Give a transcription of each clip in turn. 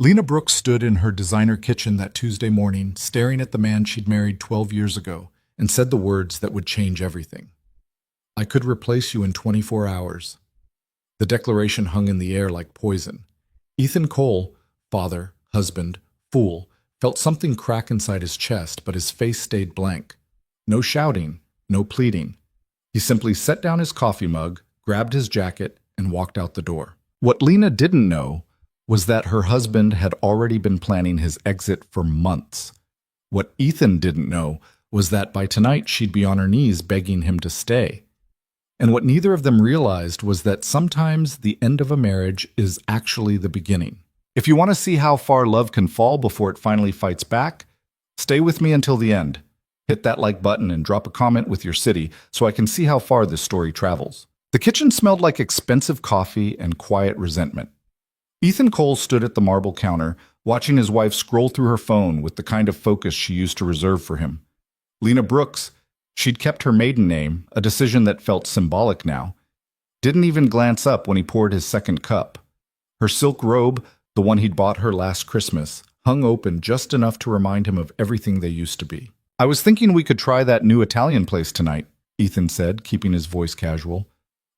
Lena Brooks stood in her designer kitchen that Tuesday morning, staring at the man she'd married 12 years ago, and said the words that would change everything. I could replace you in 24 hours. The declaration hung in the air like poison. Ethan Cole, father, husband, fool, felt something crack inside his chest, but his face stayed blank. No shouting, no pleading. He simply set down his coffee mug, grabbed his jacket, and walked out the door. What Lena didn't know was that her husband had already been planning his exit for months. What Ethan didn't know was that by tonight she'd be on her knees begging him to stay. And what neither of them realized was that sometimes the end of a marriage is actually the beginning. If you want to see how far love can fall before it finally fights back, stay with me until the end. Hit that like button and drop a comment with your city so I can see how far this story travels. The kitchen smelled like expensive coffee and quiet resentment. Ethan Cole stood at the marble counter, watching his wife scroll through her phone with the kind of focus she used to reserve for him. Lena Brooks, she'd kept her maiden name, a decision that felt symbolic now, didn't even glance up when he poured his second cup. Her silk robe, the one he'd bought her last Christmas, hung open just enough to remind him of everything they used to be. I was thinking we could try that new Italian place tonight, Ethan said, keeping his voice casual.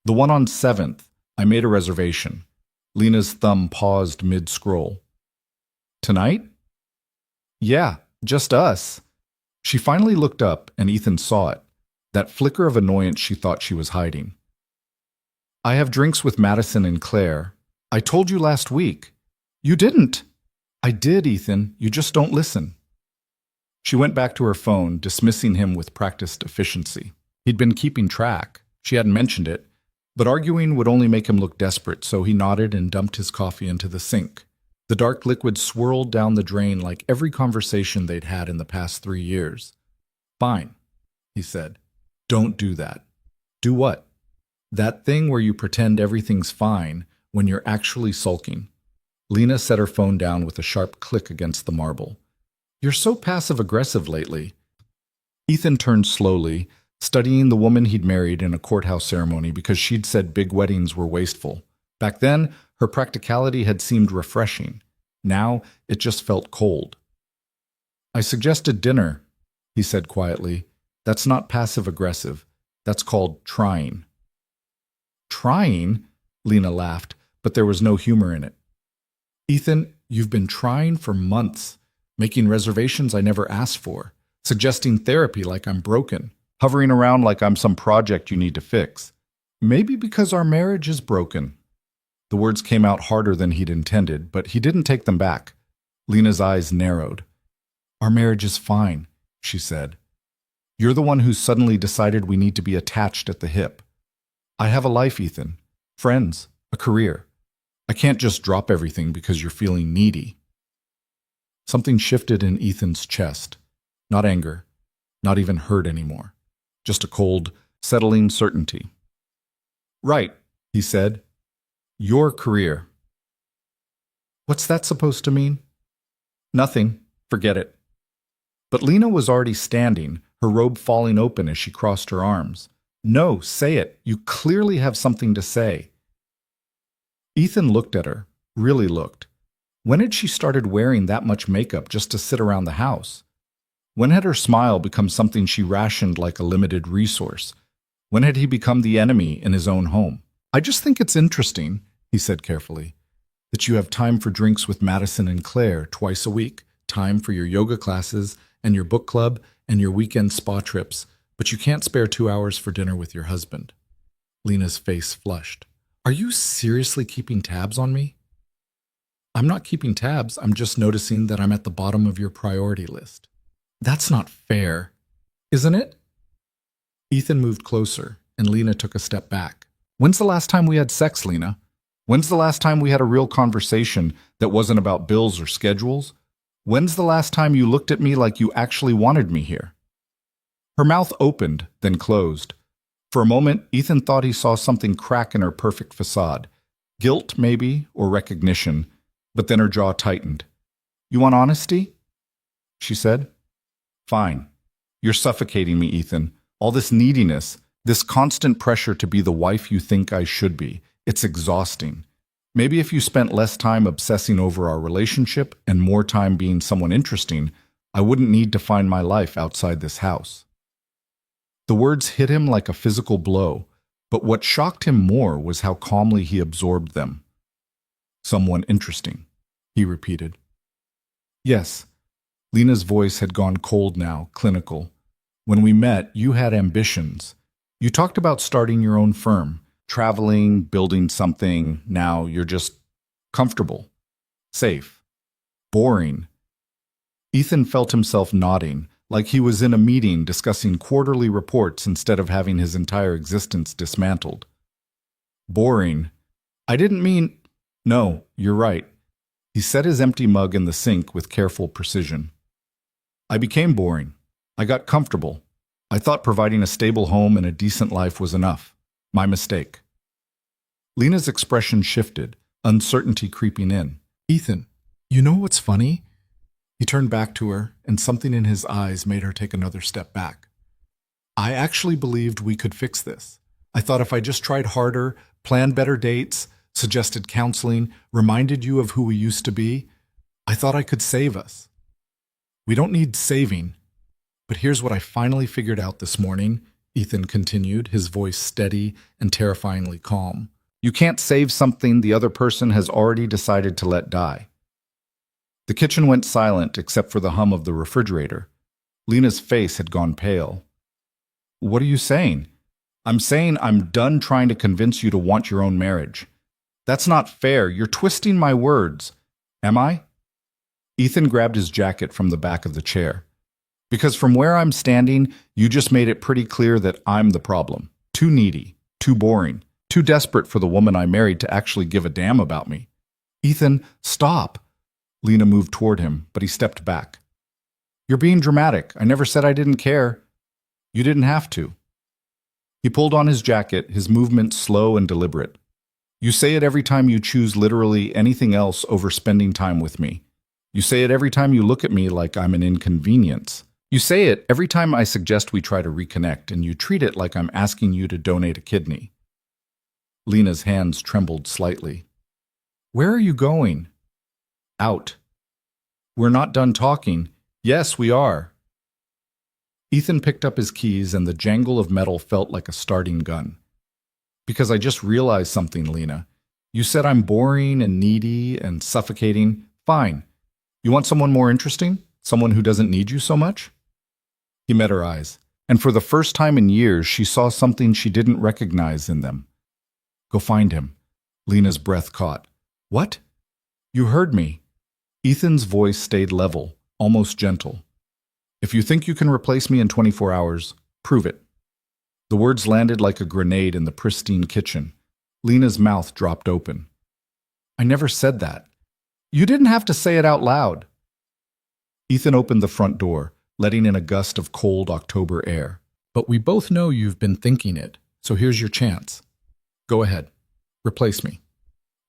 The one on 7th. I made a reservation. Lena's thumb paused mid-scroll. Tonight? Yeah, just us. She finally looked up, and Ethan saw it, that flicker of annoyance she thought she was hiding. I have drinks with Madison and Claire. I told you last week. You didn't. I did, Ethan. You just don't listen. She went back to her phone, dismissing him with practiced efficiency. He'd been keeping track. She hadn't mentioned it, but arguing would only make him look desperate, so he nodded and dumped his coffee into the sink. The dark liquid swirled down the drain like every conversation they'd had in the past 3 years. Fine, he said. Don't do that. Do what? That thing where you pretend everything's fine when you're actually sulking. Lena set her phone down with a sharp click against the marble. You're so passive-aggressive lately. Ethan turned slowly, studying the woman he'd married in a courthouse ceremony because she'd said big weddings were wasteful. Back then, her practicality had seemed refreshing. Now, it just felt cold. I suggested dinner, he said quietly. That's not passive-aggressive. That's called trying. Trying? Lena laughed, but there was no humor in it. Ethan, you've been trying for months, making reservations I never asked for, suggesting therapy like I'm broken, hovering around like I'm some project you need to fix. Maybe because our marriage is broken. The words came out harder than he'd intended, but he didn't take them back. Lena's eyes narrowed. Our marriage is fine, she said. You're the one who suddenly decided we need to be attached at the hip. I have a life, Ethan. Friends, a career. I can't just drop everything because you're feeling needy. Something shifted in Ethan's chest. Not anger, not even hurt anymore. Just a cold, settling certainty. Right, he said. Your career. What's that supposed to mean? Nothing. Forget it. But Lena was already standing, her robe falling open as she crossed her arms. No, say it. You clearly have something to say. Ethan looked at her, really looked. When had she started wearing that much makeup just to sit around the house? When had her smile become something she rationed like a limited resource? When had he become the enemy in his own home? I just think it's interesting, he said carefully, that you have time for drinks with Madison and Claire twice a week, time for your yoga classes and your book club and your weekend spa trips, but you can't spare 2 hours for dinner with your husband. Lena's face flushed. Are you seriously keeping tabs on me? I'm not keeping tabs. I'm just noticing that I'm at the bottom of your priority list. That's not fair, isn't it? Ethan moved closer, and Lena took a step back. When's the last time we had sex, Lena? When's the last time we had a real conversation that wasn't about bills or schedules? When's the last time you looked at me like you actually wanted me here? Her mouth opened, then closed. For a moment, Ethan thought he saw something crack in her perfect facade. Guilt, maybe, or recognition, but then her jaw tightened. You want honesty? She said. Fine. You're suffocating me, Ethan. All this neediness, this constant pressure to be the wife you think I should be. It's exhausting. Maybe if you spent less time obsessing over our relationship and more time being someone interesting, I wouldn't need to find my life outside this house. The words hit him like a physical blow, but what shocked him more was how calmly he absorbed them. Someone interesting, he repeated. Yes. Lena's voice had gone cold now, clinical. When we met, you had ambitions. You talked about starting your own firm, traveling, building something. Now you're just comfortable, safe, boring. Ethan felt himself nodding, like he was in a meeting discussing quarterly reports instead of having his entire existence dismantled. Boring. I didn't mean... No, you're right. He set his empty mug in the sink with careful precision. I became boring. I got comfortable. I thought providing a stable home and a decent life was enough. My mistake. Lena's expression shifted, uncertainty creeping in. Ethan, you know what's funny? He turned back to her, and something in his eyes made her take another step back. I actually believed we could fix this. I thought if I just tried harder, planned better dates, suggested counseling, reminded you of who we used to be, I thought I could save us. We don't need saving. But here's what I finally figured out this morning, Ethan continued, his voice steady and terrifyingly calm. You can't save something the other person has already decided to let die. The kitchen went silent except for the hum of the refrigerator. Lena's face had gone pale. What are you saying? I'm saying I'm done trying to convince you to want your own marriage. That's not fair. You're twisting my words. Am I? Ethan grabbed his jacket from the back of the chair. Because from where I'm standing, you just made it pretty clear that I'm the problem. Too needy, too boring, too desperate for the woman I married to actually give a damn about me. Ethan, stop. Lena moved toward him, but he stepped back. You're being dramatic. I never said I didn't care. You didn't have to. He pulled on his jacket, his movements slow and deliberate. You say it every time you choose literally anything else over spending time with me. You say it every time you look at me like I'm an inconvenience. You say it every time I suggest we try to reconnect, and you treat it like I'm asking you to donate a kidney. Lena's hands trembled slightly. Where are you going? Out. We're not done talking. Yes, we are. Ethan picked up his keys, and the jangle of metal felt like a starting gun. Because I just realized something, Lena. You said I'm boring and needy and suffocating. Fine. You want someone more interesting? Someone who doesn't need you so much? He met her eyes, and for the first time in years, she saw something she didn't recognize in them. Go find him. Lena's breath caught. What? You heard me. Ethan's voice stayed level, almost gentle. If you think you can replace me in 24 hours, prove it. The words landed like a grenade in the pristine kitchen. Lena's mouth dropped open. I never said that. You didn't have to say it out loud. Ethan opened the front door, letting in a gust of cold October air. But we both know you've been thinking it, so here's your chance. Go ahead. Replace me.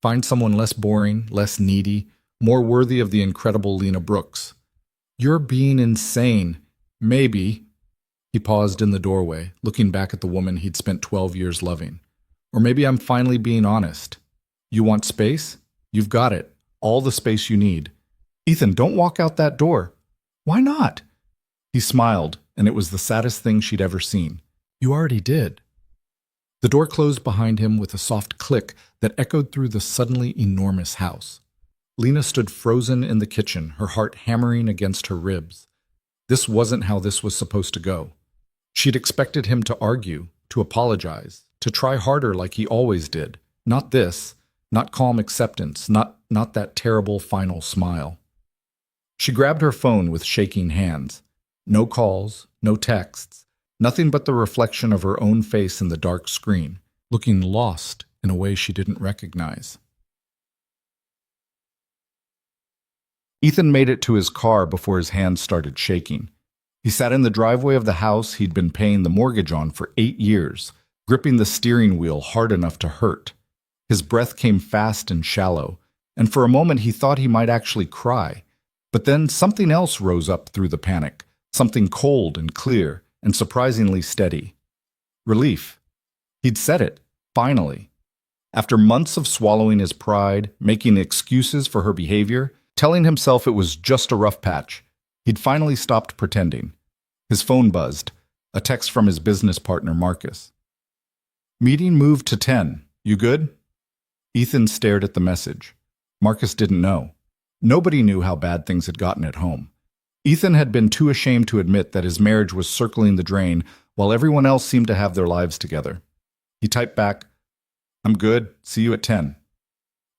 Find someone less boring, less needy, more worthy of the incredible Lena Brooks. You're being insane. Maybe. He paused in the doorway, looking back at the woman he'd spent 12 years loving. Or maybe I'm finally being honest. You want space? You've got it. All the space you need. Ethan, don't walk out that door. Why not? He smiled, and it was the saddest thing she'd ever seen. You already did. The door closed behind him with a soft click that echoed through the suddenly enormous house. Lena stood frozen in the kitchen, her heart hammering against her ribs. This wasn't how this was supposed to go. She'd expected him to argue, to apologize, to try harder like he always did. Not this, not calm acceptance, not that terrible final smile. She grabbed her phone with shaking hands. No calls, no texts, nothing but the reflection of her own face in the dark screen, looking lost in a way she didn't recognize. Ethan made it to his car before his hands started shaking. He sat in the driveway of the house he'd been paying the mortgage on for 8 years, gripping the steering wheel hard enough to hurt. His breath came fast and shallow, and for a moment he thought he might actually cry. But then something else rose up through the panic, something cold and clear and surprisingly steady. Relief. He'd said it, finally. After months of swallowing his pride, making excuses for her behavior, telling himself it was just a rough patch, he'd finally stopped pretending. His phone buzzed, a text from his business partner, Marcus. Meeting moved to 10. You good? Ethan stared at the message. Marcus didn't know. Nobody knew how bad things had gotten at home. Ethan had been too ashamed to admit that his marriage was circling the drain while everyone else seemed to have their lives together. He typed back, I'm good, see you at 10.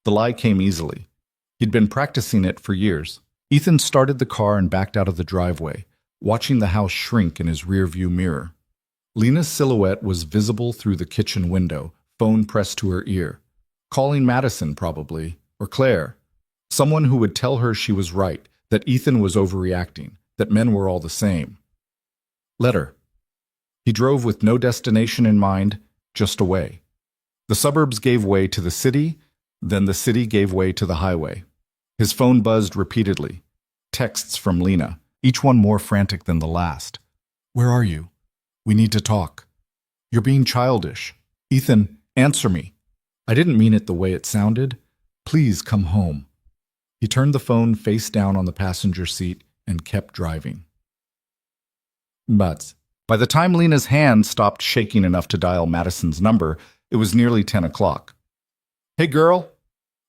The lie came easily. He'd been practicing it for years. Ethan started the car and backed out of the driveway, watching the house shrink in his rearview mirror. Lena's silhouette was visible through the kitchen window, phone pressed to her ear. Calling Madison, probably, or Claire. Someone who would tell her she was right, that Ethan was overreacting, that men were all the same. Letter. He drove with no destination in mind, just away. The suburbs gave way to the city, then the city gave way to the highway. His phone buzzed repeatedly. Texts from Lena, each one more frantic than the last. Where are you? We need to talk. You're being childish. Ethan, answer me. I didn't mean it the way it sounded. Please come home. He turned the phone face down on the passenger seat and kept driving. But by the time Lena's hand stopped shaking enough to dial Madison's number, it was nearly 10 o'clock. Hey, girl.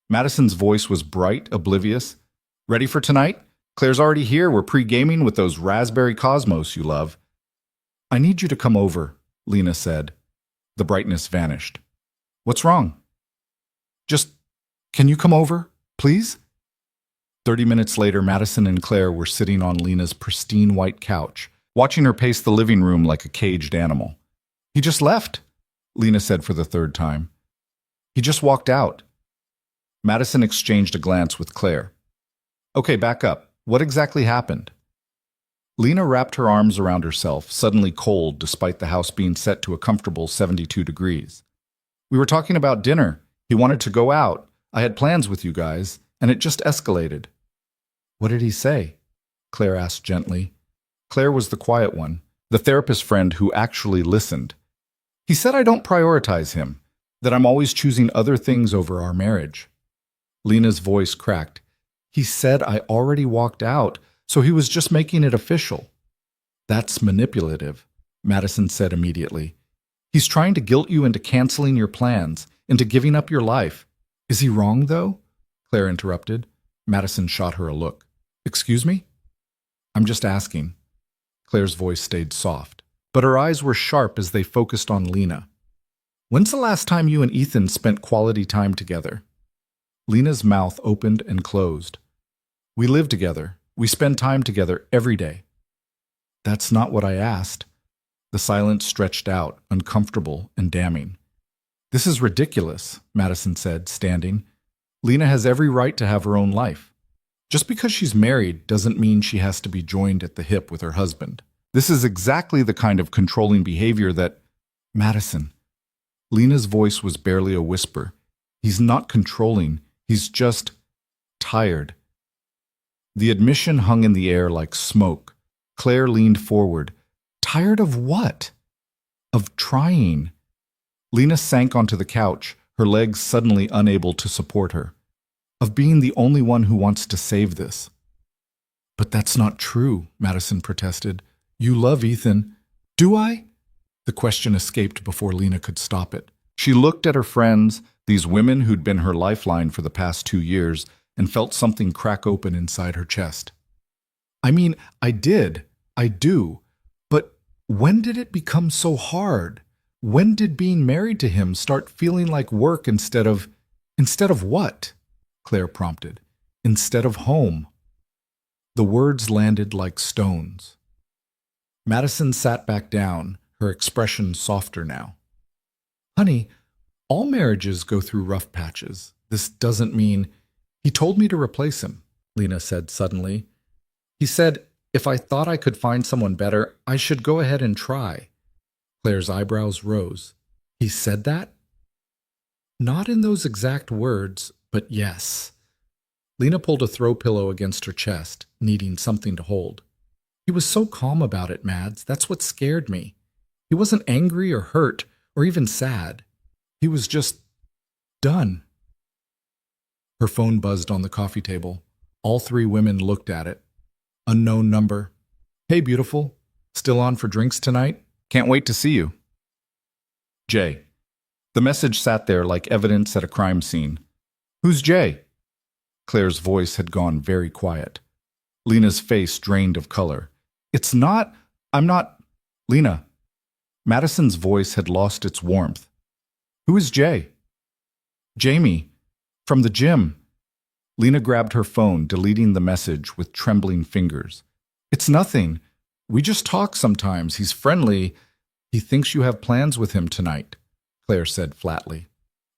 Madison's voice was bright, oblivious. Ready for tonight? Claire's already here. We're pre-gaming with those raspberry cosmos you love. I need you to come over, Lena said. The brightness vanished. What's wrong? Can you come over, please? 30 minutes later, Madison and Claire were sitting on Lena's pristine white couch, watching her pace the living room like a caged animal. He just left, Lena said for the third time. He just walked out. Madison exchanged a glance with Claire. Okay, back up. What exactly happened? Lena wrapped her arms around herself, suddenly cold despite the house being set to a comfortable 72 degrees. We were talking about dinner. He wanted to go out. I had plans with you guys, and it just escalated. What did he say? Claire asked gently. Claire was the quiet one, the therapist friend who actually listened. He said I don't prioritize him, that I'm always choosing other things over our marriage. Lena's voice cracked. He said I already walked out, so he was just making it official. That's manipulative, Madison said immediately. He's trying to guilt you into canceling your plans, into giving up your life. Is he wrong, though? Claire interrupted. Madison shot her a look. Excuse me? I'm just asking. Claire's voice stayed soft, but her eyes were sharp as they focused on Lena. When's the last time you and Ethan spent quality time together? Lena's mouth opened and closed. We live together. We spend time together every day. That's not what I asked. The silence stretched out, uncomfortable and damning. This is ridiculous, Madison said, standing. Lena has every right to have her own life. Just because she's married doesn't mean she has to be joined at the hip with her husband. This is exactly the kind of controlling behavior that… Madison. Lena's voice was barely a whisper. He's not controlling. He's just tired. The admission hung in the air like smoke. Claire leaned forward. Tired of what? Of trying. Lena sank onto the couch, her legs suddenly unable to support her. Of being the only one who wants to save this. But that's not true, Madison protested. You love Ethan. Do I? The question escaped before Lena could stop it. She looked at her friends, these women who'd been her lifeline for the past 2 years, and felt something crack open inside her chest. I mean, I did. I do. But when did it become so hard? When did being married to him start feeling like work instead of… Instead of what? Claire prompted. Instead of home. The words landed like stones. Madison sat back down, her expression softer now. Honey, all marriages go through rough patches. This doesn't mean… He told me to replace him, Lena said suddenly. He said if I thought I could find someone better, I should go ahead and try. Claire's eyebrows rose. He said that? Not in those exact words, but yes. Lena pulled a throw pillow against her chest, needing something to hold. He was so calm about it, Mads. That's what scared me. He wasn't angry or hurt or even sad. He was just Done. Her phone buzzed on the coffee table. All three women looked at it. Unknown number. Hey, beautiful. Still on for drinks tonight? Can't wait to see you. Jay. The message sat there like evidence at a crime scene. Who's Jay? Claire's voice had gone very quiet. Lena's face drained of color. I'm not. Lena. Madison's voice had lost its warmth. Who is Jay? Jamie. From the gym. Lena grabbed her phone, deleting the message with trembling fingers. It's nothing. We just talk sometimes. He's friendly. He thinks you have plans with him tonight, Claire said flatly.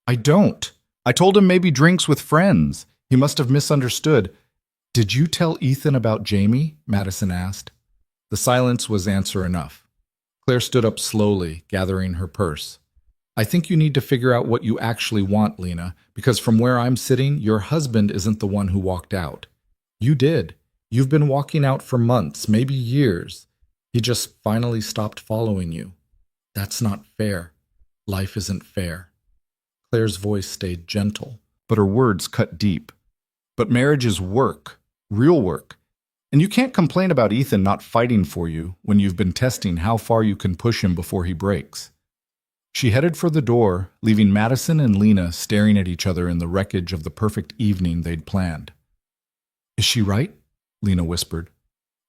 I don't. I told him maybe drinks with friends. He must have misunderstood. Did you tell Ethan about Jamie? Madison asked. The silence was answer enough. Claire stood up slowly, gathering her purse. I think you need to figure out what you actually want, Lena, because from where I'm sitting, your husband isn't the one who walked out. You did. You've been walking out for months, maybe years. He just finally stopped following you. That's not fair. Life isn't fair. Claire's voice stayed gentle, but her words cut deep. But marriage is work, real work. And you can't complain about Ethan not fighting for you when you've been testing how far you can push him before he breaks. She headed for the door, leaving Madison and Lena staring at each other in the wreckage of the perfect evening they'd planned. Is she right? Lena whispered.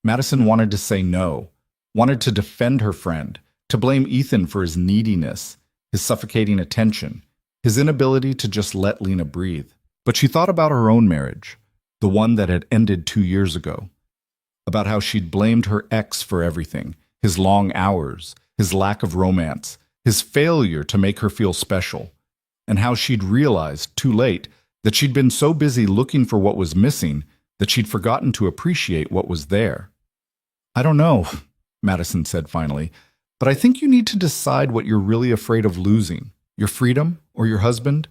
Madison wanted to say no, wanted to defend her friend, to blame Ethan for his neediness, his suffocating attention, his inability to just let Lena breathe. But she thought about her own marriage, the one that had ended 2 years ago, about how she'd blamed her ex for everything, his long hours, his lack of romance, his failure to make her feel special, and how she'd realized, too late, that she'd been so busy looking for what was missing that she'd forgotten to appreciate what was there. I don't know, Madison said finally, but I think you need to decide what you're really afraid of losing, your freedom or your husband.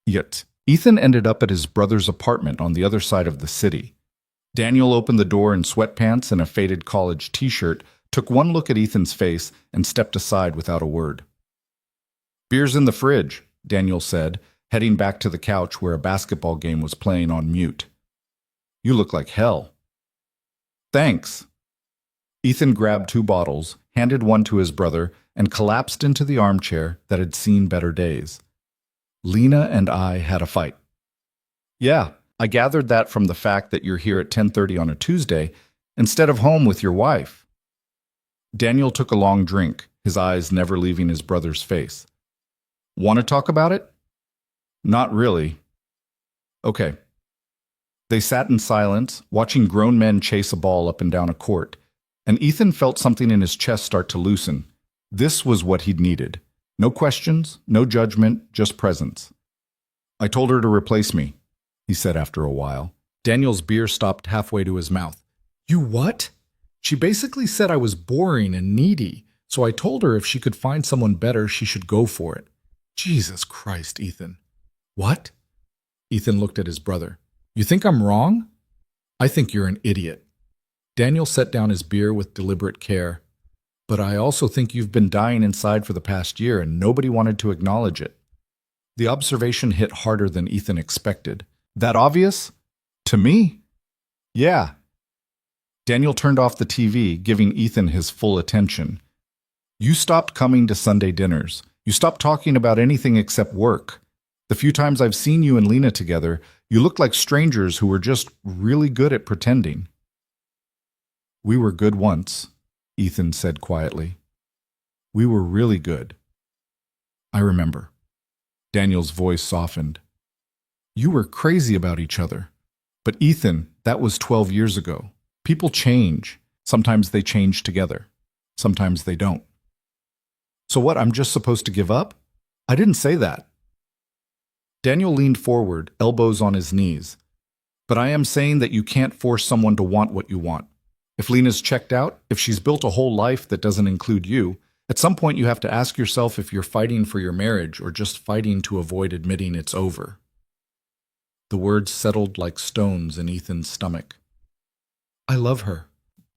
Yet, Ethan ended up at his brother's apartment on the other side of the city. Daniel opened the door in sweatpants and a faded college t-shirt, took one look at Ethan's face, and stepped aside without a word. Beer's in the fridge, Daniel said, heading back to the couch where a basketball game was playing on mute. You look like hell. Thanks. Ethan grabbed 2 bottles, handed one to his brother, and collapsed into the armchair that had seen better days. Lena and I had a fight. Yeah, I gathered that from the fact that you're here at 10:30 on a Tuesday instead of home with your wife. Daniel took a long drink, his eyes never leaving his brother's face. Want to talk about it? Not really. Okay. They sat in silence, watching grown men chase a ball up and down a court, and Ethan felt something in his chest start to loosen. This was what he'd needed. No questions, no judgment, just presence. I told her to replace me, he said after a while. Daniel's beer stopped halfway to his mouth. You what? She basically said I was boring and needy, so I told her if she could find someone better, she should go for it. Jesus Christ, Ethan. What? Ethan looked at his brother. You think I'm wrong? I think you're an idiot. Daniel set down his beer with deliberate care. But I also think you've been dying inside for the past year and nobody wanted to acknowledge it. The observation hit harder than Ethan expected. That obvious? To me? Yeah. Daniel turned off the TV, giving Ethan his full attention. You stopped coming to Sunday dinners. You stopped talking about anything except work. The few times I've seen you and Lena together, you looked like strangers who were just really good at pretending. We were good once, Ethan said quietly. We were really good. I remember. Daniel's voice softened. You were crazy about each other. But Ethan, that was 12 years ago. People change. Sometimes they change together. Sometimes they don't. So what, I'm just supposed to give up? I didn't say that. Daniel leaned forward, elbows on his knees. But I am saying that you can't force someone to want what you want. If Lena's checked out, if she's built a whole life that doesn't include you, at some point you have to ask yourself if you're fighting for your marriage or just fighting to avoid admitting it's over. The words settled like stones in Ethan's stomach. I love her,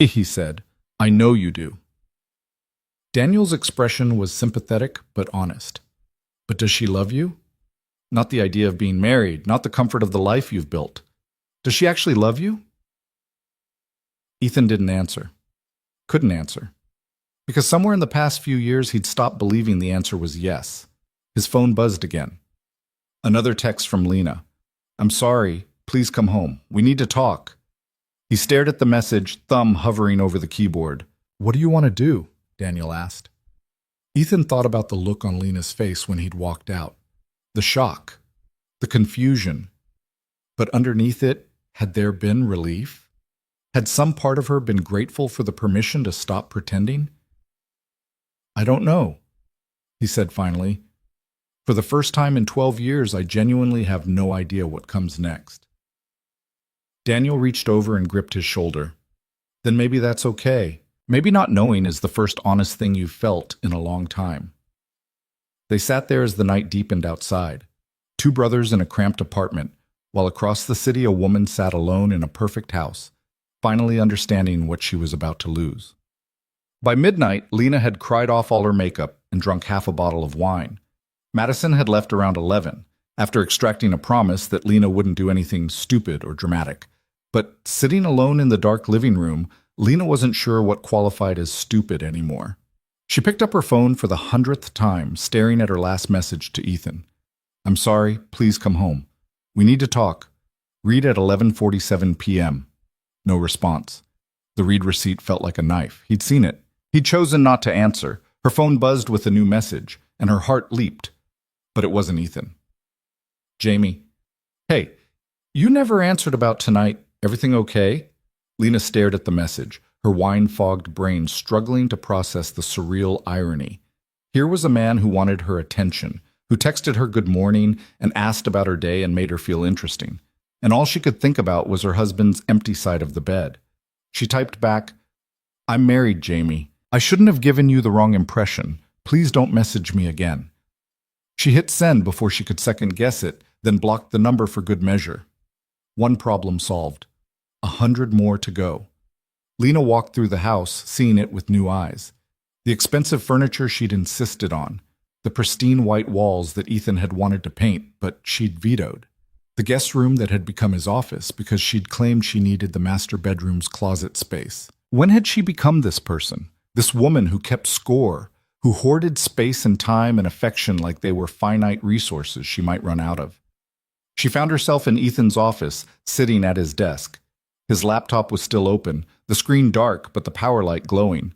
he said. I know you do. Daniel's expression was sympathetic but honest. But does she love you? Not the idea of being married, not the comfort of the life you've built. Does she actually love you? Ethan didn't answer. Couldn't answer. Because somewhere in the past few years he'd stopped believing the answer was yes. His phone buzzed again. Another text from Lena. I'm sorry, please come home. We need to talk. He stared at the message, thumb hovering over the keyboard. What do you want to do? Daniel asked. Ethan thought about the look on Lena's face when he'd walked out. The shock. The confusion. But underneath it, had there been relief? Had some part of her been grateful for the permission to stop pretending? I don't know, he said finally. For the first time in 12 years, I genuinely have no idea what comes next. Daniel reached over and gripped his shoulder. Then maybe that's okay. Maybe not knowing is the first honest thing you've felt in a long time. They sat there as the night deepened outside. Two brothers in a cramped apartment, while across the city a woman sat alone in a perfect house, finally understanding what she was about to lose. By midnight, Lena had cried off all her makeup and drunk half a bottle of wine. Madison had left around 11, after extracting a promise that Lena wouldn't do anything stupid or dramatic. But sitting alone in the dark living room, Lena wasn't sure what qualified as stupid anymore. She picked up her phone for the 100th time, staring at her last message to Ethan. I'm sorry, please come home. We need to talk. Read at 11:47 p.m. No response. The read receipt felt like a knife. He'd seen it. He'd chosen not to answer. Her phone buzzed with a new message, and her heart leaped. But it wasn't Ethan. Jamie. Hey, you never answered about tonight. Everything okay? Lena stared at the message, her wine-fogged brain struggling to process the surreal irony. Here was a man who wanted her attention, who texted her good morning and asked about her day and made her feel interesting. And all she could think about was her husband's empty side of the bed. She typed back, I'm married, Jamie. I shouldn't have given you the wrong impression. Please don't message me again. She hit send before she could second-guess it, then blocked the number for good measure. One problem solved. 100 more to go. Lena walked through the house, seeing it with new eyes. The expensive furniture she'd insisted on. The pristine white walls that Ethan had wanted to paint, but she'd vetoed. The guest room that had become his office because she'd claimed she needed the master bedroom's closet space. When had she become this person? This woman who kept score, who hoarded space and time and affection like they were finite resources she might run out of. She found herself in Ethan's office, sitting at his desk. His laptop was still open, the screen dark but the power light glowing.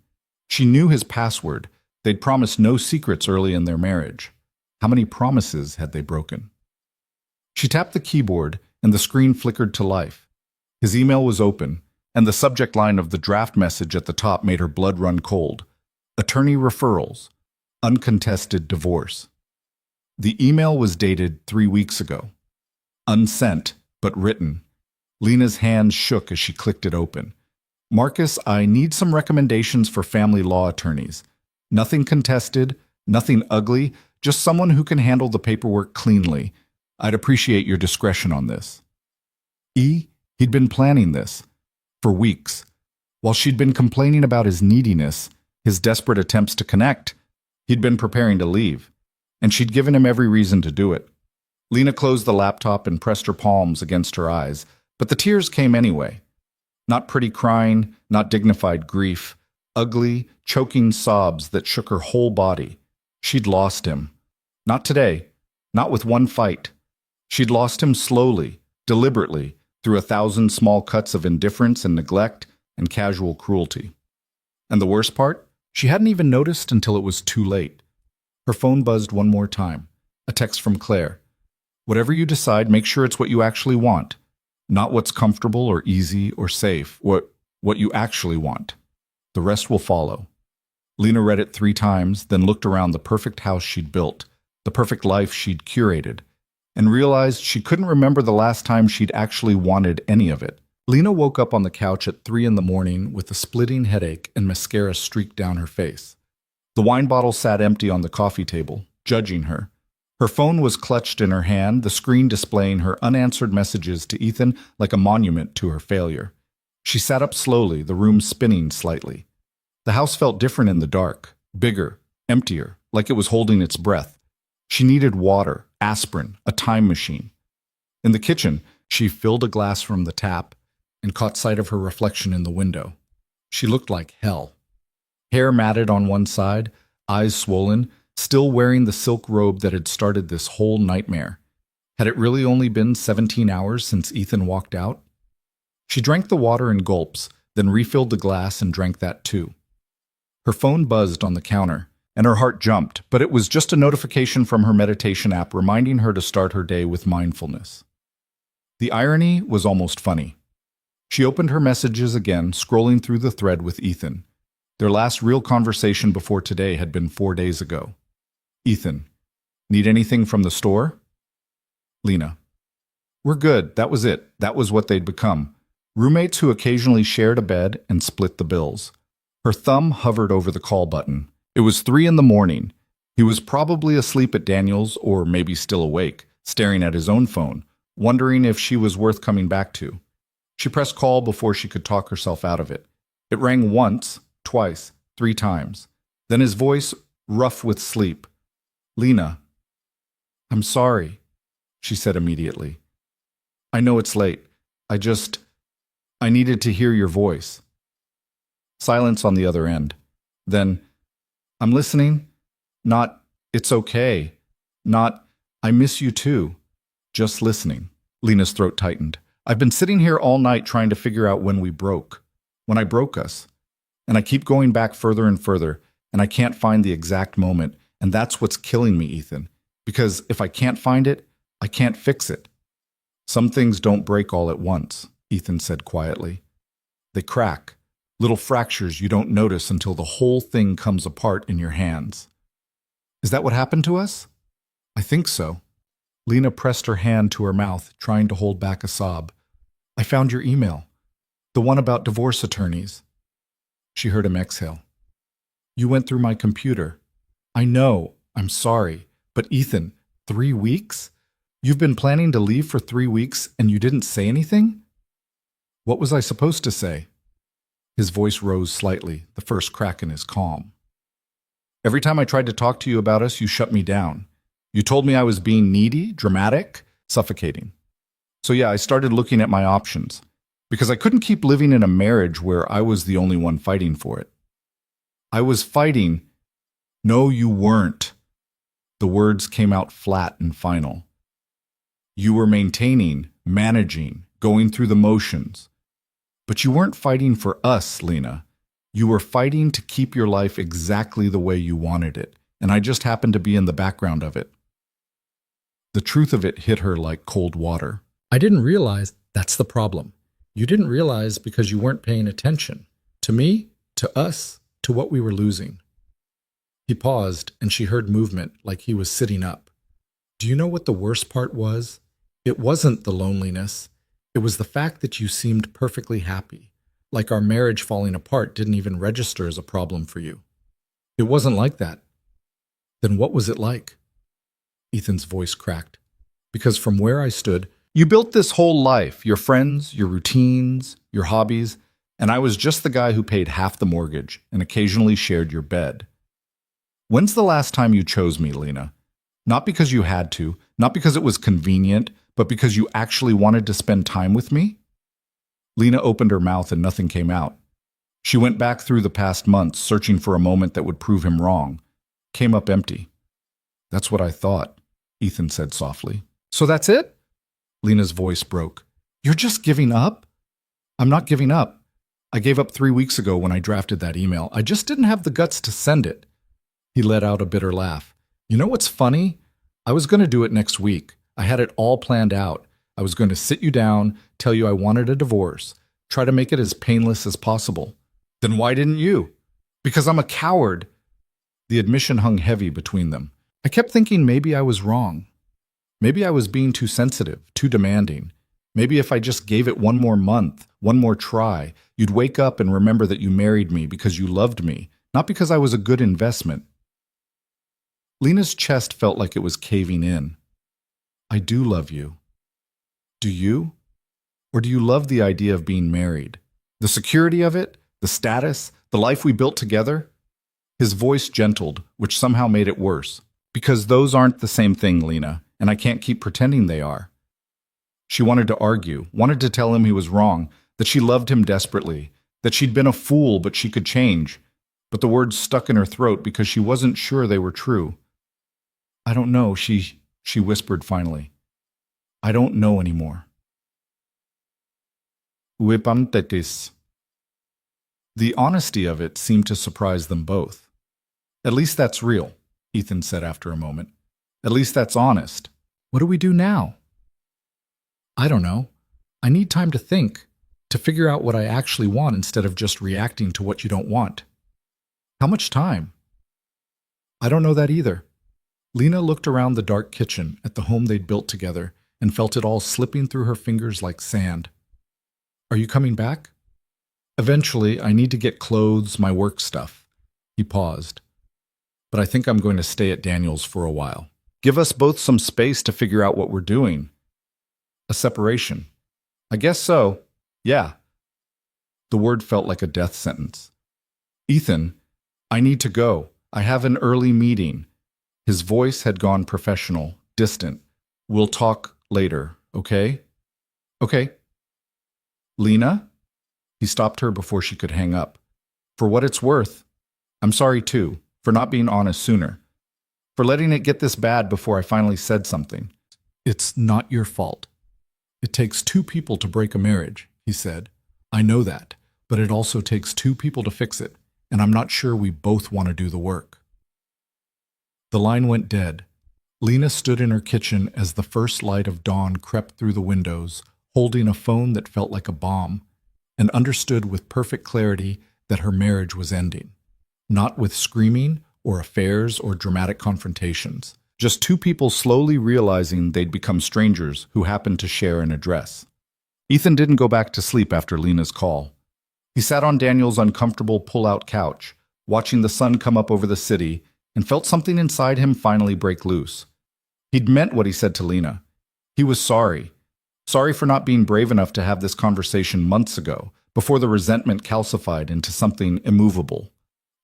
She knew his password. They'd promised no secrets early in their marriage. How many promises had they broken? She tapped the keyboard, and the screen flickered to life. His email was open, and the subject line of the draft message at the top made her blood run cold. Attorney referrals. Uncontested divorce. The email was dated 3 weeks ago. Unsent, but written. Lena's hands shook as she clicked it open. Marcus, I need some recommendations for family law attorneys. Nothing contested, nothing ugly, just someone who can handle the paperwork cleanly. I'd appreciate your discretion on this. He'd been planning this. For weeks. While she'd been complaining about his neediness, his desperate attempts to connect, he'd been preparing to leave. And she'd given him every reason to do it. Lena closed the laptop and pressed her palms against her eyes, but the tears came anyway. Not pretty crying, not dignified grief, ugly, choking sobs that shook her whole body. She'd lost him. Not today, not with one fight. She'd lost him slowly, deliberately, through 1,000 small cuts of indifference and neglect and casual cruelty. And the worst part? She hadn't even noticed until it was too late. Her phone buzzed one more time. A text from Claire. Whatever you decide, make sure it's what you actually want. Not what's comfortable or easy or safe. What you actually want. The rest will follow. Lena read it 3 times, then looked around the perfect house she'd built, the perfect life she'd curated, and realized she couldn't remember the last time she'd actually wanted any of it. Lena woke up on the couch at 3 a.m. with a splitting headache and mascara streaked down her face. The wine bottle sat empty on the coffee table, judging her. Her phone was clutched in her hand, the screen displaying her unanswered messages to Ethan like a monument to her failure. She sat up slowly, the room spinning slightly. The house felt different in the dark, bigger, emptier, like it was holding its breath. She needed water, aspirin, a time machine. In the kitchen, she filled a glass from the tap and caught sight of her reflection in the window. She looked like hell. Hair matted on one side, eyes swollen, still wearing the silk robe that had started this whole nightmare. Had it really only been 17 hours since Ethan walked out? She drank the water in gulps, then refilled the glass and drank that too. Her phone buzzed on the counter, and her heart jumped, but it was just a notification from her meditation app reminding her to start her day with mindfulness. The irony was almost funny. She opened her messages again, scrolling through the thread with Ethan. Their last real conversation before today had been 4 days ago. Ethan, need anything from the store? Lena, we're good, that was it. That was what they'd become. Roommates who occasionally shared a bed and split the bills. Her thumb hovered over the call button. It was 3 a.m. He was probably asleep at Daniel's, or maybe still awake, staring at his own phone, wondering if she was worth coming back to. She pressed call before she could talk herself out of it. It rang once, twice, 3 times. Then his voice, rough with sleep. Lena, I'm sorry, she said immediately. I know it's late. I needed to hear your voice. Silence on the other end. Then, I'm listening. Not, it's okay. Not, I miss you too. Just listening. Lena's throat tightened. I've been sitting here all night trying to figure out when we broke. When I broke us. And I keep going back further and further, and I can't find the exact moment, and that's what's killing me, Ethan. Because if I can't find it, I can't fix it. Some things don't break all at once, Ethan said quietly. They crack. Little fractures you don't notice until the whole thing comes apart in your hands. Is that what happened to us? I think so. Lena pressed her hand to her mouth, trying to hold back a sob. I found your email. The one about divorce attorneys. She heard him exhale. You went through my computer. I know, I'm sorry. But Ethan, 3 weeks? You've been planning to leave for 3 weeks and you didn't say anything? What was I supposed to say? His voice rose slightly, the first crack in his calm. Every time I tried to talk to you about us, you shut me down. You told me I was being needy, dramatic, suffocating. So yeah, I started looking at my options, because I couldn't keep living in a marriage where I was the only one fighting for it. I was fighting. No, you weren't. The words came out flat and final. You were maintaining, managing, going through the motions. But you weren't fighting for us, Lena. You were fighting to keep your life exactly the way you wanted it, and I just happened to be in the background of it. The truth of it hit her like cold water. I didn't realize that's the problem. You didn't realize because you weren't paying attention. To me, to us, to what we were losing. He paused, and she heard movement like he was sitting up. Do you know what the worst part was? It wasn't the loneliness. It was the fact that you seemed perfectly happy, like our marriage falling apart didn't even register as a problem for you. It wasn't like that. Then what was it like? Ethan's voice cracked. Because from where I stood, you built this whole life, your friends, your routines, your hobbies, and I was just the guy who paid half the mortgage and occasionally shared your bed. When's the last time you chose me, Lena? Not because you had to, not because it was convenient, but because you actually wanted to spend time with me? Lena opened her mouth and nothing came out. She went back through the past months, searching for a moment that would prove him wrong. Came up empty. That's what I thought, Ethan said softly. So that's it? Lena's voice broke. You're just giving up? I'm not giving up. I gave up 3 weeks ago when I drafted that email. I just didn't have the guts to send it. He let out a bitter laugh. You know what's funny? I was going to do it next week. I had it all planned out. I was going to sit you down, tell you I wanted a divorce, try to make it as painless as possible. Then why didn't you? Because I'm a coward. The admission hung heavy between them. I kept thinking maybe I was wrong. Maybe I was being too sensitive, too demanding. Maybe if I just gave it one more month, one more try, you'd wake up and remember that you married me because you loved me, not because I was a good investment. Lena's chest felt like it was caving in. I do love you. Do you? Or do you love the idea of being married? The security of it? The status? The life we built together? His voice gentled, which somehow made it worse. Because those aren't the same thing, Lena, and I can't keep pretending they are. She wanted to argue, wanted to tell him he was wrong, that she loved him desperately, that she'd been a fool but she could change. But the words stuck in her throat because she wasn't sure they were true. I don't know, she whispered finally. I don't know anymore. Unthinkable. The honesty of it seemed to surprise them both. At least that's real, Ethan said after a moment. At least that's honest. What do we do now? I don't know. I need time to think, to figure out what I actually want instead of just reacting to what you don't want. How much time? I don't know that either. Lena looked around the dark kitchen at the home they'd built together and felt it all slipping through her fingers like sand. Are you coming back? Eventually, I need to get clothes, my work stuff. He paused. But I think I'm going to stay at Daniel's for a while. Give us both some space to figure out what we're doing. A separation. I guess so. Yeah. The word felt like a death sentence. Ethan, I need to go. I have an early meeting. His voice had gone professional, distant. We'll talk later, okay? Okay. Lena? He stopped her before she could hang up. For what it's worth, I'm sorry too, for not being honest sooner. For letting it get this bad before I finally said something. It's not your fault. It takes two people to break a marriage, he said. I know that, but it also takes two people to fix it, and I'm not sure we both want to do the work. The line went dead. Lena stood in her kitchen as the first light of dawn crept through the windows, holding a phone that felt like a bomb, and understood with perfect clarity that her marriage was ending. Not with screaming or affairs or dramatic confrontations. Just two people slowly realizing they'd become strangers who happened to share an address. Ethan didn't go back to sleep after Lena's call. He sat on Daniel's uncomfortable pull-out couch, watching the sun come up over the city, and felt something inside him finally break loose. He'd meant what he said to Lena. He was sorry. Sorry for not being brave enough to have this conversation months ago, before the resentment calcified into something immovable.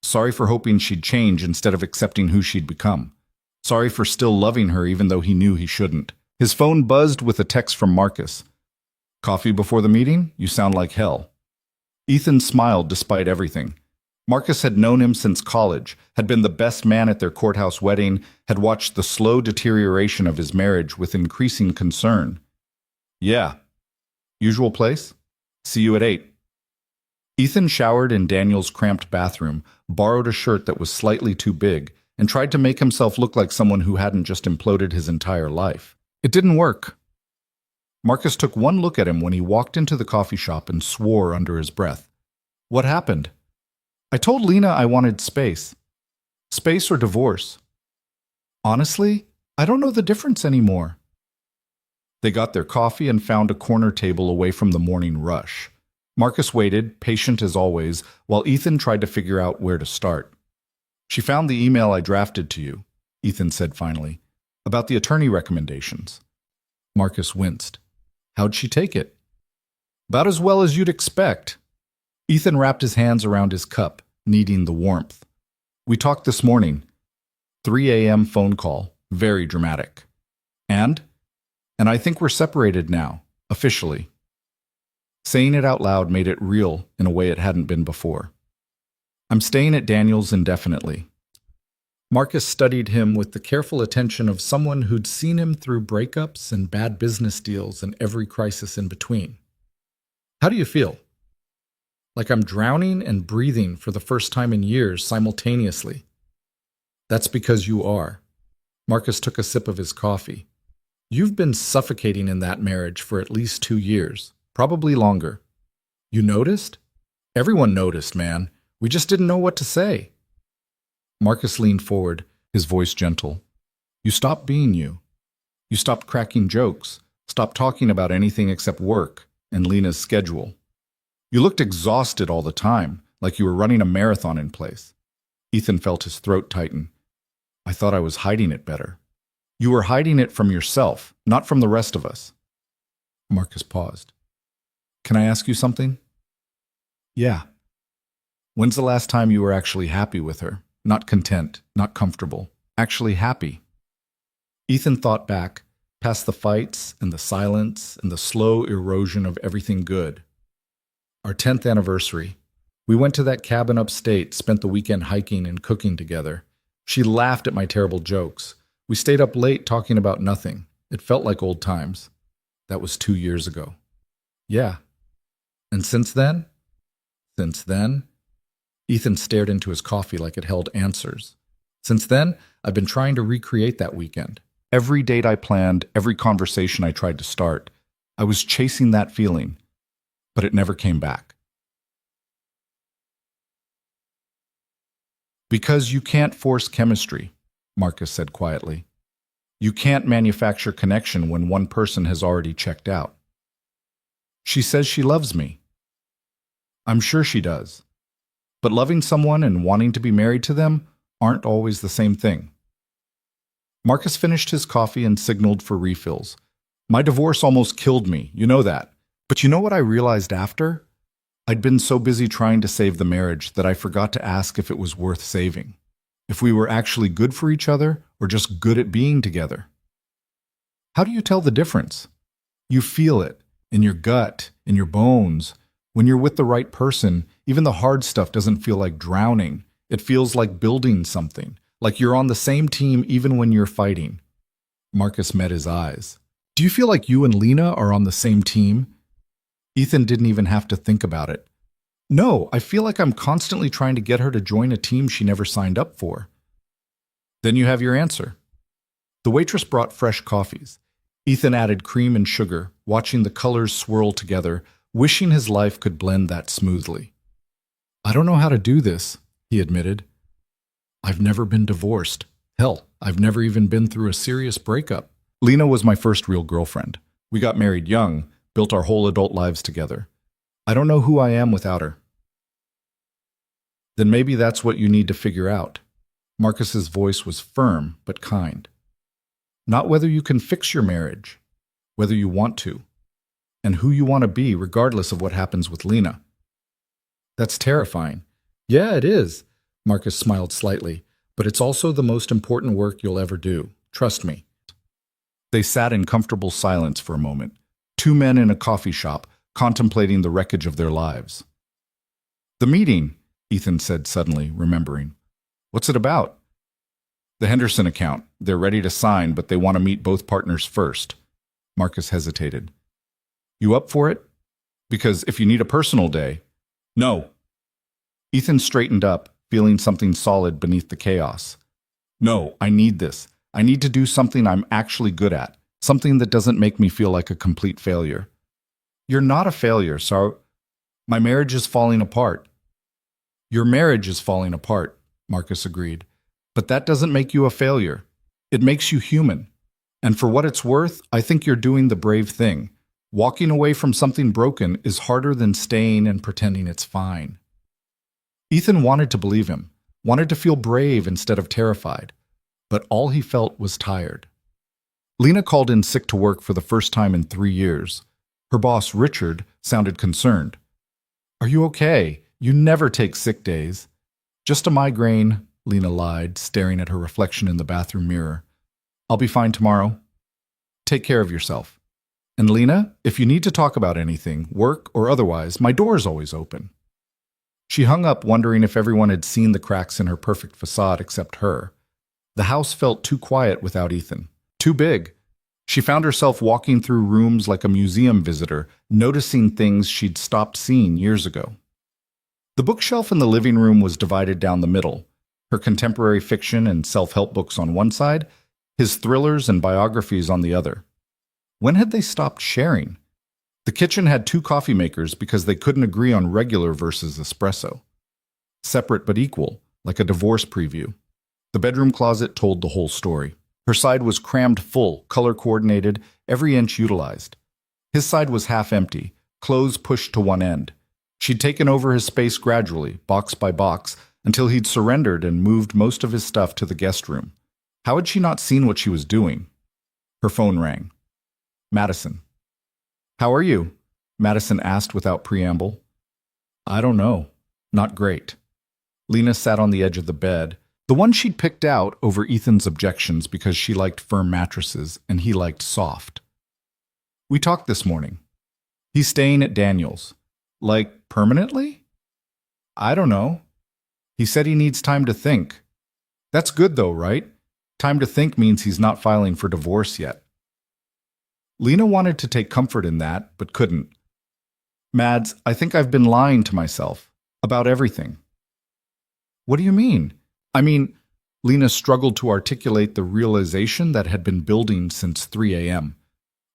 Sorry for hoping she'd change instead of accepting who she'd become. Sorry for still loving her even though he knew he shouldn't. His phone buzzed with a text from Marcus. Coffee before the meeting? You sound like hell. Ethan smiled despite everything. Marcus had known him since college, had been the best man at their courthouse wedding, had watched the slow deterioration of his marriage with increasing concern. Yeah. Usual place? See you at 8. Ethan showered in Daniel's cramped bathroom, borrowed a shirt that was slightly too big, and tried to make himself look like someone who hadn't just imploded his entire life. It didn't work. Marcus took one look at him when he walked into the coffee shop and swore under his breath. What happened? I told Lena I wanted space. Space or divorce? Honestly, I don't know the difference anymore. They got their coffee and found a corner table away from the morning rush. Marcus waited, patient as always, while Ethan tried to figure out where to start. She found the email I drafted to you, Ethan said finally, about the attorney recommendations. Marcus winced. How'd she take it? About as well as you'd expect. Ethan wrapped his hands around his cup, needing the warmth. We talked this morning. 3 a.m. phone call, very dramatic. And I think we're separated now, officially. Saying it out loud made it real in a way it hadn't been before. I'm staying at Daniel's indefinitely. Marcus studied him with the careful attention of someone who'd seen him through breakups and bad business deals and every crisis in between. How do you feel? Like I'm drowning and breathing for the first time in years simultaneously. That's because you are. Marcus took a sip of his coffee. You've been suffocating in that marriage for at least 2 years, probably longer. You noticed? Everyone noticed, man. We just didn't know what to say. Marcus leaned forward, his voice gentle. You stopped being you. You stopped cracking jokes, stopped talking about anything except work and Lena's schedule. You looked exhausted all the time, like you were running a marathon in place. Ethan felt his throat tighten. I thought I was hiding it better. You were hiding it from yourself, not from the rest of us. Marcus paused. Can I ask you something? Yeah. When's the last time you were actually happy with her? Not content, not comfortable, actually happy? Ethan thought back, past the fights and the silence and the slow erosion of everything good. Our 10th anniversary. We went to that cabin upstate, spent the weekend hiking and cooking together. She laughed at my terrible jokes. We stayed up late talking about nothing. It felt like old times. That was 2 years ago. Yeah. And since then? Since then? Ethan stared into his coffee like it held answers. Since then, I've been trying to recreate that weekend. Every date I planned, every conversation I tried to start, I was chasing that feeling, but it never came back. Because you can't force chemistry, Marcus said quietly. You can't manufacture connection when one person has already checked out. She says she loves me. I'm sure she does. But loving someone and wanting to be married to them aren't always the same thing. Marcus finished his coffee and signaled for refills. My divorce almost killed me, you know that. But you know what I realized after? I'd been so busy trying to save the marriage that I forgot to ask if it was worth saving. If we were actually good for each other or just good at being together. How do you tell the difference? You feel it in your gut, in your bones. When you're with the right person, even the hard stuff doesn't feel like drowning. It feels like building something, like you're on the same team even when you're fighting. Marcus met his eyes. Do you feel like you and Lena are on the same team? Ethan didn't even have to think about it. No, I feel like I'm constantly trying to get her to join a team she never signed up for. Then you have your answer. The waitress brought fresh coffees. Ethan added cream and sugar, watching the colors swirl together, wishing his life could blend that smoothly. I don't know how to do this, he admitted. I've never been divorced. Hell, I've never even been through a serious breakup. Lena was my first real girlfriend. We got married young, built our whole adult lives together. I don't know who I am without her. Then maybe that's what you need to figure out. Marcus's voice was firm but kind. Not whether you can fix your marriage, whether you want to, and who you want to be regardless of what happens with Lena. That's terrifying. Yeah, it is. Marcus smiled slightly, but it's also the most important work you'll ever do. Trust me. They sat in comfortable silence for a moment, two men in a coffee shop, contemplating the wreckage of their lives. The meeting, Ethan said suddenly, remembering. What's it about? The Henderson account. They're ready to sign, but they want to meet both partners first. Marcus hesitated. You up for it? Because if you need a personal day... No. Ethan straightened up, feeling something solid beneath the chaos. No, I need this. I need to do something I'm actually good at. Something that doesn't make me feel like a complete failure. You're not a failure, so my marriage is falling apart. Your marriage is falling apart, Marcus agreed. But that doesn't make you a failure. It makes you human. And for what it's worth, I think you're doing the brave thing. Walking away from something broken is harder than staying and pretending it's fine. Ethan wanted to believe him, wanted to feel brave instead of terrified. But all he felt was tired. Lena called in sick to work for the first time in 3 years. Her boss, Richard, sounded concerned. Are you okay? You never take sick days. Just a migraine, Lena lied, staring at her reflection in the bathroom mirror. I'll be fine tomorrow. Take care of yourself. And Lena, if you need to talk about anything, work or otherwise, my door's always open. She hung up, wondering if everyone had seen the cracks in her perfect facade except her. The house felt too quiet without Ethan. Too big. She found herself walking through rooms like a museum visitor, noticing things she'd stopped seeing years ago. The bookshelf in the living room was divided down the middle, her contemporary fiction and self-help books on one side, his thrillers and biographies on the other. When had they stopped sharing? The kitchen had 2 coffee makers because they couldn't agree on regular versus espresso. Separate but equal, like a divorce preview. The bedroom closet told the whole story. Her side was crammed full, color-coordinated, every inch utilized. His side was half empty, clothes pushed to one end. She'd taken over his space gradually, box by box, until he'd surrendered and moved most of his stuff to the guest room. How had she not seen what she was doing? Her phone rang. Madison. How are you? Madison asked without preamble. I don't know. Not great. Lena sat on the edge of the bed. The one she'd picked out over Ethan's objections because she liked firm mattresses and he liked soft. We talked this morning. He's staying at Daniel's. Like, permanently? I don't know. He said he needs time to think. That's good though, right? Time to think means he's not filing for divorce yet. Lena wanted to take comfort in that, but couldn't. Mads, I think I've been lying to myself about everything. What do you mean? Lena struggled to articulate the realization that had been building since 3 a.m.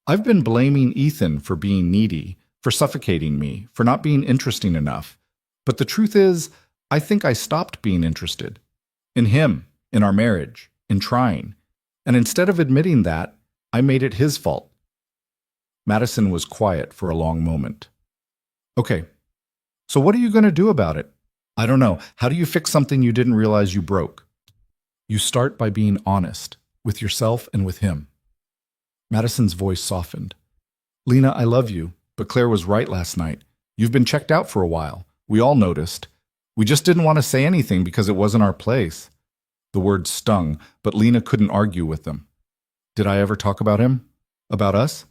I've been blaming Ethan for being needy, for suffocating me, for not being interesting enough. But the truth is, I think I stopped being interested. In him, in our marriage, in trying. And instead of admitting that, I made it his fault. Madison was quiet for a long moment. Okay, so what are you going to do about it? I don't know. How do you fix something you didn't realize you broke? You start by being honest, with yourself and with him. Madison's voice softened. Lena, I love you, but Claire was right last night. You've been checked out for a while. We all noticed. We just didn't want to say anything because it wasn't our place. The words stung, but Lena couldn't argue with them. Did I ever talk about him? About us?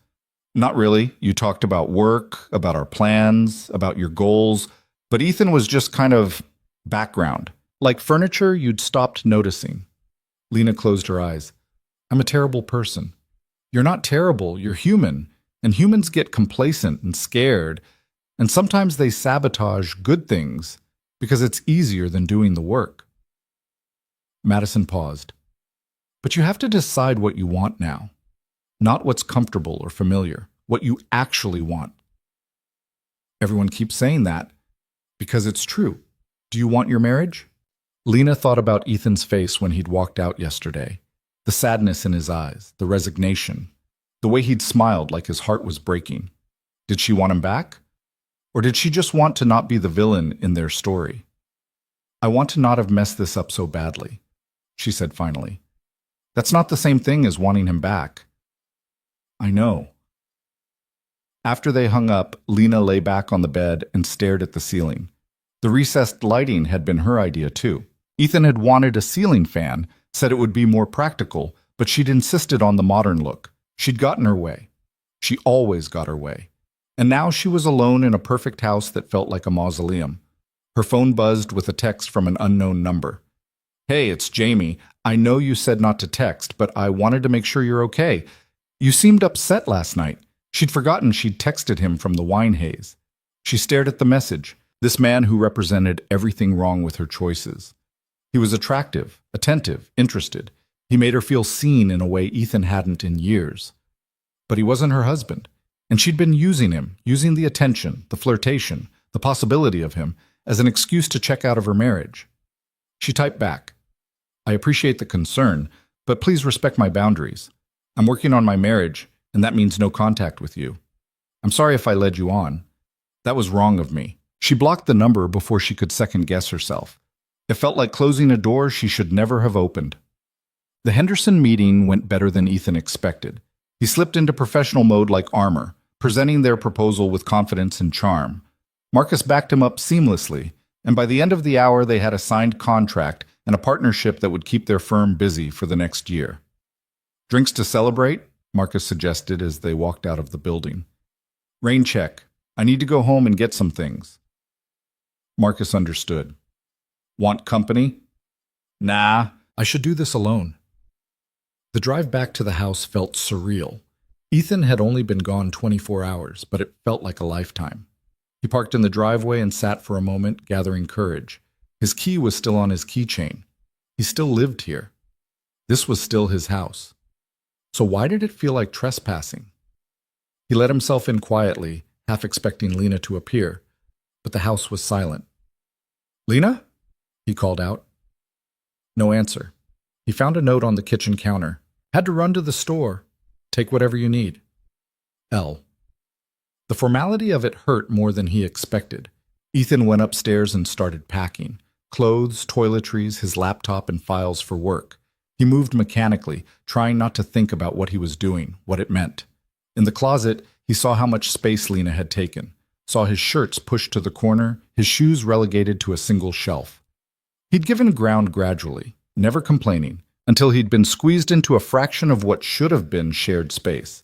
Not really. You talked about work, about our plans, about your goals, but Ethan was just kind of background. Like furniture you'd stopped noticing. Lena closed her eyes. I'm a terrible person. You're not terrible, you're human, and humans get complacent and scared, and sometimes they sabotage good things because it's easier than doing the work. Madison paused. But you have to decide what you want now, not what's comfortable or familiar, what you actually want. Everyone keeps saying that because it's true. Do you want your marriage? Lena thought about Ethan's face when he'd walked out yesterday. The sadness in his eyes, the resignation, the way he'd smiled like his heart was breaking. Did she want him back? Or did she just want to not be the villain in their story? I want to not have messed this up so badly, she said finally. That's not the same thing as wanting him back. I know. After they hung up, Lena lay back on the bed and stared at the ceiling. The recessed lighting had been her idea too. Ethan had wanted a ceiling fan, said it would be more practical, but she'd insisted on the modern look. She'd gotten her way. She always got her way. And now she was alone in a perfect house that felt like a mausoleum. Her phone buzzed with a text from an unknown number. Hey, it's Jamie. I know you said not to text, but I wanted to make sure you're okay. You seemed upset last night. She'd forgotten she'd texted him from the wine haze. She stared at the message, this man who represented everything wrong with her choices. He was attractive, attentive, interested. He made her feel seen in a way Ethan hadn't in years. But he wasn't her husband, and she'd been using him, using the attention, the flirtation, the possibility of him, as an excuse to check out of her marriage. She typed back, I appreciate the concern, but please respect my boundaries. I'm working on my marriage, and that means no contact with you. I'm sorry if I led you on. That was wrong of me. She blocked the number before she could second-guess herself. It felt like closing a door she should never have opened. The Henderson meeting went better than Ethan expected. He slipped into professional mode like armor, presenting their proposal with confidence and charm. Marcus backed him up seamlessly, and by the end of the hour they had a signed contract and a partnership that would keep their firm busy for the next year. Drinks to celebrate? Marcus suggested as they walked out of the building. Rain check. I need to go home and get some things. Marcus understood. Want company? Nah, I should do this alone. The drive back to the house felt surreal. Ethan had only been gone 24 hours, but it felt like a lifetime. He parked in the driveway and sat for a moment, gathering courage. His key was still on his keychain. He still lived here. This was still his house. So why did it feel like trespassing? He let himself in quietly, half expecting Lena to appear, but the house was silent. Lena? He called out. No answer. He found a note on the kitchen counter. Had to run to the store. Take whatever you need. L. The formality of it hurt more than he expected. Ethan went upstairs and started packing. Clothes, toiletries, his laptop, and files for work. He moved mechanically, trying not to think about what he was doing, what it meant. In the closet, he saw how much space Lena had taken, saw his shirts pushed to the corner, his shoes relegated to a single shelf. He'd given ground gradually, never complaining, until he'd been squeezed into a fraction of what should have been shared space.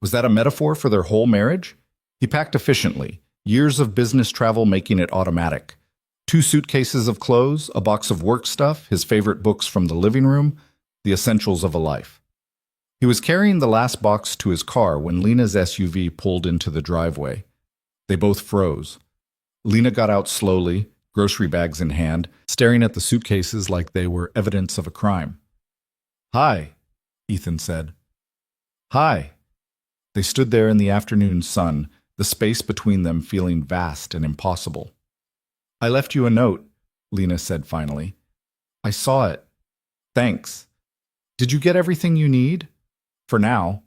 Was that a metaphor for their whole marriage? He packed efficiently, years of business travel making it automatic. 2 suitcases of clothes, a box of work stuff, his favorite books from the living room, the essentials of a life. He was carrying the last box to his car when Lena's SUV pulled into the driveway. They both froze. Lena got out slowly, grocery bags in hand, staring at the suitcases like they were evidence of a crime. "Hi," Ethan said. "Hi." They stood there in the afternoon sun, the space between them feeling vast and impossible. "I left you a note," Lena said finally. "I saw it. Thanks. Did you get everything you need? For now."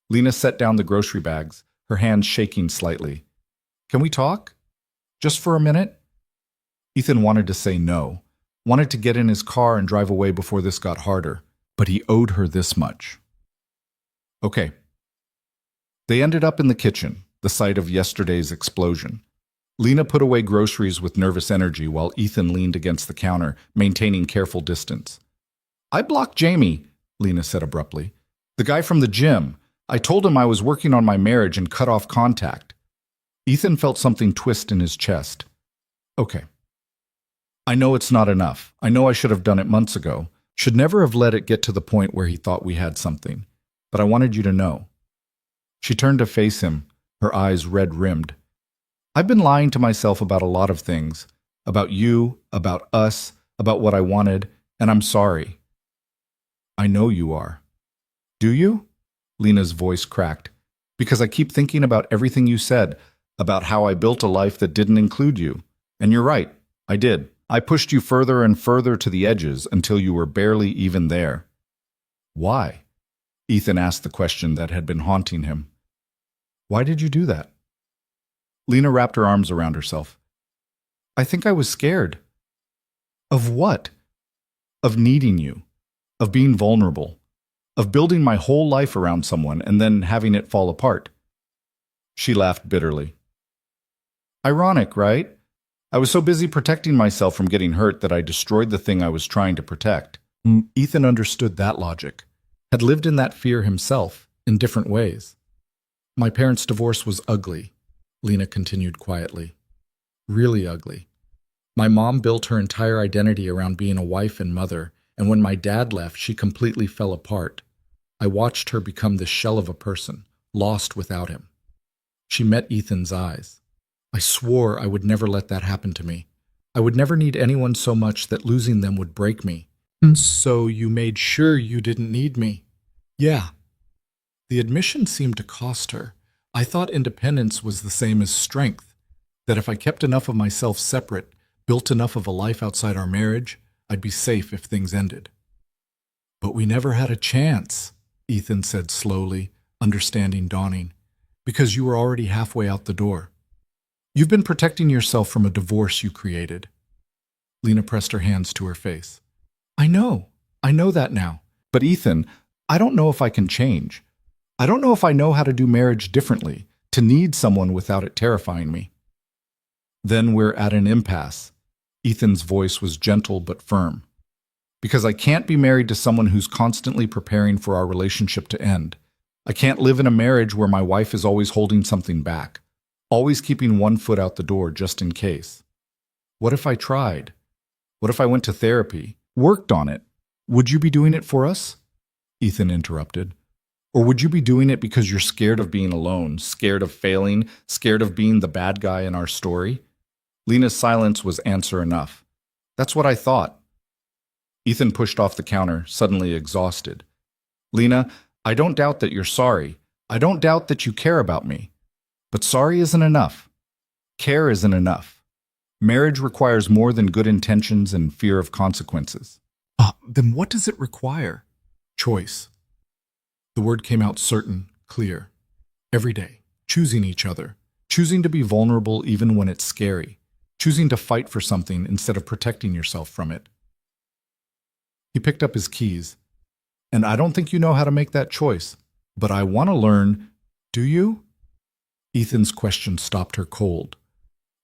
Lena set down the grocery bags, her hands shaking slightly. "Can we talk? Just for a minute?" Ethan wanted to say no, wanted to get in his car and drive away before this got harder, but he owed her this much. Okay. They ended up in the kitchen, the site of yesterday's explosion. Lena put away groceries with nervous energy while Ethan leaned against the counter, maintaining careful distance. "I blocked Jamie," Lena said abruptly. "The guy from the gym. I told him I was working on my marriage and cut off contact." Ethan felt something twist in his chest. "Okay. I know it's not enough. I know I should have done it months ago. Should never have let it get to the point where he thought we had something. But I wanted you to know." She turned to face him, her eyes red-rimmed. "I've been lying to myself about a lot of things. About you, about us, about what I wanted, and I'm sorry." "I know you are." "Do you?" Lena's voice cracked. "Because I keep thinking about everything you said, about how I built a life that didn't include you. And you're right, I did. I pushed you further and further to the edges until you were barely even there." "Why?" Ethan asked the question that had been haunting him. "Why did you do that?" Lena wrapped her arms around herself. "I think I was scared." "Of what?" "Of needing you. Of being vulnerable. Of building my whole life around someone and then having it fall apart." She laughed bitterly. "Ironic, right? I was so busy protecting myself from getting hurt that I destroyed the thing I was trying to protect." Ethan understood that logic, had lived in that fear himself, in different ways. "My parents' divorce was ugly," Lena continued quietly. "Really ugly. My mom built her entire identity around being a wife and mother, and when my dad left, she completely fell apart. I watched her become this shell of a person, lost without him." She met Ethan's eyes. "I swore I would never let that happen to me. I would never need anyone so much that losing them would break me." "And so you made sure you didn't need me?" "Yeah." The admission seemed to cost her. "I thought independence was the same as strength, that if I kept enough of myself separate, built enough of a life outside our marriage, I'd be safe if things ended." "But we never had a chance," Ethan said slowly, understanding dawning, "because you were already halfway out the door. You've been protecting yourself from a divorce you created." Lena pressed her hands to her face. I know that now. But Ethan, I don't know if I can change. I don't know if I know how to do marriage differently, to need someone without it terrifying me." "Then we're at an impasse." Ethan's voice was gentle but firm. "Because I can't be married to someone who's constantly preparing for our relationship to end. I can't live in a marriage where my wife is always holding something back, always keeping one foot out the door just in case. What if I tried? What if I went to therapy, worked on it? Would you be doing it for us?" Ethan interrupted. "Or would you be doing it because you're scared of being alone, scared of failing, scared of being the bad guy in our story?" Lena's silence was answer enough. "That's what I thought." Ethan pushed off the counter, suddenly exhausted. "Lena, I don't doubt that you're sorry. I don't doubt that you care about me. But sorry isn't enough. Care isn't enough. Marriage requires more than good intentions and fear of consequences." Then what does it require?" "Choice." The word came out certain, clear. Every day, choosing each other, choosing to be vulnerable even when it's scary, choosing to fight for something instead of protecting yourself from it. He picked up his keys. "And I don't think you know how to make that choice, but I want to learn. Do you?" Ethan's question stopped her cold.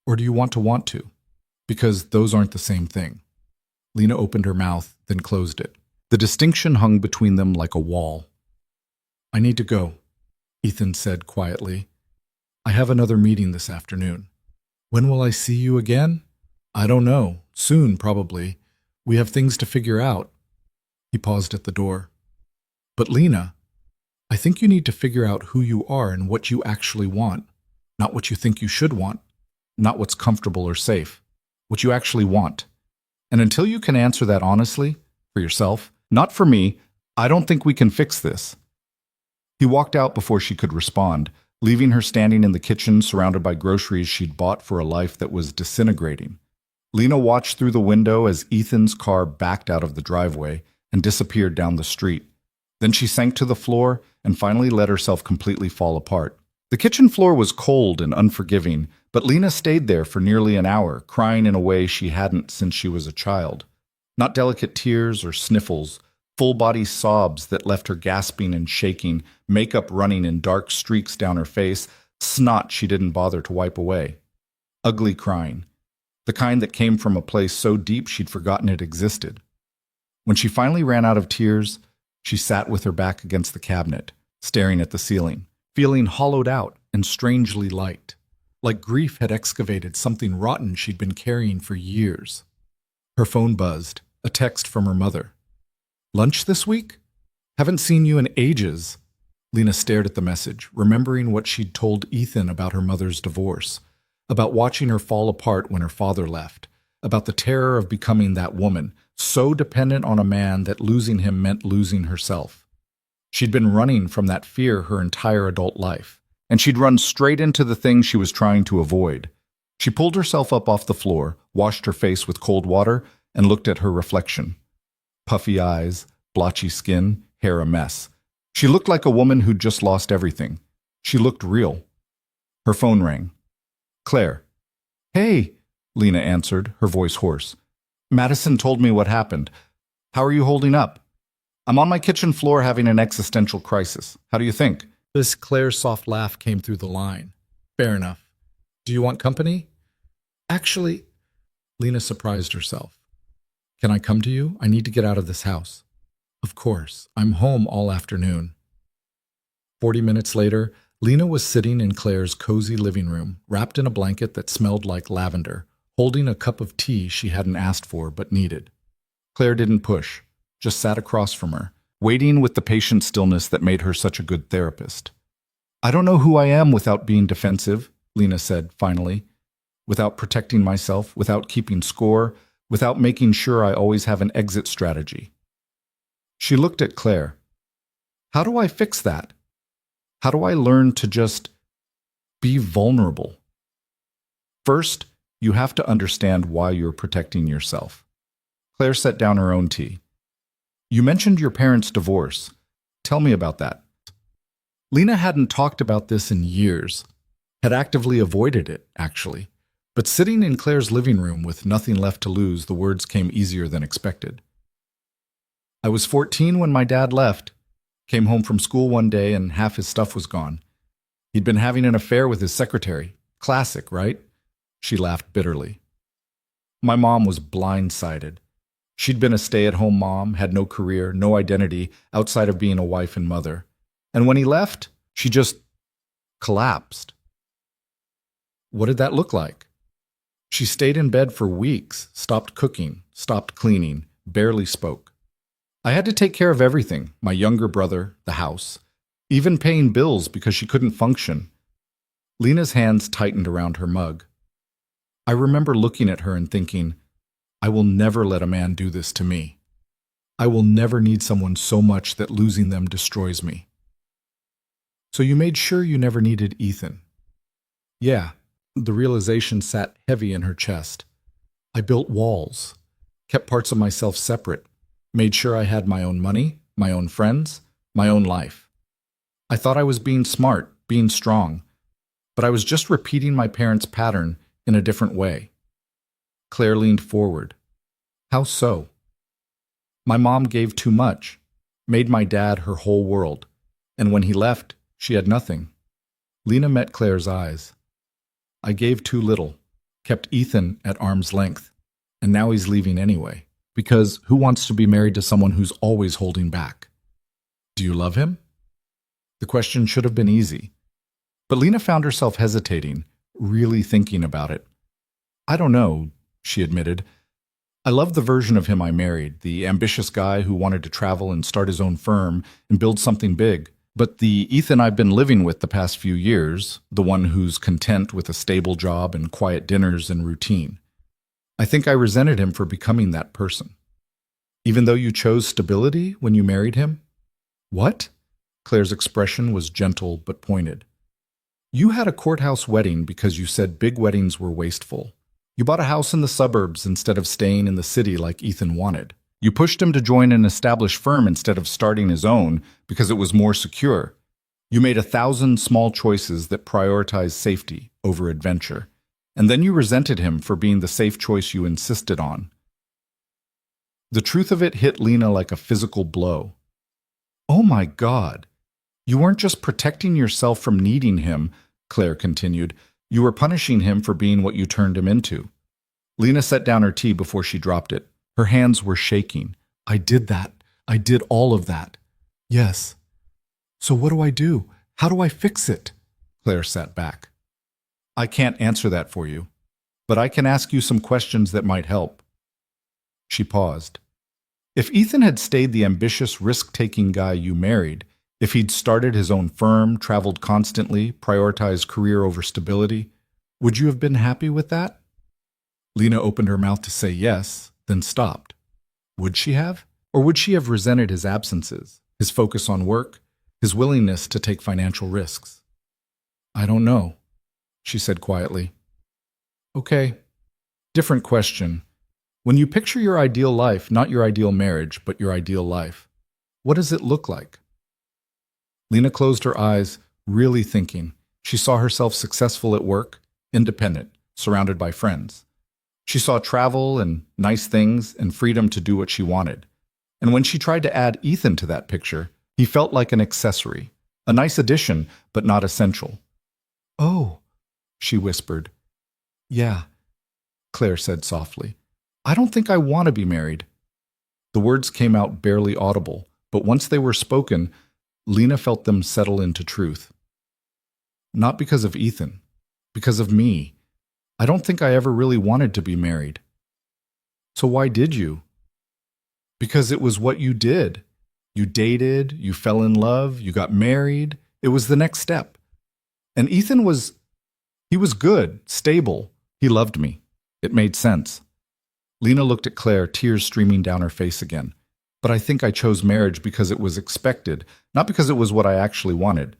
"Or do you want to? Because those aren't the same thing." Lena opened her mouth, then closed it. The distinction hung between them like a wall. I need to go, Ethan said quietly. I have another meeting this afternoon. When will I see you again? I don't know. Soon, probably. We have things to figure out. He paused at the door. But Lena, I think you need to figure out who you are and what you actually want. Not what you think you should want. Not what's comfortable or safe. What you actually want. And until you can answer that honestly, for yourself, not for me, I don't think we can fix this. He walked out before she could respond, leaving her standing in the kitchen surrounded by groceries she'd bought for a life that was disintegrating. Lena watched through the window as Ethan's car backed out of the driveway and disappeared down the street. Then she sank to the floor and finally let herself completely fall apart. The kitchen floor was cold and unforgiving, but Lena stayed there for nearly an hour, crying in a way she hadn't since she was a child. Not delicate tears or sniffles, full-body sobs that left her gasping and shaking, makeup running in dark streaks down her face, snot she didn't bother to wipe away. Ugly crying. The kind that came from a place so deep she'd forgotten it existed. When she finally ran out of tears, she sat with her back against the cabinet, staring at the ceiling, feeling hollowed out and strangely light, like grief had excavated something rotten she'd been carrying for years. Her phone buzzed, a text from her mother. Lunch this week? Haven't seen you in ages. Lena stared at the message, remembering what she'd told Ethan about her mother's divorce, about watching her fall apart when her father left, about the terror of becoming that woman, so dependent on a man that losing him meant losing herself. She'd been running from that fear her entire adult life, and she'd run straight into the thing she was trying to avoid. She pulled herself up off the floor, washed her face with cold water, and looked at her reflection. Puffy eyes, blotchy skin, hair a mess. She looked like a woman who'd just lost everything. She looked real. Her phone rang. Claire. Hey, Lena answered, her voice hoarse. Madison told me what happened. How are you holding up? I'm on my kitchen floor having an existential crisis. How do you think? This Claire's soft laugh came through the line. Fair enough. Do you want company? Actually, Lena surprised herself. Can I come to you? I need to get out of this house. Of course. I'm home all afternoon. 40 minutes later, Lena was sitting in Claire's cozy living room, wrapped in a blanket that smelled like lavender, holding a cup of tea she hadn't asked for but needed. Claire didn't push, just sat across from her, waiting with the patient stillness that made her such a good therapist. I don't know who I am without being defensive, Lena said finally, without protecting myself, without keeping score, without making sure I always have an exit strategy. She looked at Claire. How do I fix that? How do I learn to just be vulnerable? First, you have to understand why you're protecting yourself. Claire set down her own tea. You mentioned your parents' divorce. Tell me about that. Lena hadn't talked about this in years, had actively avoided it, actually. But sitting in Claire's living room with nothing left to lose, the words came easier than expected. I was 14 when my dad left. Came home from school one day and half his stuff was gone. He'd been having an affair with his secretary. Classic, right? She laughed bitterly. My mom was blindsided. She'd been a stay-at-home mom, had no career, no identity outside of being a wife and mother. And when he left, she just collapsed. What did that look like? She stayed in bed for weeks, stopped cooking, stopped cleaning, barely spoke. I had to take care of everything, my younger brother, the house, even paying bills because she couldn't function. Lena's hands tightened around her mug. I remember looking at her and thinking, I will never let a man do this to me. I will never need someone so much that losing them destroys me. So you made sure you never needed Ethan. Yeah, the realization sat heavy in her chest. I built walls, kept parts of myself separate, made sure I had my own money, my own friends, my own life. I thought I was being smart, being strong, but I was just repeating my parents' pattern in a different way. Claire leaned forward. How so? My mom gave too much, made my dad her whole world, and when he left, she had nothing. Lena met Claire's eyes. I gave too little, kept Ethan at arm's length, and now he's leaving anyway, Because who wants to be married to someone who's always holding back? Do you love him? The question should have been easy. But Lena found herself hesitating, really thinking about it. I don't know, she admitted. I love the version of him I married, the ambitious guy who wanted to travel and start his own firm and build something big. But the Ethan I've been living with the past few years, the one who's content with a stable job and quiet dinners and routine, I think I resented him for becoming that person. Even though you chose stability when you married him? What? Claire's expression was gentle but pointed. You had a courthouse wedding because you said big weddings were wasteful. You bought a house in the suburbs instead of staying in the city like Ethan wanted. You pushed him to join an established firm instead of starting his own because it was more secure. You made 1,000 small choices that prioritized safety over adventure. And then you resented him for being the safe choice you insisted on. The truth of it hit Lena like a physical blow. Oh my God. You weren't just protecting yourself from needing him, Claire continued. You were punishing him for being what you turned him into. Lena set down her tea before she dropped it. Her hands were shaking. I did that. I did all of that. Yes. So what do I do? How do I fix it? Claire sat back. I can't answer that for you, but I can ask you some questions that might help. She paused. If Ethan had stayed the ambitious, risk-taking guy you married, if he'd started his own firm, traveled constantly, prioritized career over stability, would you have been happy with that? Lena opened her mouth to say yes, then stopped. Would she have? Or would she have resented his absences, his focus on work, his willingness to take financial risks? I don't know, she said quietly. Okay, different question. When you picture your ideal life, not your ideal marriage, but your ideal life, what does it look like? Lena closed her eyes, really thinking. She saw herself successful at work, independent, surrounded by friends. She saw travel and nice things and freedom to do what she wanted. And when she tried to add Ethan to that picture, he felt like an accessory, a nice addition, but not essential. Oh, she whispered. Yeah, Claire said softly. I don't think I want to be married. The words came out barely audible, but once they were spoken, Lena felt them settle into truth. Not because of Ethan, because of me. I don't think I ever really wanted to be married. So why did you? Because it was what you did. You dated, you fell in love, you got married. It was the next step. And Ethan was good, stable. He loved me. It made sense. Lena looked at Claire, tears streaming down her face again. But I think I chose marriage because it was expected, not because it was what I actually wanted.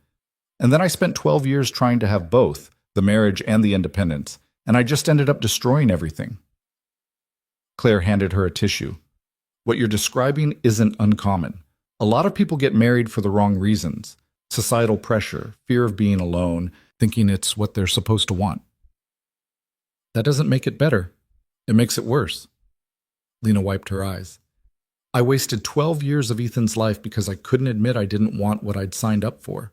And then I spent 12 years trying to have both, the marriage and the independence, and I just ended up destroying everything. Claire handed her a tissue. What you're describing isn't uncommon. A lot of people get married for the wrong reasons. Societal pressure, fear of being alone, thinking it's what they're supposed to want. That doesn't make it better. It makes it worse. Lena wiped her eyes. I wasted 12 years of Ethan's life because I couldn't admit I didn't want what I'd signed up for.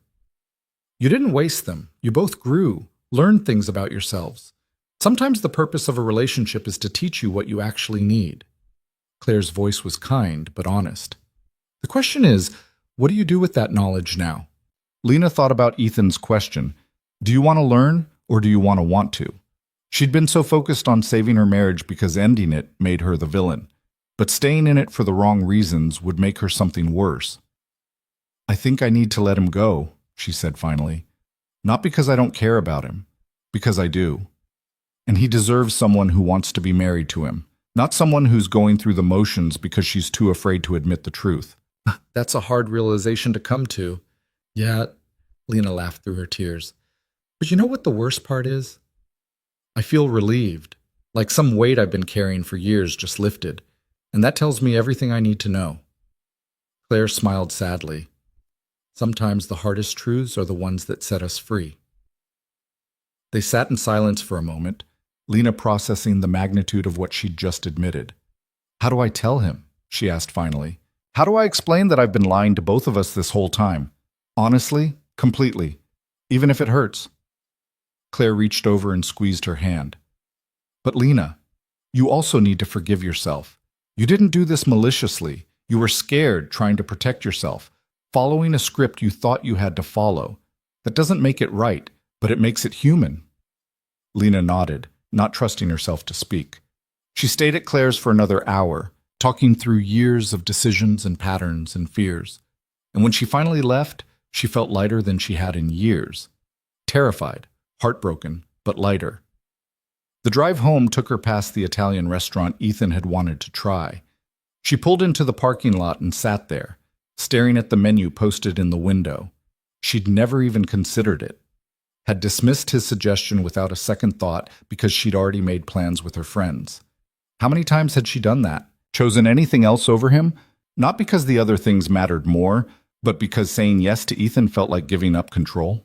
You didn't waste them. You both grew, learned things about yourselves. Sometimes the purpose of a relationship is to teach you what you actually need. Claire's voice was kind, but honest. The question is, what do you do with that knowledge now? Lena thought about Ethan's question. Do you want to learn, or do you want to? She'd been so focused on saving her marriage because ending it made her the villain. But staying in it for the wrong reasons would make her something worse. I think I need to let him go, she said finally. Not because I don't care about him, because I do. And he deserves someone who wants to be married to him, not someone who's going through the motions because she's too afraid to admit the truth. That's a hard realization to come to. Yeah, Lena laughed through her tears. But you know what the worst part is? I feel relieved, like some weight I've been carrying for years just lifted, and that tells me everything I need to know. Claire smiled sadly. Sometimes the hardest truths are the ones that set us free. They sat in silence for a moment, Lena processing the magnitude of what she'd just admitted. How do I tell him? She asked finally. How do I explain that I've been lying to both of us this whole time? Honestly, completely, even if it hurts. Claire reached over and squeezed her hand. But Lena, you also need to forgive yourself. You didn't do this maliciously. You were scared, trying to protect yourself, following a script you thought you had to follow. That doesn't make it right, but it makes it human. Lena nodded, not trusting herself to speak. She stayed at Claire's for another hour, talking through years of decisions and patterns and fears. And when she finally left, she felt lighter than she had in years. Terrified, heartbroken, but lighter. The drive home took her past the Italian restaurant Ethan had wanted to try. She pulled into the parking lot and sat there, staring at the menu posted in the window. She'd never even considered it. Had dismissed his suggestion without a second thought because she'd already made plans with her friends. How many times had she done that? Chosen anything else over him? Not because the other things mattered more, but because saying yes to Ethan felt like giving up control.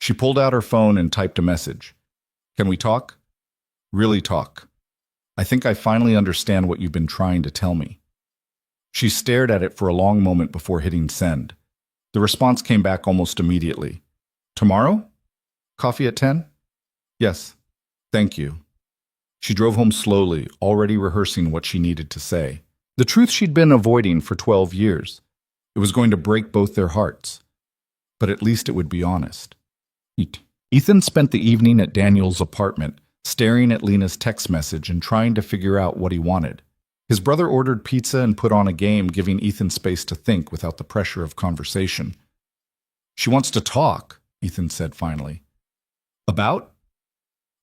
She pulled out her phone and typed a message. Can we talk? Really talk. I think I finally understand what you've been trying to tell me. She stared at it for a long moment before hitting send. The response came back almost immediately. Tomorrow? Coffee at 10? Yes. Thank you. She drove home slowly, already rehearsing what she needed to say. The truth she'd been avoiding for 12 years. It was going to break both their hearts. But at least it would be honest. Ethan spent the evening at Daniel's apartment, staring at Lena's text message and trying to figure out what he wanted. His brother ordered pizza and put on a game, giving Ethan space to think without the pressure of conversation. She wants to talk, Ethan said finally. About?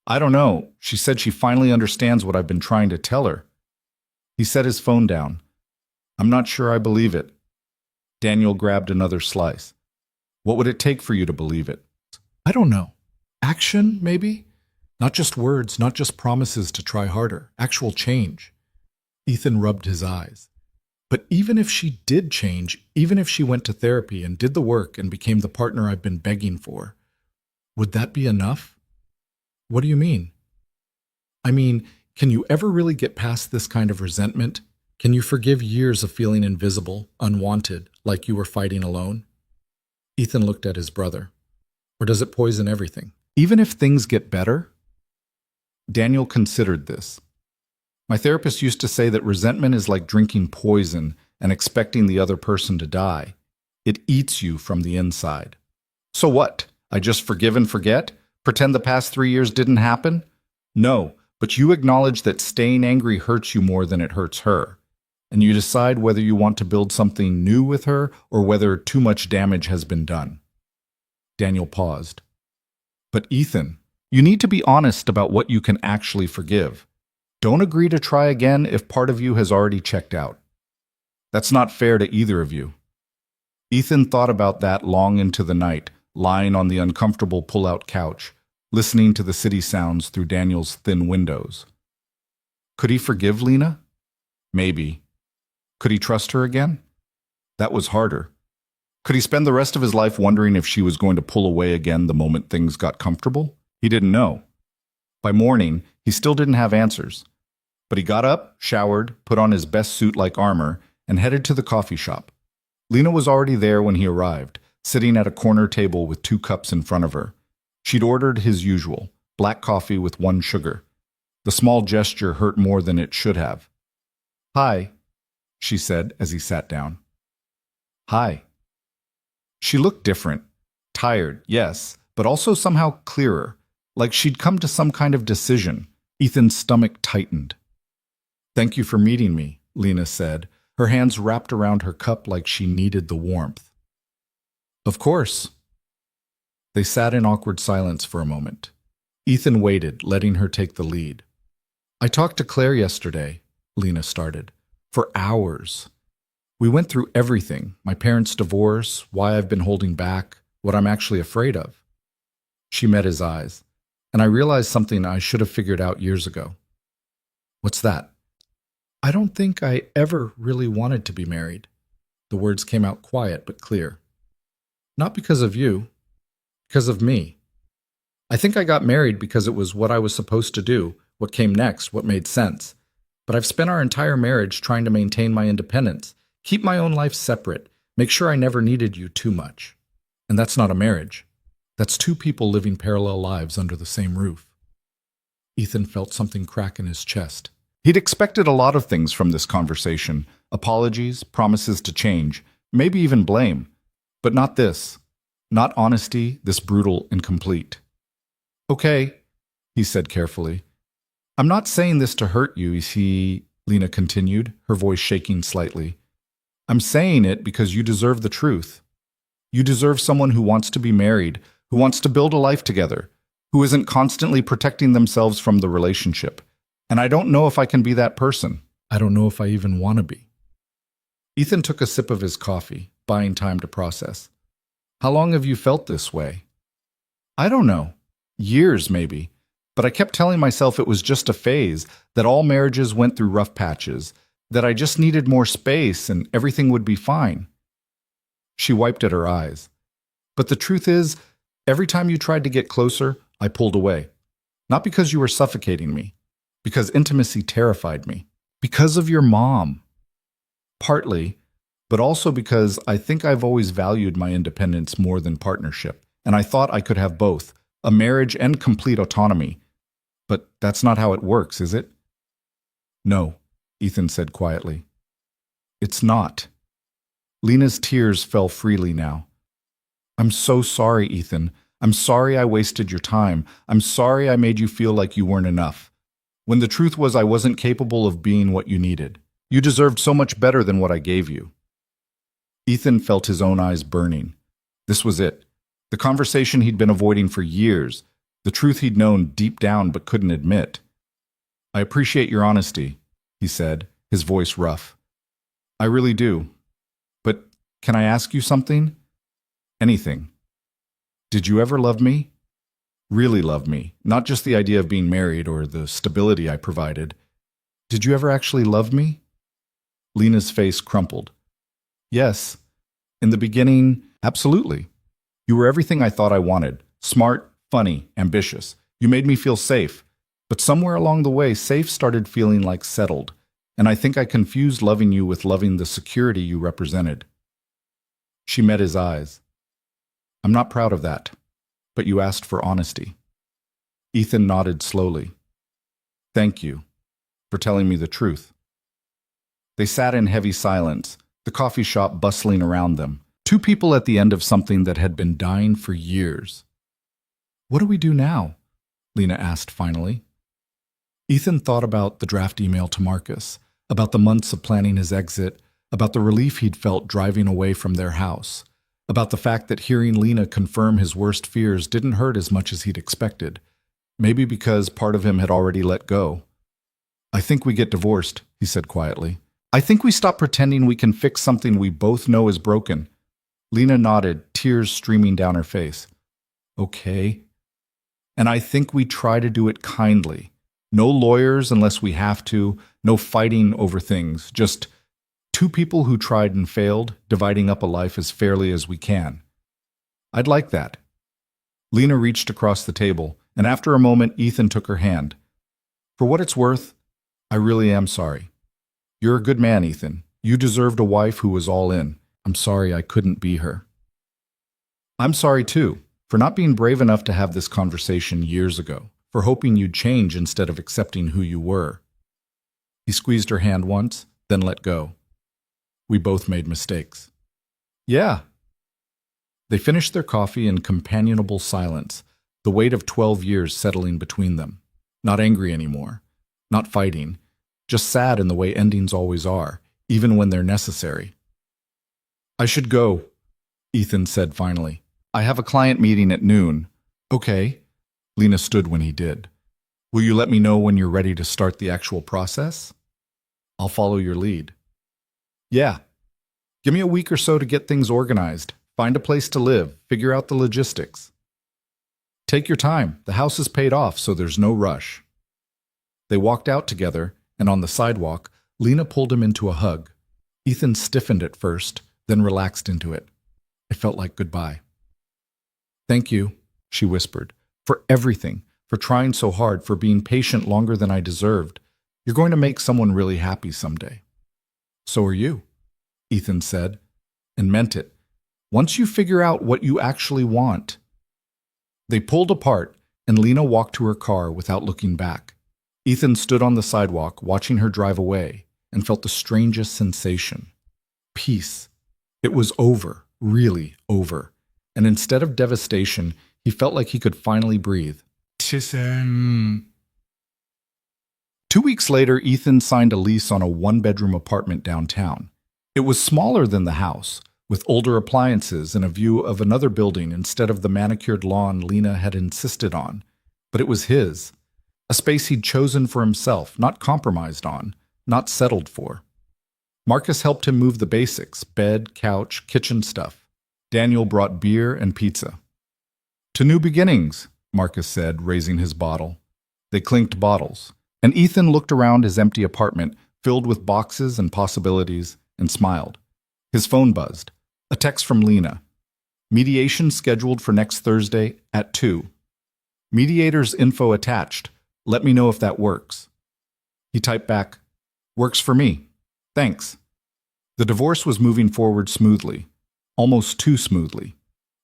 I don't know. She said she finally understands what I've been trying to tell her. He set his phone down. I'm not sure I believe it. Daniel grabbed another slice. What would it take for you to believe it? I don't know. Action, maybe? Not just words, not just promises to try harder. Actual change. Ethan rubbed his eyes. But even if she did change, even if she went to therapy and did the work and became the partner I've been begging for, would that be enough? What do you mean? I mean, can you ever really get past this kind of resentment? Can you forgive years of feeling invisible, unwanted, like you were fighting alone? Ethan looked at his brother. Or does it poison everything? Even if things get better? Daniel considered this. My therapist used to say that resentment is like drinking poison and expecting the other person to die. It eats you from the inside. So what? I just forgive and forget? Pretend the past 3 years didn't happen? No, but you acknowledge that staying angry hurts you more than it hurts her. And you decide whether you want to build something new with her or whether too much damage has been done. Daniel paused. But Ethan, you need to be honest about what you can actually forgive. Don't agree to try again if part of you has already checked out. That's not fair to either of you. Ethan thought about that long into the night, lying on the uncomfortable pull-out couch, listening to the city sounds through Daniel's thin windows. Could he forgive Lena? Maybe. Could he trust her again? That was harder. Could he spend the rest of his life wondering if she was going to pull away again the moment things got comfortable? He didn't know. By morning, he still didn't have answers. But he got up, showered, put on his best suit-like armor, and headed to the coffee shop. Lena was already there when he arrived, sitting at a corner table with 2 cups in front of her. She'd ordered his usual, black coffee with 1 sugar. The small gesture hurt more than it should have. Hi, she said as he sat down. Hi. She looked different. Tired, yes, but also somehow clearer, like she'd come to some kind of decision. Ethan's stomach tightened. Thank you for meeting me, Lena said, her hands wrapped around her cup like she needed the warmth. Of course. They sat in awkward silence for a moment. Ethan waited, letting her take the lead. I talked to Claire yesterday, Lena started, for hours. We went through everything, my parents' divorce, why I've been holding back, what I'm actually afraid of. She met his eyes, and I realized something I should have figured out years ago. What's that? I don't think I ever really wanted to be married. The words came out quiet but clear. Not because of you, because of me. I think I got married because it was what I was supposed to do, what came next, what made sense. But I've spent our entire marriage trying to maintain my independence, keep my own life separate, make sure I never needed you too much. And that's not a marriage. That's 2 people living parallel lives under the same roof. Ethan felt something crack in his chest. He'd expected a lot of things from this conversation: apologies, promises to change, maybe even blame. But not this. Not honesty, this brutal and complete. Okay, he said carefully. I'm not saying this to hurt you, Lena continued, her voice shaking slightly. I'm saying it because you deserve the truth. You deserve someone who wants to be married, who wants to build a life together, who isn't constantly protecting themselves from the relationship. And I don't know if I can be that person. I don't know if I even want to be. Ethan took a sip of his coffee, buying time to process. How long have you felt this way? I don't know. Years, maybe. But I kept telling myself it was just a phase, that all marriages went through rough patches, that I just needed more space and everything would be fine. She wiped at her eyes. But the truth is, every time you tried to get closer, I pulled away. Not because you were suffocating me, because intimacy terrified me. Because of your mom. Partly, but also because I think I've always valued my independence more than partnership, and I thought I could have both, a marriage and complete autonomy. But that's not how it works, is it? No, Ethan said quietly. It's not. Lena's tears fell freely now. I'm so sorry, Ethan. I'm sorry I wasted your time. I'm sorry I made you feel like you weren't enough. When the truth was I wasn't capable of being what you needed. You deserved so much better than what I gave you. Ethan felt his own eyes burning. This was it. The conversation he'd been avoiding for years. The truth he'd known deep down but couldn't admit. I appreciate your honesty, he said, his voice rough. I really do. But can I ask you something? Anything. Did you ever love me? Really love me, not just the idea of being married or the stability I provided. Did you ever actually love me? Lena's face crumpled. Yes. In the beginning, absolutely. You were everything I thought I wanted. Smart, funny, ambitious. You made me feel safe. But somewhere along the way, safe started feeling like settled. And I think I confused loving you with loving the security you represented. She met his eyes. I'm not proud of that. But you asked for honesty. Ethan nodded slowly. Thank you for telling me the truth. They sat in heavy silence, the coffee shop bustling around them. Two people at the end of something that had been dying for years. What do we do now? Lena asked finally. Ethan thought about the draft email to Marcus, about the months of planning his exit, about the relief he'd felt driving away from their house, about the fact that hearing Lena confirm his worst fears didn't hurt as much as he'd expected, maybe because part of him had already let go. I think we get divorced, he said quietly. I think we stop pretending we can fix something we both know is broken. Lena nodded, tears streaming down her face. Okay. And I think we try to do it kindly. No lawyers unless we have to, no fighting over things, just two people who tried and failed, dividing up a life as fairly as we can. I'd like that. Lena reached across the table, and after a moment, Ethan took her hand. For what it's worth, I really am sorry. You're a good man, Ethan. You deserved a wife who was all in. I'm sorry I couldn't be her. I'm sorry, too, for not being brave enough to have this conversation years ago, for hoping you'd change instead of accepting who you were. He squeezed her hand once, then let go. We both made mistakes. Yeah. They finished their coffee in companionable silence, the weight of 12 years settling between them. Not angry anymore, not fighting, just sad in the way endings always are, even when they're necessary. I should go, Ethan said finally. I have a client meeting at noon. Okay. Lena stood when he did. Will you let me know when you're ready to start the actual process? I'll follow your lead. Yeah. Give me a week or so to get things organized, find a place to live, figure out the logistics. Take your time. The house is paid off, so there's no rush. They walked out together, and on the sidewalk, Lena pulled him into a hug. Ethan stiffened at first, then relaxed into it. It felt like goodbye. Thank you, she whispered, for everything, for trying so hard, for being patient longer than I deserved. You're going to make someone really happy someday. So are you, Ethan said, and meant it. Once you figure out what you actually want. They pulled apart, and Lena walked to her car without looking back. Ethan stood on the sidewalk, watching her drive away, and felt the strangest sensation. Peace. It was over, really over. And instead of devastation, he felt like he could finally breathe. 2 weeks later, Ethan signed a lease on a one-bedroom apartment downtown. It was smaller than the house, with older appliances and a view of another building instead of the manicured lawn Lena had insisted on. But it was his. A space he'd chosen for himself, not compromised on, not settled for. Marcus helped him move the basics: bed, couch, kitchen stuff. Daniel brought beer and pizza. "To new beginnings," Marcus said, raising his bottle. They clinked bottles, and Ethan looked around his empty apartment, filled with boxes and possibilities, and smiled. His phone buzzed. A text from Lena. "Mediation scheduled for next Thursday at 2. Mediator's info attached. Let me know if that works." He typed back, "Works for me. Thanks." The divorce was moving forward smoothly, almost too smoothly.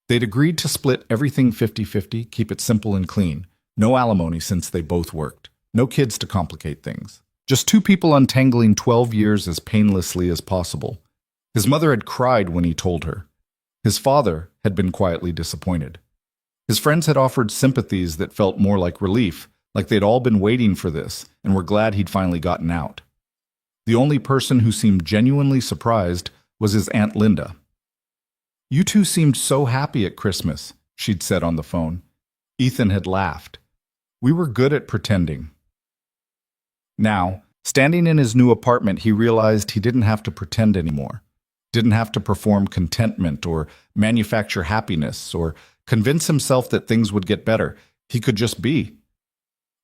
They'd agreed to split everything 50-50, keep it simple and clean. No alimony since they both worked. No kids to complicate things. Just two people untangling 12 years as painlessly as possible. His mother had cried when he told her. His father had been quietly disappointed. His friends had offered sympathies that felt more like relief, like they'd all been waiting for this and were glad he'd finally gotten out. The only person who seemed genuinely surprised was his Aunt Linda. "You two seemed so happy at Christmas," she'd said on the phone. Ethan had laughed. "We were good at pretending." Now, standing in his new apartment, he realized he didn't have to pretend anymore. Didn't have to perform contentment or manufacture happiness or convince himself that things would get better. He could just be.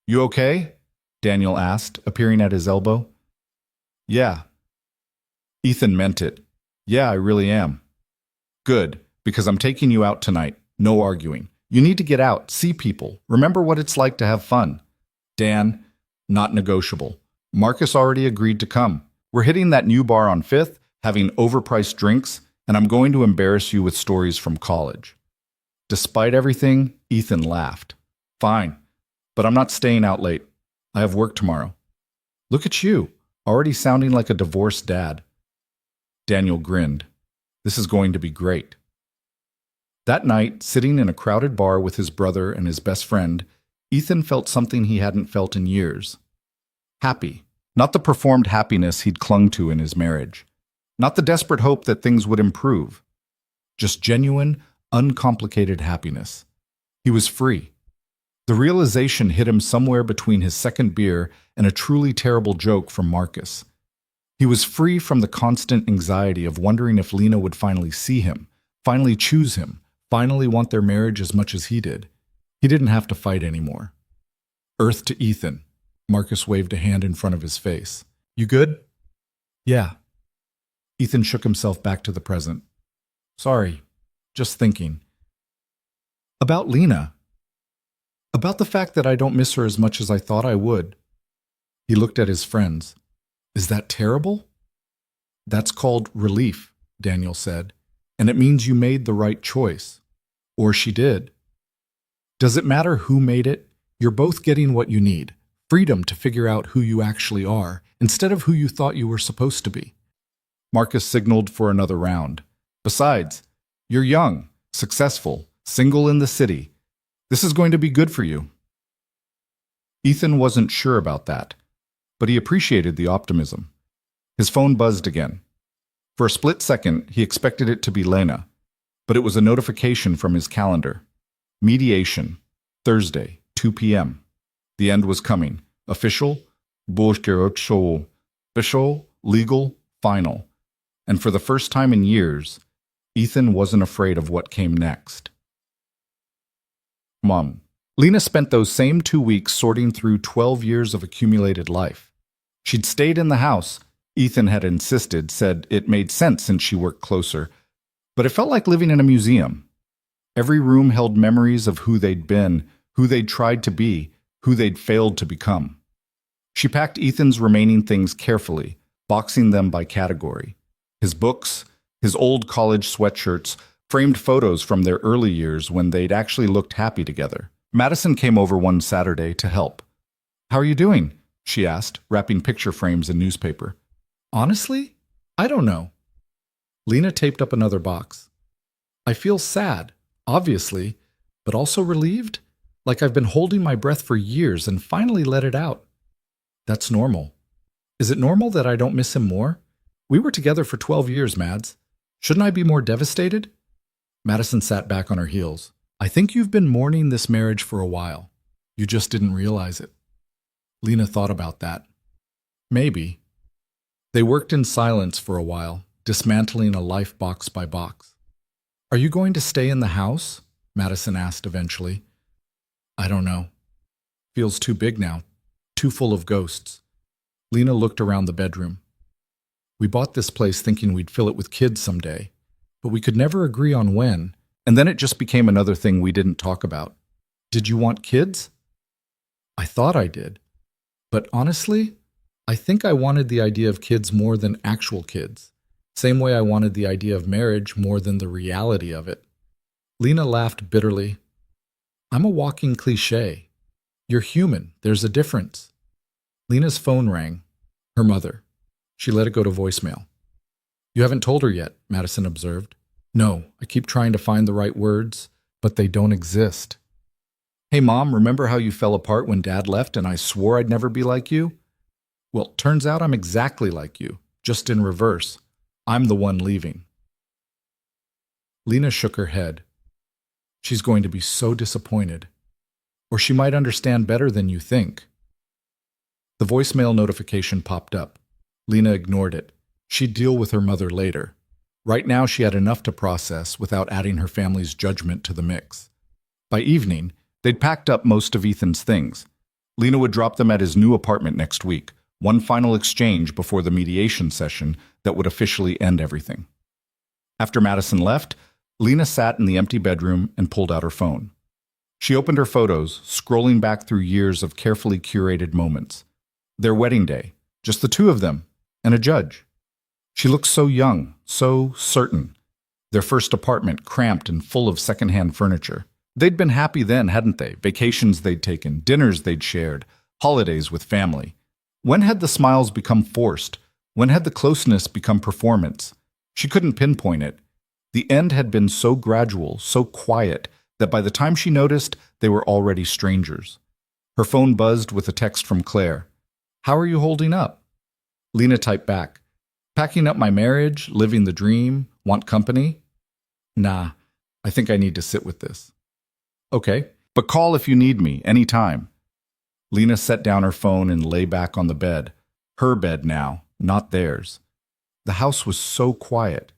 "You okay?" Daniel asked, appearing at his elbow. "Yeah." Ethan meant it. "Yeah, I really am." "Good, because I'm taking you out tonight. No arguing. You need to get out, see people, remember what it's like to have fun." "Dan, not negotiable. Marcus already agreed to come. We're hitting that new bar on 5th, having overpriced drinks, and I'm going to embarrass you with stories from college." Despite everything, Ethan laughed. "Fine, but I'm not staying out late. I have work tomorrow." "Look at you, already sounding like a divorced dad." Daniel grinned. "This is going to be great." That night, sitting in a crowded bar with his brother and his best friend, Ethan felt something he hadn't felt in years. Happy. Not the performed happiness he'd clung to in his marriage. Not the desperate hope that things would improve. Just genuine, uncomplicated happiness. He was free. The realization hit him somewhere between his second beer and a truly terrible joke from Marcus. He was free from the constant anxiety of wondering if Lena would finally see him, finally choose him, finally want their marriage as much as he did. He didn't have to fight anymore. "Earth to Ethan." Marcus waved a hand in front of his face. "You good?" "Yeah." Ethan shook himself back to the present. "Sorry, just thinking." "About Lena. About the fact that I don't miss her as much as I thought I would." He looked at his friends. "Is that terrible?" "That's called relief," Daniel said, "and it means you made the right choice. Or she did. Does it matter who made it? You're both getting what you need. Freedom to figure out who you actually are, instead of who you thought you were supposed to be." Marcus signaled for another round. "Besides, you're young, successful, single in the city. This is going to be good for you." Ethan wasn't sure about that, but he appreciated the optimism. His phone buzzed again. For a split second, he expected it to be Lena, but it was a notification from his calendar. Mediation, Thursday, 2 p.m. The end was coming. Official, official, legal, final. And for the first time in years, Ethan wasn't afraid of what came next. Mom. Lena spent those same 2 weeks sorting through 12 years of accumulated life. She'd stayed in the house. Ethan had insisted, said it made sense since she worked closer, but it felt like living in a museum. Every room held memories of who they'd been, who they'd tried to be, who they'd failed to become. She packed Ethan's remaining things carefully, boxing them by category. His books, his old college sweatshirts, framed photos from their early years when they'd actually looked happy together. Madison came over one Saturday to help. "How are you doing?" she asked, wrapping picture frames in newspaper. Honestly, I don't know. Lena taped up another box. I feel sad, obviously, but also relieved, like I've been holding my breath for years and finally let it out. That's normal. Is it normal that I don't miss him more? We were together for 12 years, Mads. Shouldn't I be more devastated? Madison sat back on her heels. I think you've been mourning this marriage for a while. You just didn't realize it. Lena thought about that. Maybe. They worked in silence for a while, dismantling a life box by box. Are you going to stay in the house? Madison asked eventually. I don't know. Feels too big now, too full of ghosts. Lena looked around the bedroom. We bought this place thinking we'd fill it with kids someday, but we could never agree on when, and then it just became another thing we didn't talk about. Did you want kids? I thought I did, but honestly, I think I wanted the idea of kids more than actual kids. Same way I wanted the idea of marriage more than the reality of it. Lena laughed bitterly. I'm a walking cliché. You're human. There's a difference. Lena's phone rang. Her mother. She let it go to voicemail. You haven't told her yet, Madison observed. No, I keep trying to find the right words, but they don't exist. Hey, Mom, remember how you fell apart when Dad left and I swore I'd never be like you? Well, turns out I'm exactly like you, just in reverse. I'm the one leaving. Lena shook her head. She's going to be so disappointed. Or she might understand better than you think. The voicemail notification popped up. Lena ignored it. She'd deal with her mother later. Right now she had enough to process without adding her family's judgment to the mix. By evening, they'd packed up most of Ethan's things. Lena would drop them at his new apartment next week, one final exchange before the mediation session that would officially end everything. After Madison left, Lena sat in the empty bedroom and pulled out her phone. She opened her photos, scrolling back through years of carefully curated moments. Their wedding day, just the two of them, and a judge. She looked so young, so certain. Their first apartment cramped and full of secondhand furniture. They'd been happy then, hadn't they? Vacations they'd taken, dinners they'd shared, holidays with family. When had the smiles become forced? When had the closeness become performance? She couldn't pinpoint it. The end had been so gradual, so quiet, that by the time she noticed, they were already strangers. Her phone buzzed with a text from Claire. How are you holding up? Lena typed back. Packing up my marriage, living the dream, want company? Nah, I think I need to sit with this. Okay, but call if you need me, anytime. Lena set down her phone and lay back on the bed. Her bed now, not theirs. The house was so quiet.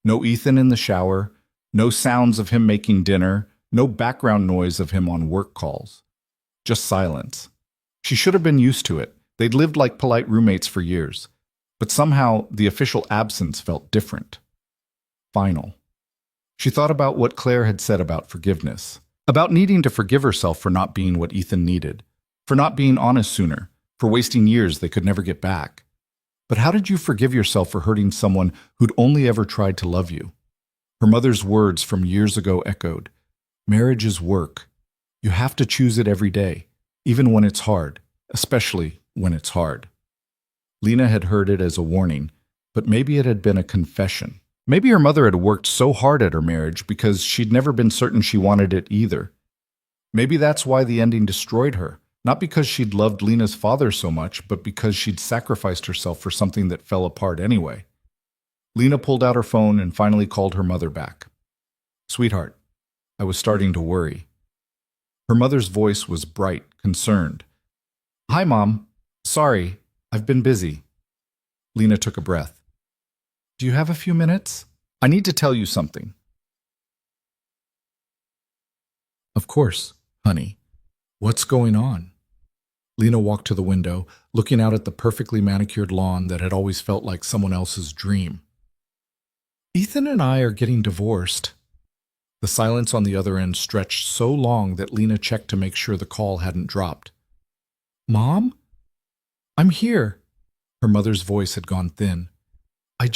No Ethan in the shower, no sounds of him making dinner, no background noise of him on work calls. Just silence. She should have been used to it. They'd lived like polite roommates for years. But somehow the official absence felt different. Final. She thought about what Claire had said about forgiveness. About needing to forgive herself for not being what Ethan needed. For not being honest sooner. For wasting years they could never get back. But how did you forgive yourself for hurting someone who'd only ever tried to love you? Her mother's words from years ago echoed. Marriage is work. You have to choose it every day, even when it's hard, especially when it's hard. Lena had heard it as a warning, but maybe it had been a confession. Maybe her mother had worked so hard at her marriage because she'd never been certain she wanted it either. Maybe that's why the ending destroyed her, not because she'd loved Lena's father so much, but because she'd sacrificed herself for something that fell apart anyway. Lena pulled out her phone and finally called her mother back. Sweetheart, I was starting to worry. Her mother's voice was bright, concerned. Hi, Mom. Sorry, I've been busy. Lena took a breath. Do you have a few minutes? I need to tell you something. Of course, honey. What's going on? Lena walked to the window, looking out at the perfectly manicured lawn that had always felt like someone else's dream. Ethan and I are getting divorced. The silence on the other end stretched so long that Lena checked to make sure the call hadn't dropped. Mom? I'm here. Her mother's voice had gone thin. I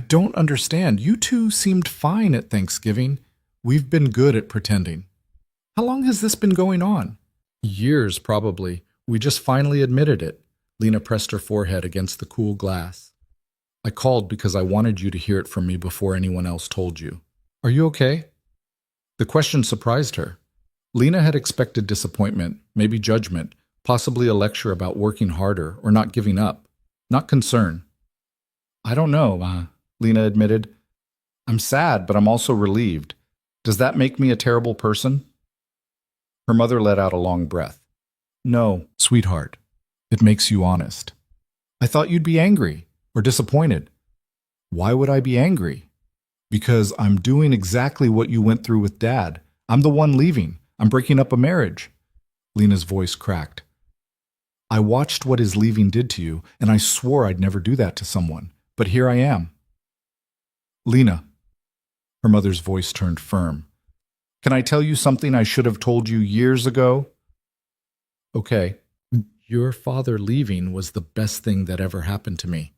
don't understand. You two seemed fine at Thanksgiving. We've been good at pretending. How long has this been going on? Years, probably. We just finally admitted it. Lena pressed her forehead against the cool glass. I called because I wanted you to hear it from me before anyone else told you. Are you okay? The question surprised her. Lena had expected disappointment, maybe judgment, possibly a lecture about working harder or not giving up, not concern. I don't know, Lena admitted. I'm sad, but I'm also relieved. Does that make me a terrible person? Her mother let out a long breath. No, sweetheart. It makes you honest. I thought you'd be angry or disappointed. Why would I be angry? Because I'm doing exactly what you went through with Dad. I'm the one leaving. I'm breaking up a marriage. Lena's voice cracked. I watched what his leaving did to you, and I swore I'd never do that to someone. But here I am. Lena. Her mother's voice turned firm. Can I tell you something I should have told you years ago? Okay. Your father leaving was the best thing that ever happened to me.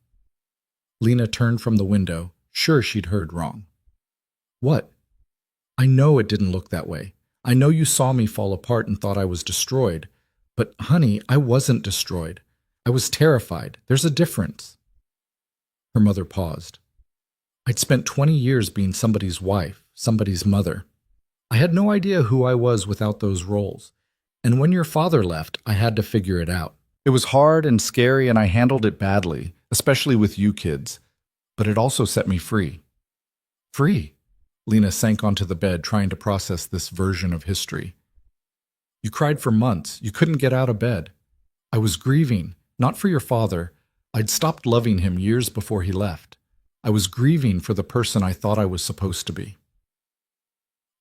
Lena turned from the window, sure she'd heard wrong. What? I know it didn't look that way. I know you saw me fall apart and thought I was destroyed. But, honey, I wasn't destroyed. I was terrified. There's a difference. Her mother paused. I'd spent 20 years being somebody's wife, somebody's mother. I had no idea who I was without those roles. And when your father left, I had to figure it out. It was hard and scary, and I handled it badly, especially with you kids. But it also set me free. Free? Lena sank onto the bed, trying to process this version of history. You cried for months. You couldn't get out of bed. I was grieving, not for your father. I'd stopped loving him years before he left. I was grieving for the person I thought I was supposed to be.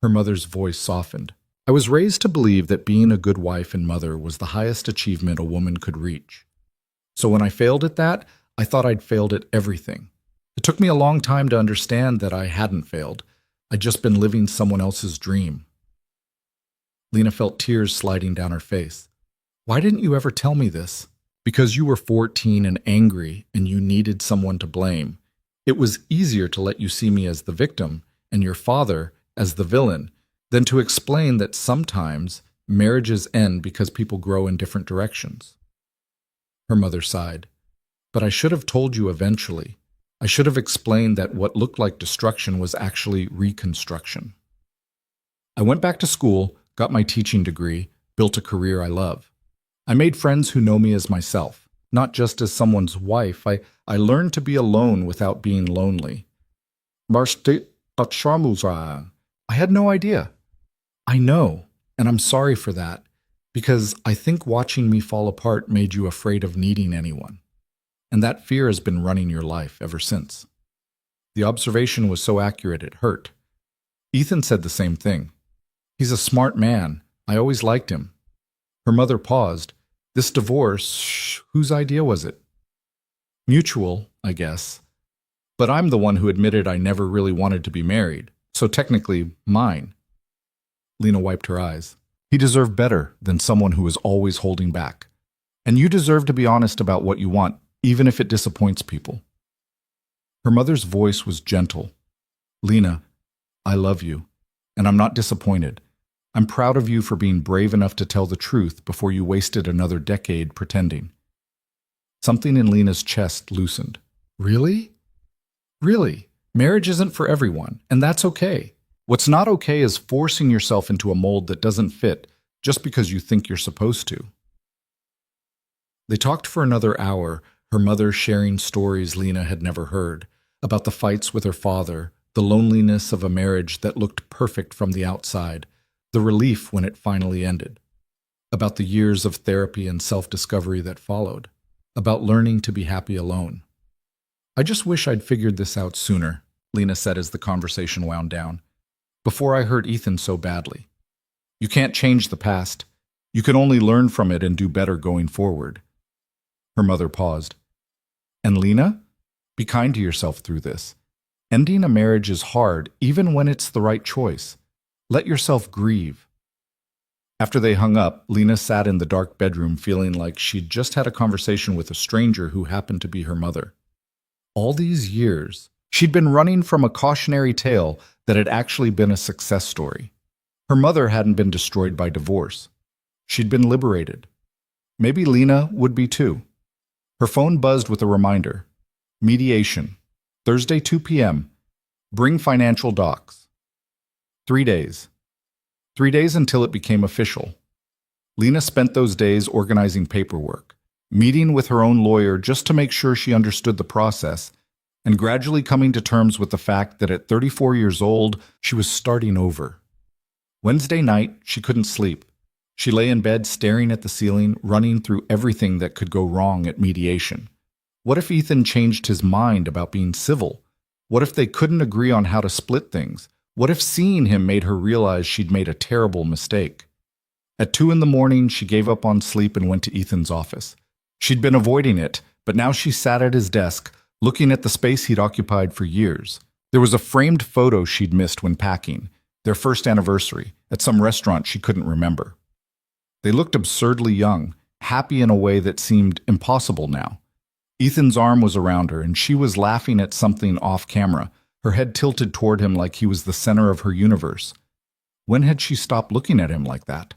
Her mother's voice softened. I was raised to believe that being a good wife and mother was the highest achievement a woman could reach. So when I failed at that, I thought I'd failed at everything. It took me a long time to understand that I hadn't failed. I'd just been living someone else's dream. Lena felt tears sliding down her face. Why didn't you ever tell me this? Because you were 14 and angry and you needed someone to blame. It was easier to let you see me as the victim and your father as the villain than to explain that sometimes marriages end because people grow in different directions. Her mother sighed. But I should have told you eventually. I should have explained that what looked like destruction was actually reconstruction. I went back to school, got my teaching degree, built a career I love. I made friends who know me as myself, not just as someone's wife. I learned to be alone without being lonely. I had no idea. I know, and I'm sorry for that, because I think watching me fall apart made you afraid of needing anyone. And that fear has been running your life ever since. The observation was so accurate it hurt. Ethan said the same thing. He's a smart man. I always liked him. Her mother paused. This divorce, whose idea was it? Mutual, I guess. But I'm the one who admitted I never really wanted to be married, so technically mine. Lena wiped her eyes. He deserved better than someone who is always holding back. And you deserve to be honest about what you want, even if it disappoints people. Her mother's voice was gentle. Lena, I love you, and I'm not disappointed. I'm proud of you for being brave enough to tell the truth before you wasted another decade pretending. Something in Lena's chest loosened. Really? Really? Marriage isn't for everyone, and that's okay. What's not okay is forcing yourself into a mold that doesn't fit just because you think you're supposed to. They talked for another hour, her mother sharing stories Lena had never heard, about the fights with her father, the loneliness of a marriage that looked perfect from the outside, the relief when it finally ended, about the years of therapy and self-discovery that followed, about learning to be happy alone. I just wish I'd figured this out sooner, Lena said as the conversation wound down, before I hurt Ethan so badly. You can't change the past. You can only learn from it and do better going forward. Her mother paused. And Lena, be kind to yourself through this. Ending a marriage is hard, even when it's the right choice. Let yourself grieve. After they hung up, Lena sat in the dark bedroom feeling like she'd just had a conversation with a stranger who happened to be her mother. All these years, she'd been running from a cautionary tale that had actually been a success story. Her mother hadn't been destroyed by divorce. She'd been liberated. Maybe Lena would be too. Her phone buzzed with a reminder. Mediation. Thursday 2 p.m. Bring financial docs. 3 days. 3 days until it became official. Lena spent those days organizing paperwork, meeting with her own lawyer just to make sure she understood the process, and gradually coming to terms with the fact that at 34 years old, she was starting over. Wednesday night, she couldn't sleep. She lay in bed staring at the ceiling, running through everything that could go wrong at mediation. What if Ethan changed his mind about being civil? What if they couldn't agree on how to split things? What if seeing him made her realize she'd made a terrible mistake? At 2 in the morning, she gave up on sleep and went to Ethan's office. She'd been avoiding it, but now she sat at his desk, looking at the space he'd occupied for years. There was a framed photo she'd missed when packing, their first anniversary, at some restaurant she couldn't remember. They looked absurdly young, happy in a way that seemed impossible now. Ethan's arm was around her, and she was laughing at something off camera, her head tilted toward him like he was the center of her universe. When had she stopped looking at him like that?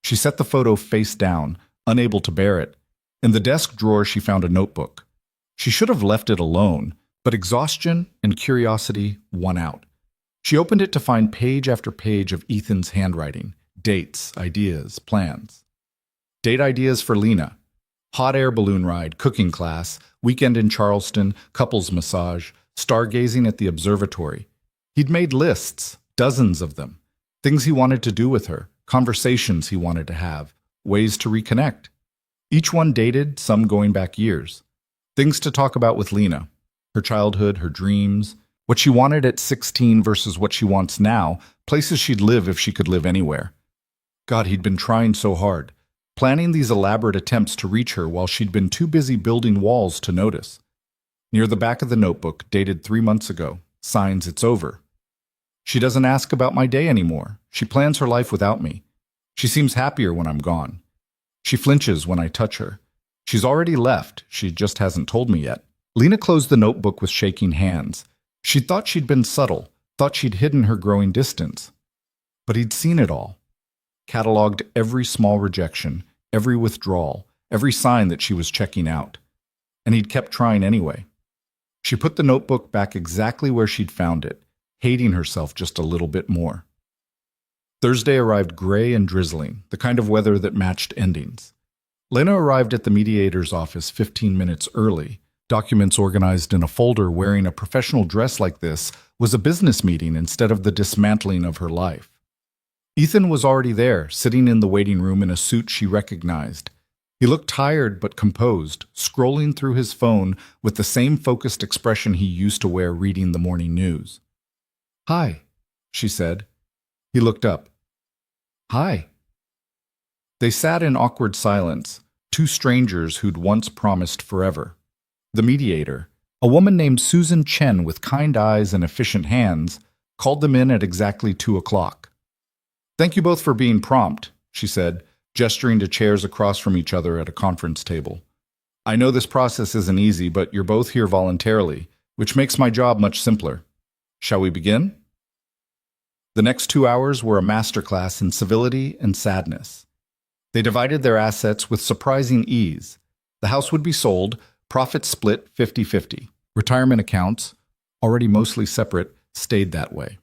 She set the photo face down, unable to bear it. In the desk drawer, she found a notebook. She should have left it alone, but exhaustion and curiosity won out. She opened it to find page after page of Ethan's handwriting, dates, ideas, plans. Date ideas for Lena. Hot air balloon ride, cooking class, weekend in Charleston, couples massage, stargazing at the observatory. He'd made lists, dozens of them. Things he wanted to do with her, conversations he wanted to have, ways to reconnect. Each one dated, some going back years. Things to talk about with Lena. Her childhood, her dreams, what she wanted at 16 versus what she wants now, places she'd live if she could live anywhere. God, he'd been trying so hard, planning these elaborate attempts to reach her while she'd been too busy building walls to notice. Near the back of the notebook, dated 3 months ago, signs it's over. She doesn't ask about my day anymore. She plans her life without me. She seems happier when I'm gone. She flinches when I touch her. She's already left. She just hasn't told me yet. Lena closed the notebook with shaking hands. She thought she'd been subtle, thought she'd hidden her growing distance. But he'd seen it all. Cataloged every small rejection, every withdrawal, every sign that she was checking out. And he'd kept trying anyway. She put the notebook back exactly where she'd found it, hating herself just a little bit more. Thursday arrived gray and drizzling, the kind of weather that matched endings. Lena arrived at the mediator's office 15 minutes early. Documents organized in a folder. Wearing a professional dress like this was a business meeting instead of the dismantling of her life. Ethan was already there, sitting in the waiting room in a suit she recognized. He looked tired but composed, scrolling through his phone with the same focused expression he used to wear reading the morning news. "Hi," she said. He looked up. "Hi." They sat in awkward silence, two strangers who'd once promised forever. The mediator, a woman named Susan Chen with kind eyes and efficient hands, called them in at exactly 2 o'clock. "Thank you both for being prompt," she said, gesturing to chairs across from each other at a conference table. "I know this process isn't easy, but you're both here voluntarily, which makes my job much simpler. Shall we begin?" The next 2 hours were a masterclass in civility and sadness. They divided their assets with surprising ease. The house would be sold, profits split 50-50. Retirement accounts, already mostly separate, stayed that way.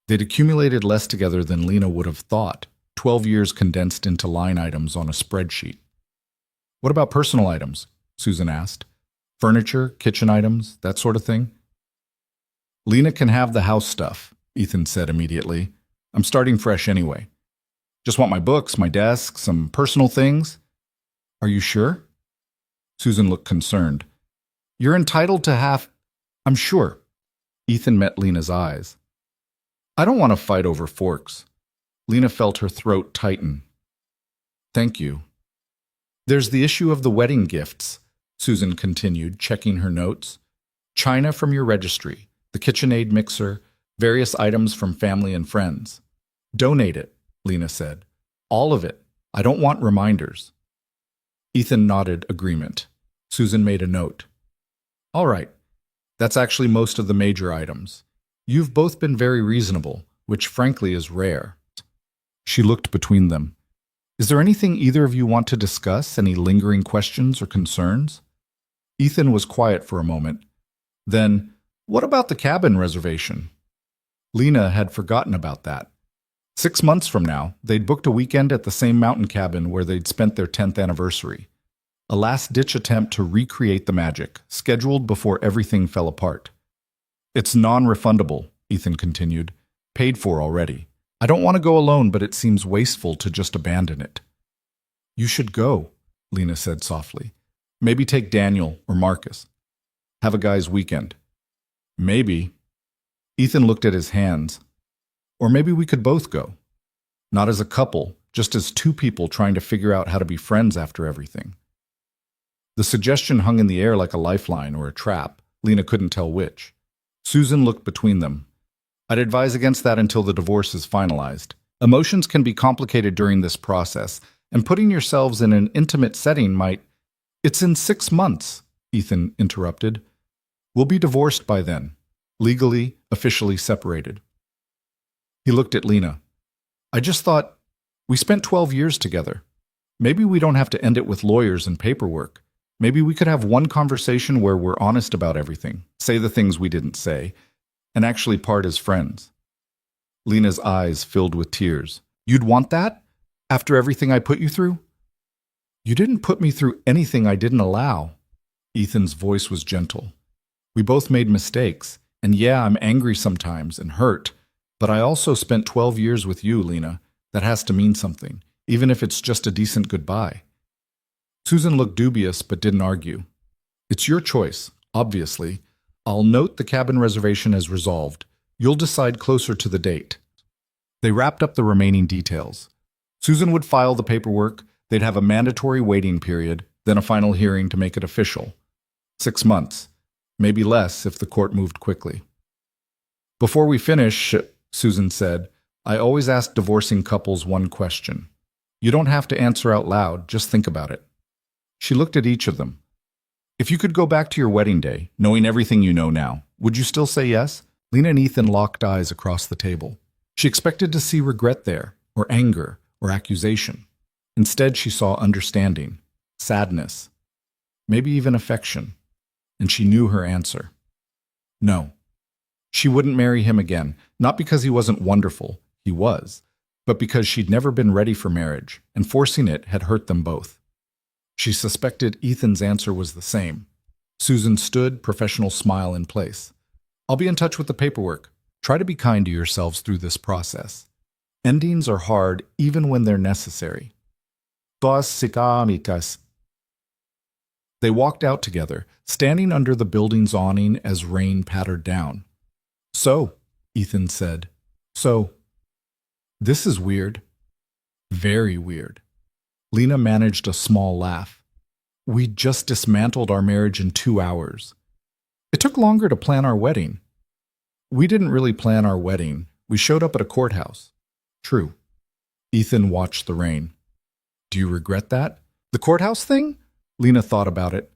They'd accumulated less together than Lena would have thought, 12 years condensed into line items on a spreadsheet. "What about personal items?" Susan asked. "Furniture, kitchen items, that sort of thing?" "Lena can have the house stuff," Ethan said immediately. "I'm starting fresh anyway. Just want my books, my desk, some personal things." "Are you sure?" Susan looked concerned. "You're entitled to half—" "I'm sure." Ethan met Lena's eyes. "I don't want to fight over forks." Lena felt her throat tighten. "Thank you." "There's the issue of the wedding gifts," Susan continued, checking her notes. "China from your registry, the KitchenAid mixer, various items from family and friends. Donate it," Lena said. "All of it. I don't want reminders." Ethan nodded agreement. Susan made a note. "All right. That's actually most of the major items. You've both been very reasonable, which frankly is rare." She looked between them. Is there anything either of you want to discuss? Any lingering questions or concerns? Ethan was quiet for a moment. Then, what about the cabin reservation? Lena had forgotten about that. 6 months from now, they'd booked a weekend at the same mountain cabin where they'd spent their 10th anniversary. A last-ditch attempt to recreate the magic, scheduled before everything fell apart. It's non-refundable, Ethan continued. Paid for already. I don't want to go alone, but it seems wasteful to just abandon it. You should go, Lena said softly. Maybe take Daniel or Marcus. Have a guy's weekend. Maybe. Ethan looked at his hands. Or maybe we could both go. Not as a couple, just as two people trying to figure out how to be friends after everything. The suggestion hung in the air like a lifeline or a trap. Lena couldn't tell which. Susan looked between them. I'd advise against that until the divorce is finalized. Emotions can be complicated during this process, and putting yourselves in an intimate setting might... It's in 6 months, Ethan interrupted. We'll be divorced by then. Legally, officially separated. He looked at Lena. I just thought, we spent 12 years together. Maybe we don't have to end it with lawyers and paperwork. Maybe we could have one conversation where we're honest about everything, say the things we didn't say, and actually part as friends. Lena's eyes filled with tears. You'd want that? After everything I put you through? You didn't put me through anything I didn't allow. Ethan's voice was gentle. We both made mistakes, and yeah, I'm angry sometimes and hurt, but I also spent 12 years with you, Lena. That has to mean something, even if it's just a decent goodbye. Susan looked dubious but didn't argue. It's your choice, obviously. I'll note the cabin reservation as resolved. You'll decide closer to the date. They wrapped up the remaining details. Susan would file the paperwork, they'd have a mandatory waiting period, then a final hearing to make it official. 6 months, maybe less if the court moved quickly. Before we finish, Susan said, I always ask divorcing couples one question. You don't have to answer out loud, just think about it. She looked at each of them. If you could go back to your wedding day, knowing everything you know now, would you still say yes? Lena and Ethan locked eyes across the table. She expected to see regret there, or anger, or accusation. Instead, she saw understanding, sadness, maybe even affection. And she knew her answer. No. She wouldn't marry him again, not because he wasn't wonderful, he was, but because she'd never been ready for marriage, and forcing it had hurt them both. She suspected Ethan's answer was the same. Susan stood, professional smile in place. I'll be in touch with the paperwork. Try to be kind to yourselves through this process. Endings are hard even when they're necessary. Todas amigas. They walked out together, standing under the building's awning as rain pattered down. So, Ethan said. So. This is weird. Very weird. Lena managed a small laugh. We just dismantled our marriage in 2 hours. It took longer to plan our wedding. We didn't really plan our wedding. We showed up at a courthouse. True. Ethan watched the rain. Do you regret that? The courthouse thing? Lena thought about it.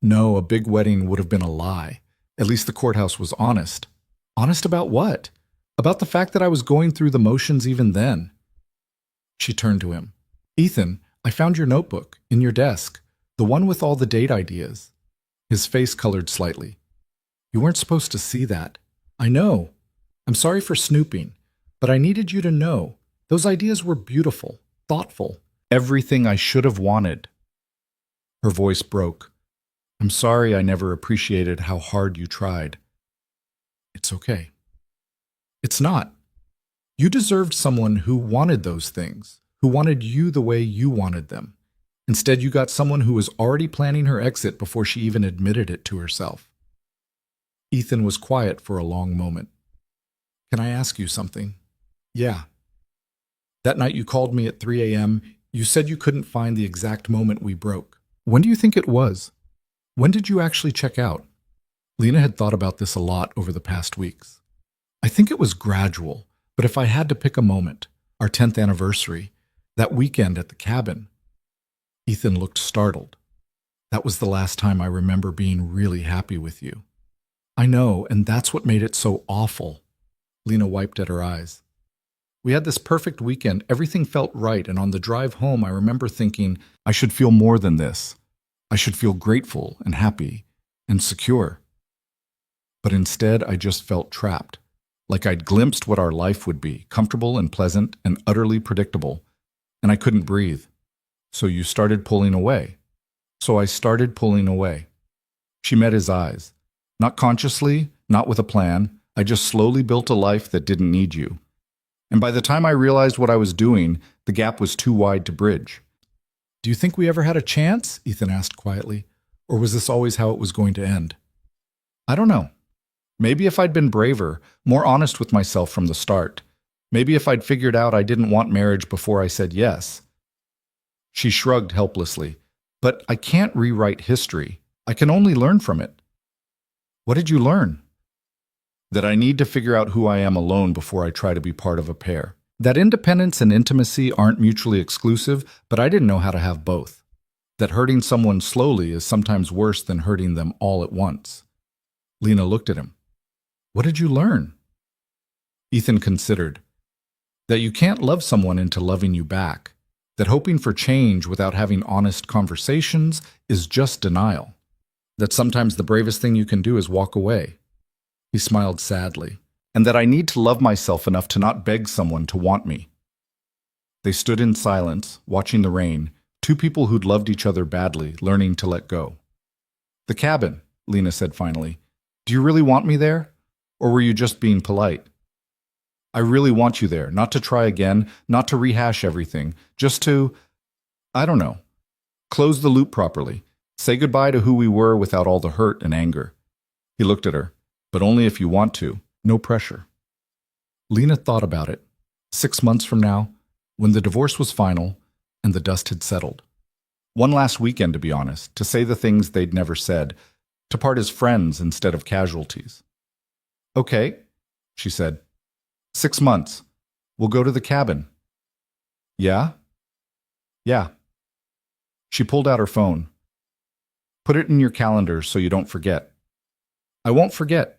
No, a big wedding would have been a lie. At least the courthouse was honest. Honest about what? About the fact that I was going through the motions even then. She turned to him. Ethan, I found your notebook, in your desk, the one with all the date ideas. His face colored slightly. You weren't supposed to see that. I know. I'm sorry for snooping, but I needed you to know. Those ideas were beautiful, thoughtful, everything I should have wanted. Her voice broke. I'm sorry I never appreciated how hard you tried. It's okay. It's not. You deserved someone who wanted those things, who wanted you the way you wanted them. Instead, you got someone who was already planning her exit before she even admitted it to herself. Ethan was quiet for a long moment. Can I ask you something? Yeah. That night you called me at 3 a.m., you said you couldn't find the exact moment we broke. When do you think it was? When did you actually check out? Lena had thought about this a lot over the past weeks. I think it was gradual, but if I had to pick a moment, our 10th anniversary, that weekend at the cabin. Ethan looked startled. That was the last time I remember being really happy with you. I know, and that's what made it so awful. Lena wiped at her eyes. We had this perfect weekend. Everything felt right. And on the drive home, I remember thinking, I should feel more than this. I should feel grateful and happy and secure. But instead, I just felt trapped, like I'd glimpsed what our life would be, comfortable and pleasant and utterly predictable, and I couldn't breathe. So you started pulling away. So I started pulling away. She met his eyes. Not consciously, not with a plan. I just slowly built a life that didn't need you. And by the time I realized what I was doing, the gap was too wide to bridge. Do you think we ever had a chance? Ethan asked quietly. Or was this always how it was going to end? I don't know. Maybe if I'd been braver, more honest with myself from the start. Maybe if I'd figured out I didn't want marriage before I said yes. She shrugged helplessly. But I can't rewrite history. I can only learn from it. What did you learn? That I need to figure out who I am alone before I try to be part of a pair. That independence and intimacy aren't mutually exclusive, but I didn't know how to have both. That hurting someone slowly is sometimes worse than hurting them all at once. Lena looked at him. What did you learn? Ethan considered. That you can't love someone into loving you back. That hoping for change without having honest conversations is just denial. That sometimes the bravest thing you can do is walk away. He smiled sadly. And that I need to love myself enough to not beg someone to want me. They stood in silence, watching the rain, two people who'd loved each other badly, learning to let go. The cabin, Lena said finally. Do you really want me there? Or were you just being polite? I really want you there, not to try again, not to rehash everything, just to, I don't know, close the loop properly, say goodbye to who we were without all the hurt and anger. He looked at her. But only if you want to. No pressure. Lena thought about it. 6 months from now, when the divorce was final and the dust had settled. One last weekend, to be honest, to say the things they'd never said, to part as friends instead of casualties. Okay, she said. 6 months. We'll go to the cabin. Yeah? Yeah. She pulled out her phone. Put it in your calendar so you don't forget. I won't forget.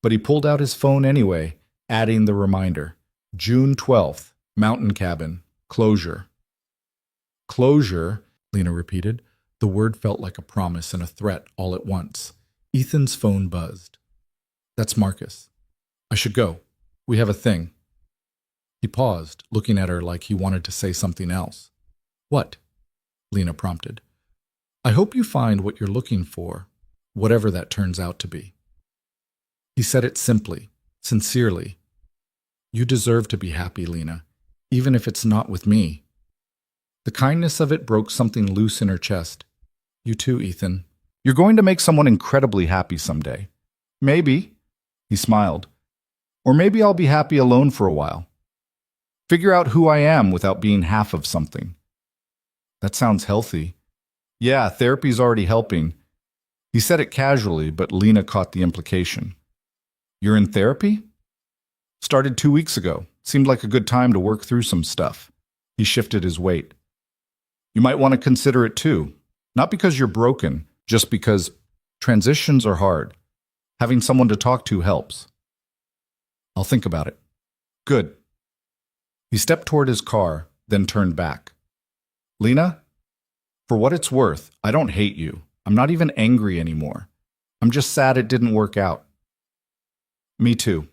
But he pulled out his phone anyway, adding the reminder. June 12th, mountain cabin, closure. Closure, Lena repeated. The word felt like a promise and a threat all at once. Ethan's phone buzzed. That's Marcus. I should go. We have a thing. He paused, looking at her like he wanted to say something else. What? Lena prompted. I hope you find what you're looking for, whatever that turns out to be. He said it simply, sincerely. You deserve to be happy, Lena, even if it's not with me. The kindness of it broke something loose in her chest. You too, Ethan. You're going to make someone incredibly happy someday. Maybe, he smiled. Or maybe I'll be happy alone for a while. Figure out who I am without being half of something. That sounds healthy. Yeah, therapy's already helping. He said it casually, but Lena caught the implication. You're in therapy? Started 2 weeks ago. Seemed like a good time to work through some stuff. He shifted his weight. You might want to consider it too. Not because you're broken, just because transitions are hard. Having someone to talk to helps. I'll think about it. Good. He stepped toward his car, then turned back. Lena, for what it's worth, I don't hate you. I'm not even angry anymore. I'm just sad it didn't work out. Me too.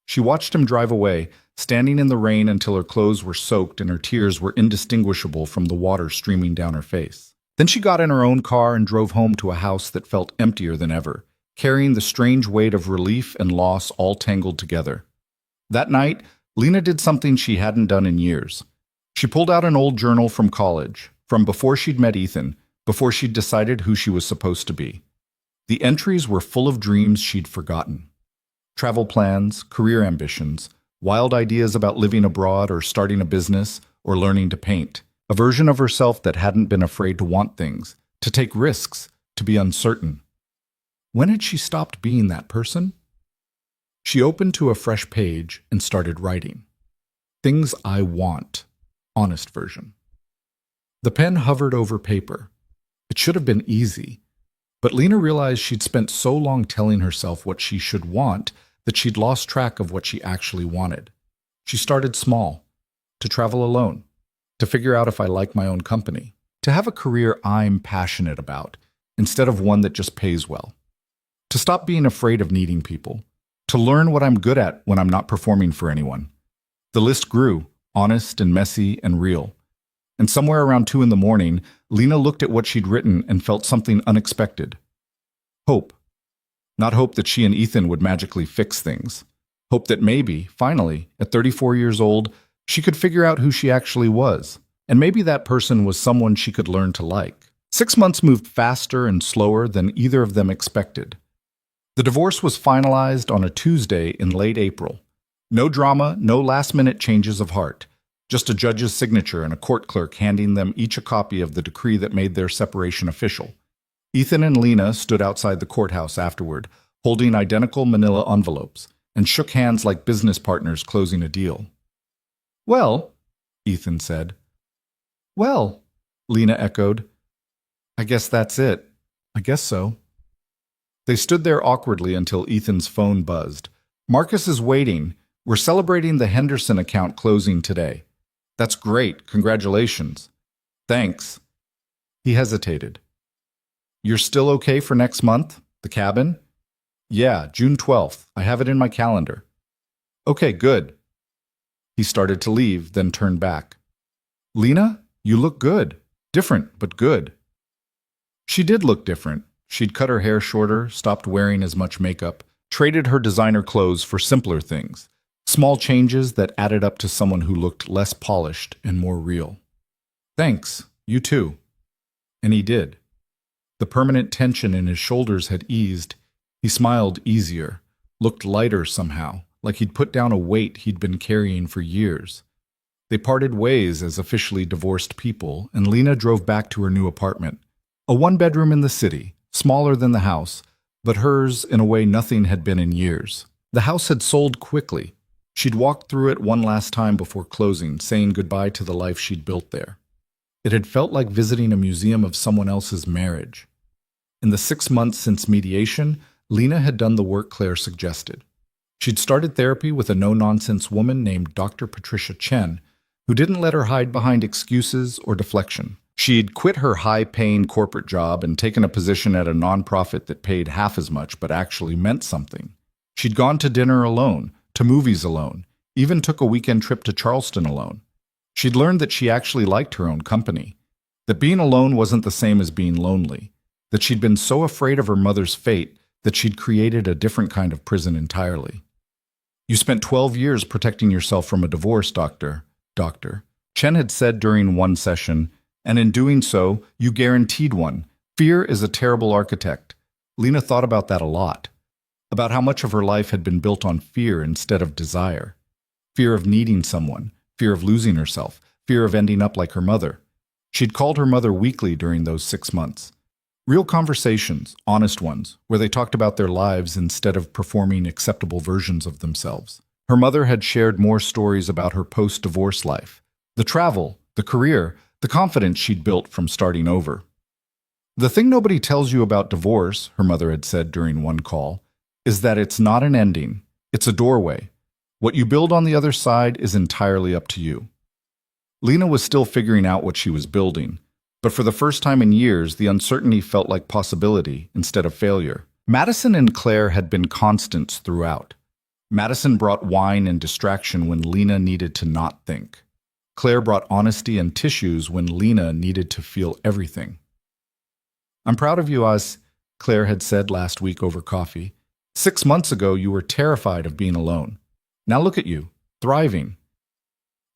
She watched him drive away, standing in the rain until her clothes were soaked and her tears were indistinguishable from the water streaming down her face. Then she got in her own car and drove home to a house that felt emptier than ever, carrying the strange weight of relief and loss all tangled together. That night, Lena did something she hadn't done in years. She pulled out an old journal from college, from before she'd met Ethan, before she'd decided who she was supposed to be. The entries were full of dreams she'd forgotten. Travel plans, career ambitions, wild ideas about living abroad or starting a business or learning to paint. A version of herself that hadn't been afraid to want things, to take risks, to be uncertain. When had she stopped being that person? She opened to a fresh page and started writing. Things I want. Honest version. The pen hovered over paper. It should have been easy. But Lena realized she'd spent so long telling herself what she should want that she'd lost track of what she actually wanted. She started small, to travel alone, to figure out if I like my own company, to have a career I'm passionate about, instead of one that just pays well, to stop being afraid of needing people, to learn what I'm good at when I'm not performing for anyone. The list grew, honest and messy and real. And somewhere around 2 in the morning, Lena looked at what she'd written and felt something unexpected. Hope. Not hope that she and Ethan would magically fix things. Hope that maybe, finally, at 34 years old, she could figure out who she actually was. And maybe that person was someone she could learn to like. 6 months moved faster and slower than either of them expected. The divorce was finalized on a Tuesday in late April. No drama, no last-minute changes of heart. Just a judge's signature and a court clerk handing them each a copy of the decree that made their separation official. Ethan and Lena stood outside the courthouse afterward, holding identical manila envelopes, and shook hands like business partners closing a deal. "Well," Ethan said. "Well," Lena echoed. "I guess that's it. I guess so." They stood there awkwardly until Ethan's phone buzzed. "Marcus is waiting. We're celebrating the Henderson account closing today." "That's great. Congratulations." "Thanks." He hesitated. "You're still okay for next month? The cabin?" "Yeah, June 12th. I have it in my calendar." "Okay, good." He started to leave, then turned back. "Lena, you look good. Different, but good." She did look different. She'd cut her hair shorter, stopped wearing as much makeup, traded her designer clothes for simpler things. Small changes that added up to someone who looked less polished and more real. "Thanks, you too." And he did. The permanent tension in his shoulders had eased. He smiled easier, looked lighter somehow, like he'd put down a weight he'd been carrying for years. They parted ways as officially divorced people, and Lena drove back to her new apartment. A one-bedroom in the city, smaller than the house, but hers in a way nothing had been in years. The house had sold quickly. She'd walked through it one last time before closing, saying goodbye to the life she'd built there. It had felt like visiting a museum of someone else's marriage. In the 6 months since mediation, Lena had done the work Claire suggested. She'd started therapy with a no-nonsense woman named Dr. Patricia Chen, who didn't let her hide behind excuses or deflection. She'd quit her high-paying corporate job and taken a position at a nonprofit that paid half as much but actually meant something. She'd gone to dinner alone, to movies alone, even took a weekend trip to Charleston alone. She'd learned that she actually liked her own company, that being alone wasn't the same as being lonely, that she'd been so afraid of her mother's fate that she'd created a different kind of prison entirely. "You spent 12 years protecting yourself from a divorce, Doctor," Chen had said during one session, "and in doing so, you guaranteed one. Fear is a terrible architect." Lena thought about that a lot, about how much of her life had been built on fear instead of desire. Fear of needing someone, fear of losing herself, fear of ending up like her mother. She'd called her mother weekly during those 6 months. Real conversations, honest ones, where they talked about their lives instead of performing acceptable versions of themselves. Her mother had shared more stories about her post-divorce life, the travel, the career, the confidence she'd built from starting over. "The thing nobody tells you about divorce," her mother had said during one call, "is that it's not an ending, it's a doorway. What you build on the other side is entirely up to you." Lena was still figuring out what she was building, but for the first time in years, the uncertainty felt like possibility instead of failure. Madison and Claire had been constants throughout. Madison brought wine and distraction when Lena needed to not think. Claire brought honesty and tissues when Lena needed to feel everything. "I'm proud of you, Claire had said last week over coffee. 6 months ago, you were terrified of being alone. Now look at you, thriving."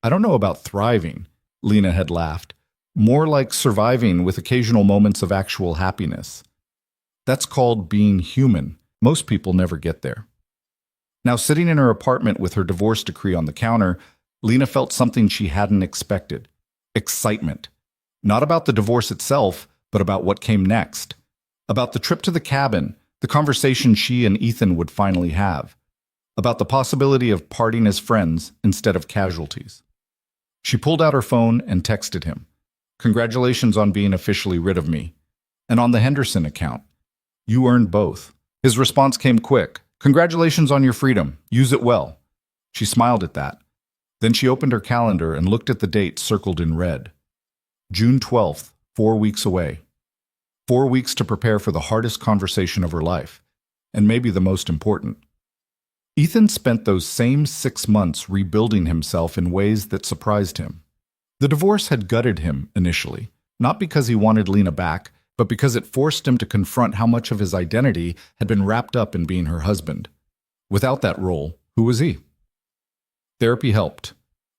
"I don't know about thriving," Lena had laughed. "More like surviving with occasional moments of actual happiness. That's called being human. Most people never get there." Now, sitting in her apartment with her divorce decree on the counter, Lena felt something she hadn't expected. Excitement. Not about the divorce itself, but about what came next. About the trip to the cabin, the conversation she and Ethan would finally have. About the possibility of parting as friends instead of casualties. She pulled out her phone and texted him. "Congratulations on being officially rid of me. And on the Henderson account. You earned both." His response came quick. "Congratulations on your freedom. Use it well." She smiled at that. Then she opened her calendar and looked at the date circled in red. June 12th, 4 weeks away. 4 weeks to prepare for the hardest conversation of her life, and maybe the most important. Ethan spent those same 6 months rebuilding himself in ways that surprised him. The divorce had gutted him initially, not because he wanted Lena back, but because it forced him to confront how much of his identity had been wrapped up in being her husband. Without that role, who was he? Therapy helped.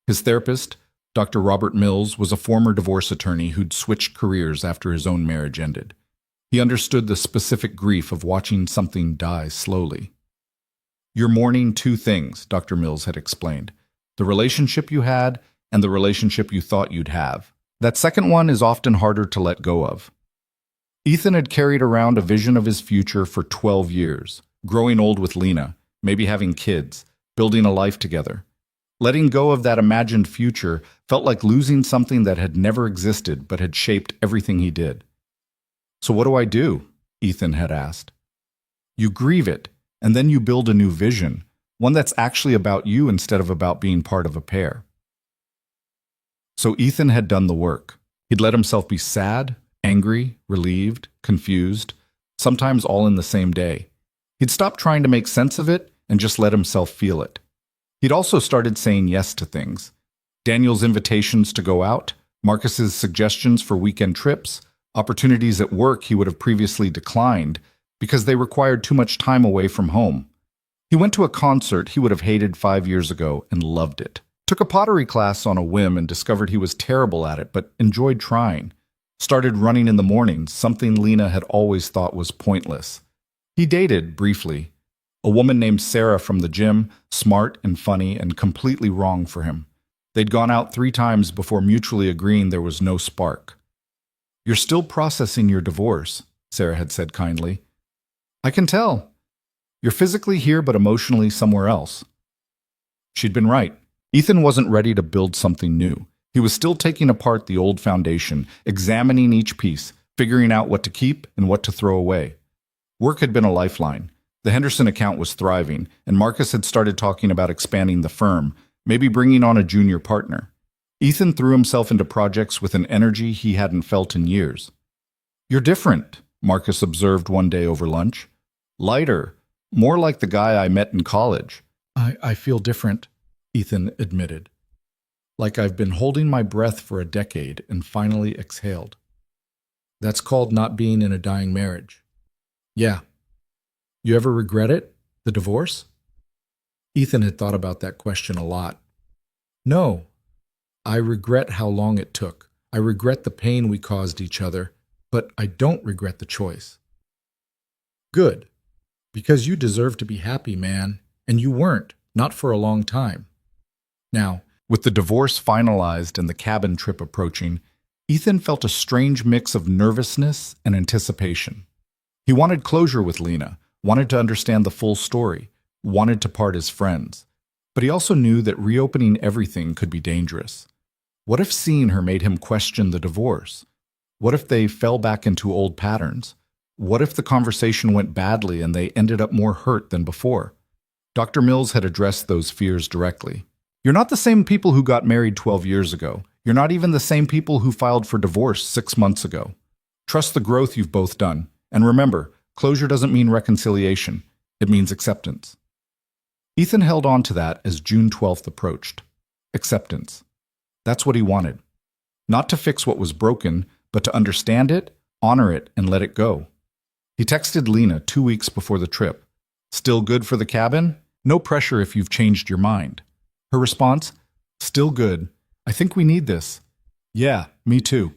His therapist, Dr. Robert Mills, was a former divorce attorney who'd switched careers after his own marriage ended. He understood the specific grief of watching something die slowly. "You're mourning two things," Dr. Mills had explained. "The relationship you had and the relationship you thought you'd have. That second one is often harder to let go of." Ethan had carried around a vision of his future for 12 years, growing old with Lena, maybe having kids, building a life together. Letting go of that imagined future felt like losing something that had never existed but had shaped everything he did. "So what do I do?" Ethan had asked. "You grieve it, and then you build a new vision, one that's actually about you instead of about being part of a pair." So Ethan had done the work. He'd let himself be sad, angry, relieved, confused, sometimes all in the same day. He'd stopped trying to make sense of it and just let himself feel it. He'd also started saying yes to things. Daniel's invitations to go out, Marcus's suggestions for weekend trips, opportunities at work he would have previously declined because they required too much time away from home. He went to a concert he would have hated 5 years ago and loved it. Took a pottery class on a whim and discovered he was terrible at it but enjoyed trying. Started running in the mornings, something Lena had always thought was pointless. He dated, briefly. A woman named Sarah from the gym, smart and funny and completely wrong for him. They'd gone out 3 times before mutually agreeing there was no spark. "You're still processing your divorce," Sarah had said kindly. "I can tell. You're physically here but emotionally somewhere else." She'd been right. Ethan wasn't ready to build something new. He was still taking apart the old foundation, examining each piece, figuring out what to keep and what to throw away. Work had been a lifeline. The Henderson account was thriving, and Marcus had started talking about expanding the firm, maybe bringing on a junior partner. Ethan threw himself into projects with an energy he hadn't felt in years. "You're different," Marcus observed one day over lunch. "Lighter, more like the guy I met in college." I feel different," Ethan admitted. "Like I've been holding my breath for a decade and finally exhaled." "That's called not being in a dying marriage." "Yeah. You ever regret it? The divorce?" Ethan had thought about that question a lot. "No. I regret how long it took. I regret the pain we caused each other, but I don't regret the choice." "Good. Because you deserve to be happy, man, and you weren't, not for a long time." Now, with the divorce finalized and the cabin trip approaching, Ethan felt a strange mix of nervousness and anticipation. He wanted closure with Lena, wanted to understand the full story, wanted to part as friends. But he also knew that reopening everything could be dangerous. What if seeing her made him question the divorce? What if they fell back into old patterns? What if the conversation went badly and they ended up more hurt than before? Dr. Mills had addressed those fears directly. "You're not the same people who got married 12 years ago. You're not even the same people who filed for divorce 6 months ago. Trust the growth you've both done. And remember, closure doesn't mean reconciliation. It means acceptance." Ethan held on to that as June 12th approached. Acceptance. That's what he wanted. Not to fix what was broken, but to understand it, honor it, and let it go. He texted Lena 2 weeks before the trip. "Still good for the cabin? No pressure if you've changed your mind." Her response? "Still good. I think we need this." "Yeah, me too."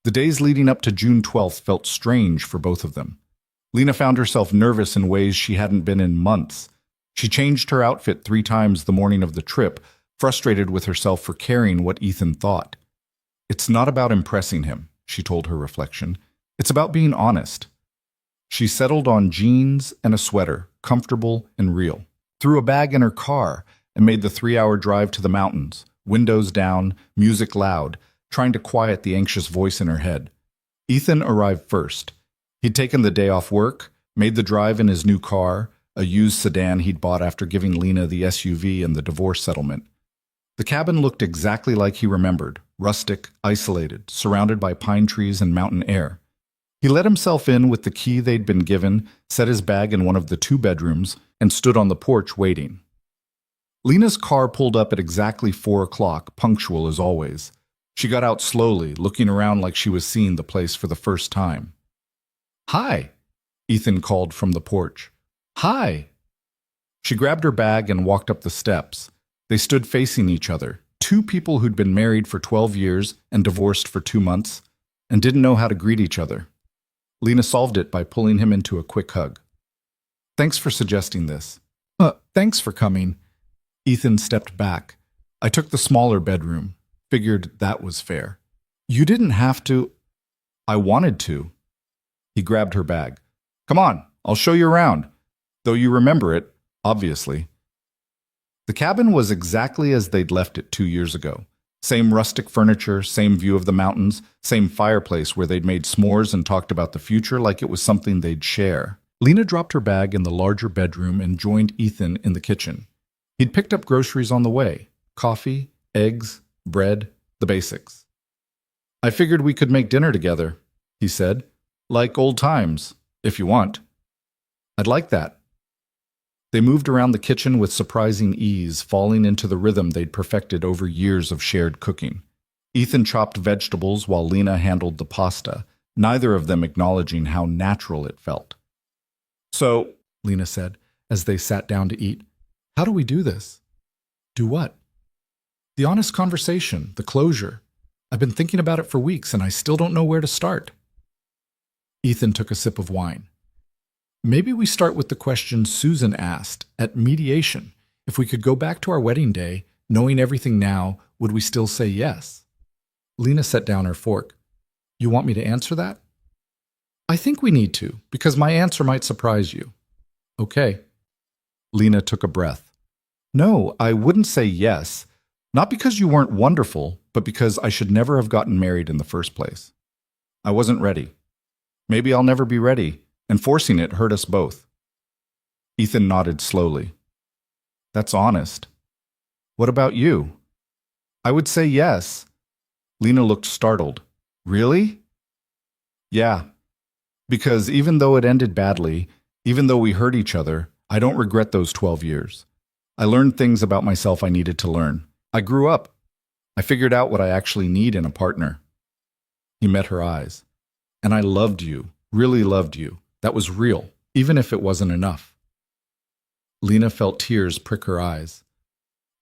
The days leading up to June 12th felt strange for both of them. Lena found herself nervous in ways she hadn't been in months. She changed her outfit 3 times the morning of the trip, frustrated with herself for caring what Ethan thought. "It's not about impressing him," she told her reflection. "It's about being honest." She settled on jeans and a sweater, comfortable and real. Threw a bag in her car and made the 3-hour drive to the mountains, windows down, music loud, trying to quiet the anxious voice in her head. Ethan arrived first. He'd taken the day off work, made the drive in his new car, a used sedan he'd bought after giving Lena the SUV and the divorce settlement. The cabin looked exactly like he remembered, rustic, isolated, surrounded by pine trees and mountain air. He let himself in with the key they'd been given, set his bag in one of the two bedrooms, and stood on the porch waiting. Lena's car pulled up at exactly 4 o'clock, punctual as always. She got out slowly, looking around like she was seeing the place for the first time. "Hi," Ethan called from the porch. "Hi." She grabbed her bag and walked up the steps. They stood facing each other, two people who'd been married for 12 years and divorced for 2 months, and didn't know how to greet each other. Lena solved it by pulling him into a quick hug. "Thanks for suggesting this." Thanks for coming." Ethan stepped back. "I took the smaller bedroom. Figured that was fair." "You didn't have to." "I wanted to." He grabbed her bag. "Come on, I'll show you around. Though you remember it, obviously." The cabin was exactly as they'd left it 2 years ago. Same rustic furniture, same view of the mountains, same fireplace where they'd made s'mores and talked about the future like it was something they'd share. Lena dropped her bag in the larger bedroom and joined Ethan in the kitchen. He'd picked up groceries on the way: coffee, eggs, bread, the basics. "I figured we could make dinner together," he said. "Like old times, if you want." "I'd like that." They moved around the kitchen with surprising ease, falling into the rhythm they'd perfected over years of shared cooking. Ethan chopped vegetables while Lena handled the pasta, neither of them acknowledging how natural it felt. "So," Lena said, as they sat down to eat, "how do we do this?" "Do what?" "The honest conversation, the closure. I've been thinking about it for weeks and I still don't know where to start." Ethan took a sip of wine. "Maybe we start with the question Susan asked at mediation. If we could go back to our wedding day, knowing everything now, would we still say yes?" Lena set down her fork. "You want me to answer that?" "I think we need to, because my answer might surprise you." "Okay." Lena took a breath. "No, I wouldn't say yes. Not because you weren't wonderful, but because I should never have gotten married in the first place. I wasn't ready. Maybe I'll never be ready, and forcing it hurt us both." Ethan nodded slowly. "That's honest. What about you?" "I would say yes." Lena looked startled. "Really?" "Yeah. Because even though it ended badly, even though we hurt each other, I don't regret those 12 years. I learned things about myself I needed to learn. I grew up. I figured out what I actually need in a partner." He met her eyes. "And I loved you, really loved you. That was real, even if it wasn't enough." Lena felt tears prick her eyes.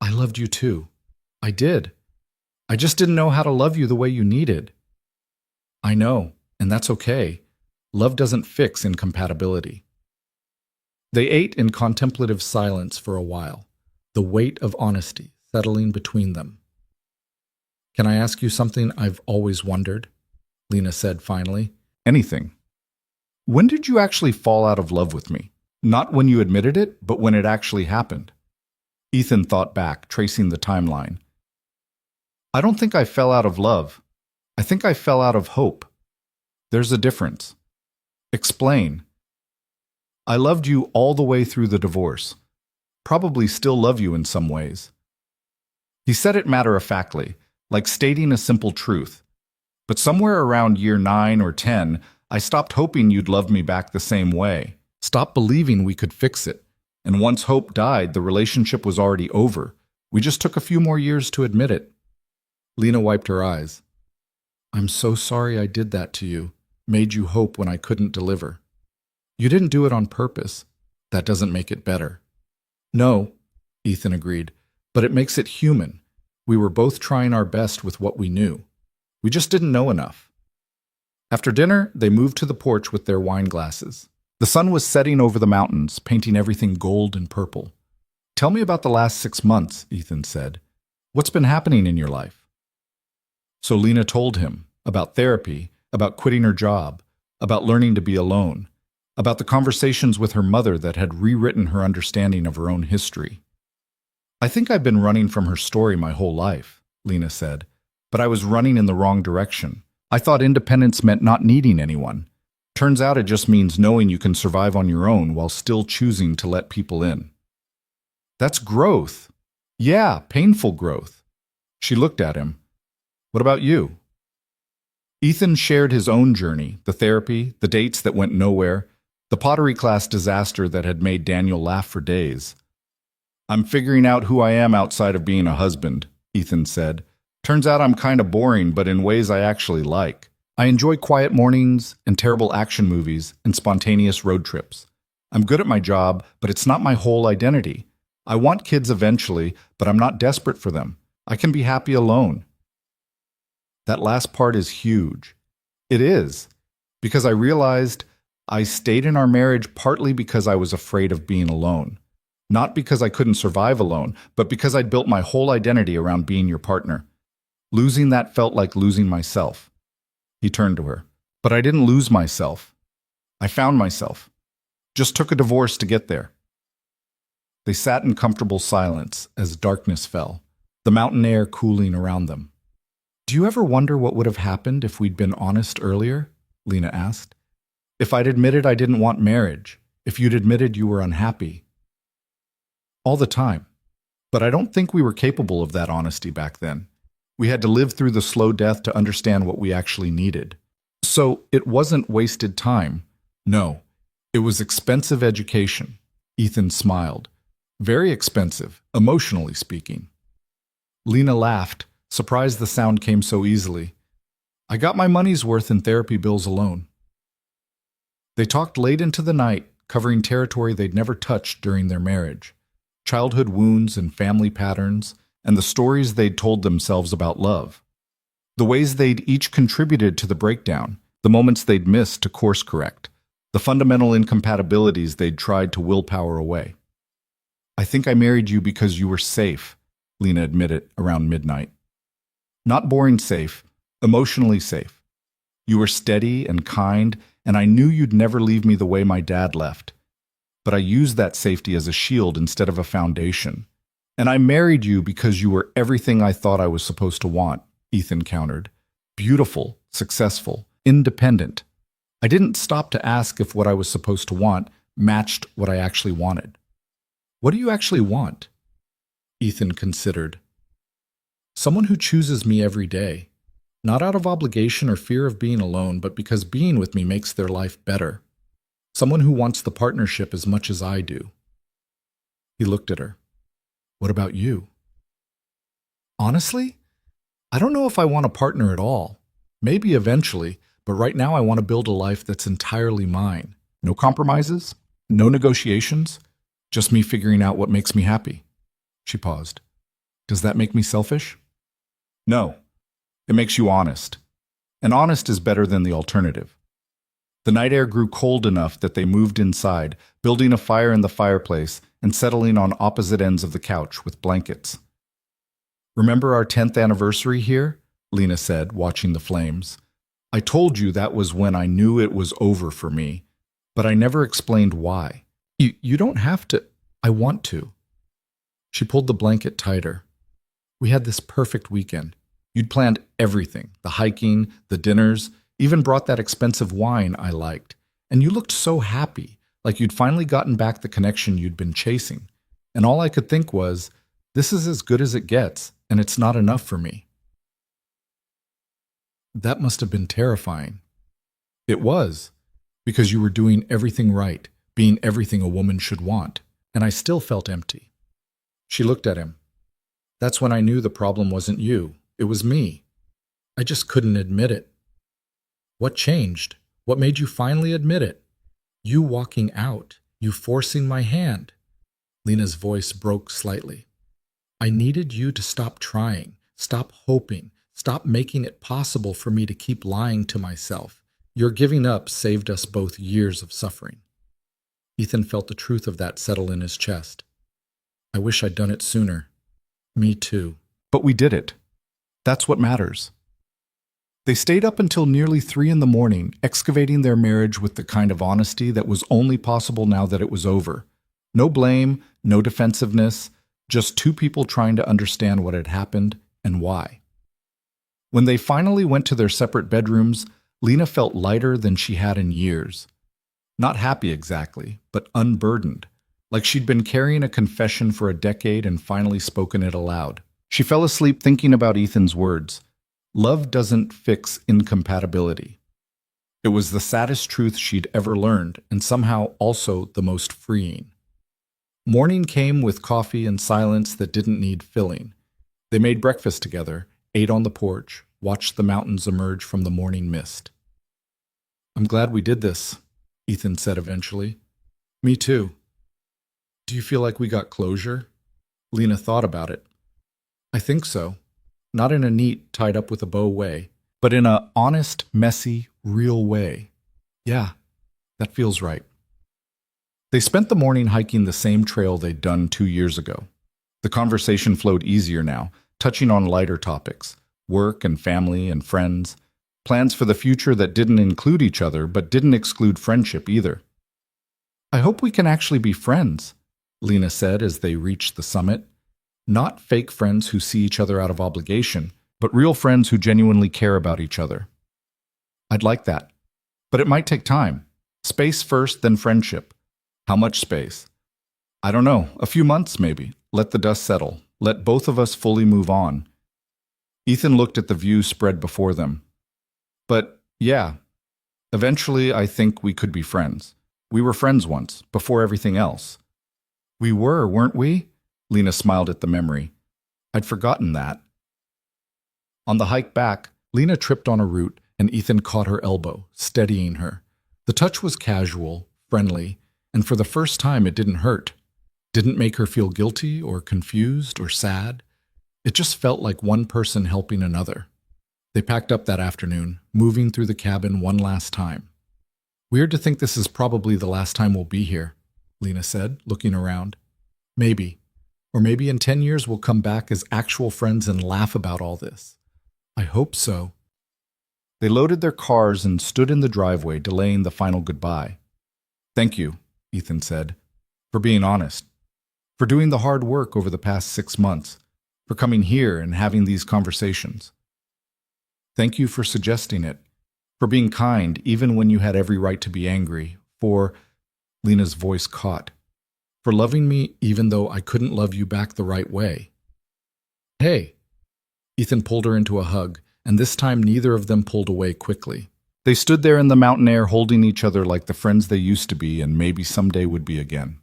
"I loved you too. I did. I just didn't know how to love you the way you needed." "I know, and that's okay. Love doesn't fix incompatibility." They ate in contemplative silence for a while, the weight of honesty settling between them. "Can I ask you something I've always wondered?" Lena said finally. "Anything. When did you actually fall out of love with me? Not when you admitted it, but when it actually happened." Ethan thought back, tracing the timeline. "I don't think I fell out of love. I think I fell out of hope. There's a difference." "Explain." "I loved you all the way through the divorce. Probably still love you in some ways." He said it matter-of-factly, like stating a simple truth. "But somewhere around year 9 or 10, I stopped hoping you'd love me back the same way. Stopped believing we could fix it. And once hope died, the relationship was already over. We just took a few more years to admit it." Lena wiped her eyes. "I'm so sorry I did that to you, made you hope when I couldn't deliver. You didn't do it on purpose. That doesn't make it better." "No," Ethan agreed, "but it makes it human. We were both trying our best with what we knew. We just didn't know enough." After dinner, they moved to the porch with their wine glasses. The sun was setting over the mountains, painting everything gold and purple. "Tell me about the last 6 months," Ethan said. "What's been happening in your life?" So Lena told him about therapy, about quitting her job, about learning to be alone, about the conversations with her mother that had rewritten her understanding of her own history. "I think I've been running from her story my whole life," Lena said, "but I was running in the wrong direction. I thought independence meant not needing anyone. Turns out it just means knowing you can survive on your own while still choosing to let people in." "That's growth." "Yeah, painful growth. She looked at him. What about you? Ethan shared his own journey, the therapy, the dates that went nowhere, the pottery class disaster that had made Daniel laugh for days. I'm figuring out who I am outside of being a husband, Ethan said. Turns out I'm kind of boring, but in ways I actually like. I enjoy quiet mornings and terrible action movies and spontaneous road trips. I'm good at my job, but it's not my whole identity. I want kids eventually, but I'm not desperate for them. I can be happy alone. That last part is huge. It is, because I realized I stayed in our marriage partly because I was afraid of being alone. Not because I couldn't survive alone, but because I'd built my whole identity around being your partner. Losing that felt like losing myself. He turned to her. But I didn't lose myself. I found myself. Just took a divorce to get there. They sat in comfortable silence as darkness fell, the mountain air cooling around them. Do you ever wonder what would have happened if we'd been honest earlier? Lena asked. If I'd admitted I didn't want marriage, if you'd admitted you were unhappy. All the time. But I don't think we were capable of that honesty back then. We had to live through the slow death to understand what we actually needed. So it wasn't wasted time. No, it was expensive education. Ethan smiled. Very expensive, emotionally speaking. Lena laughed, surprised the sound came so easily. I got my money's worth in therapy bills alone. They talked late into the night, covering territory they'd never touched during their marriage. Childhood wounds and family patterns, and the stories they'd told themselves about love. The ways they'd each contributed to the breakdown, the moments they'd missed to course correct, the fundamental incompatibilities they'd tried to willpower away. I think I married you because you were safe, Lena admitted around midnight. Not boring safe, emotionally safe. You were steady and kind, and I knew you'd never leave me the way my dad left. But I used that safety as a shield instead of a foundation. And I married you because you were everything I thought I was supposed to want, Ethan countered. Beautiful, successful, independent. I didn't stop to ask if what I was supposed to want matched what I actually wanted. What do you actually want? Ethan considered. Someone who chooses me every day, not out of obligation or fear of being alone, but because being with me makes their life better. Someone who wants the partnership as much as I do. He looked at her. What about you? Honestly, I don't know if I want a partner at all. Maybe eventually, but right now I want to build a life that's entirely mine. No compromises, no negotiations, just me figuring out what makes me happy. She paused. Does that make me selfish? No, it makes you honest. And honest is better than the alternative. The night air grew cold enough that they moved inside, building a fire in the fireplace and settling on opposite ends of the couch with blankets. Remember our 10th anniversary here? Lena said, watching the flames. I told you that was when I knew it was over for me, but I never explained why. You don't have to. I want to. She pulled the blanket tighter. We had this perfect weekend. You'd planned everything, the hiking, the dinners, even brought that expensive wine I liked. And you looked so happy, like you'd finally gotten back the connection you'd been chasing. And all I could think was, this is as good as it gets, and it's not enough for me. That must have been terrifying. It was, because you were doing everything right, being everything a woman should want, and I still felt empty. She looked at him. That's when I knew the problem wasn't you, it was me. I just couldn't admit it. What changed? What made you finally admit it? You walking out, you forcing my hand. Lena's voice broke slightly. I needed you to stop trying, stop hoping, stop making it possible for me to keep lying to myself. Your giving up saved us both years of suffering. Ethan felt the truth of that settle in his chest. I wish I'd done it sooner. Me too. But we did it. That's what matters. They stayed up until nearly 3 a.m, excavating their marriage with the kind of honesty that was only possible now that it was over. No blame, no defensiveness, just two people trying to understand what had happened and why. When they finally went to their separate bedrooms, Lena felt lighter than she had in years. Not happy exactly, but unburdened, like she'd been carrying a confession for a decade and finally spoken it aloud. She fell asleep thinking about Ethan's words. Love doesn't fix incompatibility. It was the saddest truth she'd ever learned, and somehow also the most freeing. Morning came with coffee and silence that didn't need filling. They made breakfast together, ate on the porch, watched the mountains emerge from the morning mist. I'm glad we did this, Ethan said eventually. Me too. Do you feel like we got closure? Lena thought about it. I think so. Not in a neat, tied up with a bow way, but in a honest, messy, real way. Yeah, that feels right. They spent the morning hiking the same trail they'd done 2 years ago. The conversation flowed easier now, touching on lighter topics, work and family and friends, plans for the future that didn't include each other but didn't exclude friendship either. I hope we can actually be friends, Lena said as they reached the summit. Not fake friends who see each other out of obligation, but real friends who genuinely care about each other. I'd like that. But it might take time. Space first, then friendship. How much space? I don't know, a few months maybe. Let the dust settle. Let both of us fully move on. Ethan looked at the view spread before them. But, yeah, eventually I think we could be friends. We were friends once, before everything else. We were, weren't we? Lena smiled at the memory. I'd forgotten that. On the hike back, Lena tripped on a root and Ethan caught her elbow, steadying her. The touch was casual, friendly, and for the first time it didn't hurt. Didn't make her feel guilty or confused or sad. It just felt like one person helping another. They packed up that afternoon, moving through the cabin one last time. Weird to think this is probably the last time we'll be here, Lena said, looking around. Maybe. Or maybe in 10 years we'll come back as actual friends and laugh about all this. I hope so. They loaded their cars and stood in the driveway, delaying the final goodbye. Thank you, Ethan said, for being honest, for doing the hard work over the past 6 months, for coming here and having these conversations. Thank you for suggesting it, for being kind even when you had every right to be angry, for, Lena's voice caught, for loving me even though I couldn't love you back the right way. Hey! Ethan pulled her into a hug, and this time neither of them pulled away quickly. They stood there in the mountain air holding each other like the friends they used to be and maybe someday would be again.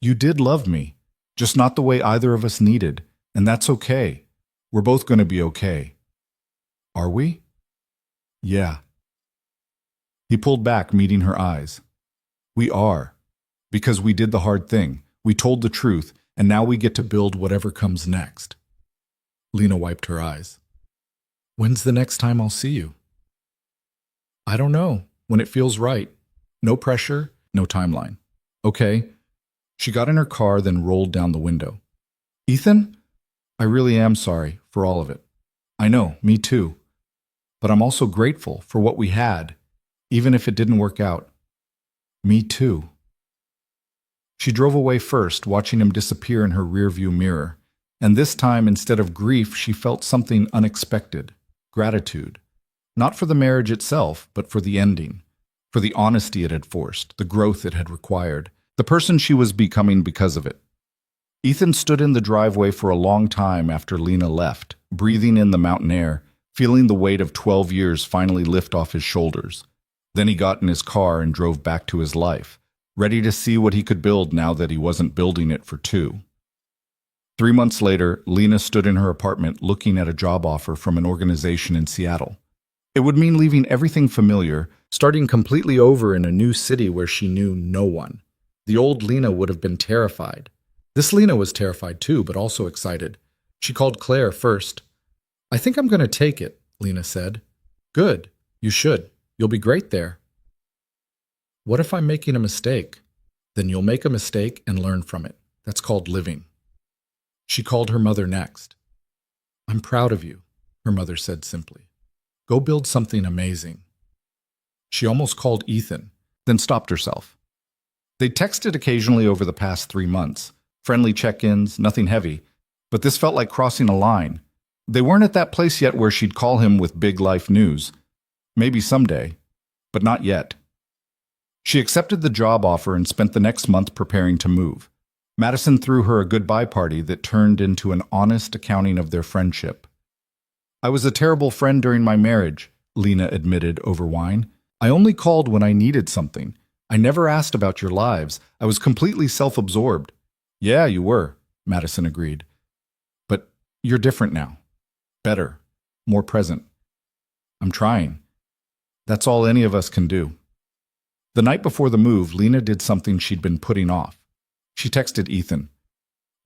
You did love me, just not the way either of us needed, and that's okay. We're both going to be okay. Are we? Yeah. He pulled back, meeting her eyes. We are. Because we did the hard thing. We told the truth, and now we get to build whatever comes next. Lena wiped her eyes. When's the next time I'll see you? I don't know. When it feels right. No pressure, no timeline. Okay. She got in her car, then rolled down the window. Ethan? I really am sorry for all of it. I know, me too. But I'm also grateful for what we had, even if it didn't work out. Me too. She drove away first, watching him disappear in her rearview mirror. And this time, instead of grief, she felt something unexpected. Gratitude. Not for the marriage itself, but for the ending. For the honesty it had forced, the growth it had required, the person she was becoming because of it. Ethan stood in the driveway for a long time after Lena left, breathing in the mountain air, feeling the weight of 12 years finally lift off his shoulders. Then he got in his car and drove back to his life, ready to see what he could build now that he wasn't building it for two. 3 months later, Lena stood in her apartment looking at a job offer from an organization in Seattle. It would mean leaving everything familiar, starting completely over in a new city where she knew no one. The old Lena would have been terrified. This Lena was terrified too, but also excited. She called Claire first. I think I'm going to take it, Lena said. Good. You should. You'll be great there. What if I'm making a mistake? Then you'll make a mistake and learn from it. That's called living. She called her mother next. I'm proud of you, her mother said simply. Go build something amazing. She almost called Ethan, then stopped herself. They texted occasionally over the past 3 months. Friendly check-ins, nothing heavy. But this felt like crossing a line. They weren't at that place yet where she'd call him with big life news. Maybe someday, but not yet. She accepted the job offer and spent the next month preparing to move. Madison threw her a goodbye party that turned into an honest accounting of their friendship. I was a terrible friend during my marriage, Lena admitted over wine. I only called when I needed something. I never asked about your lives. I was completely self-absorbed. Yeah, you were, Madison agreed. But you're different now. Better. More present. I'm trying. That's all any of us can do. The night before the move, Lena did something she'd been putting off. She texted Ethan.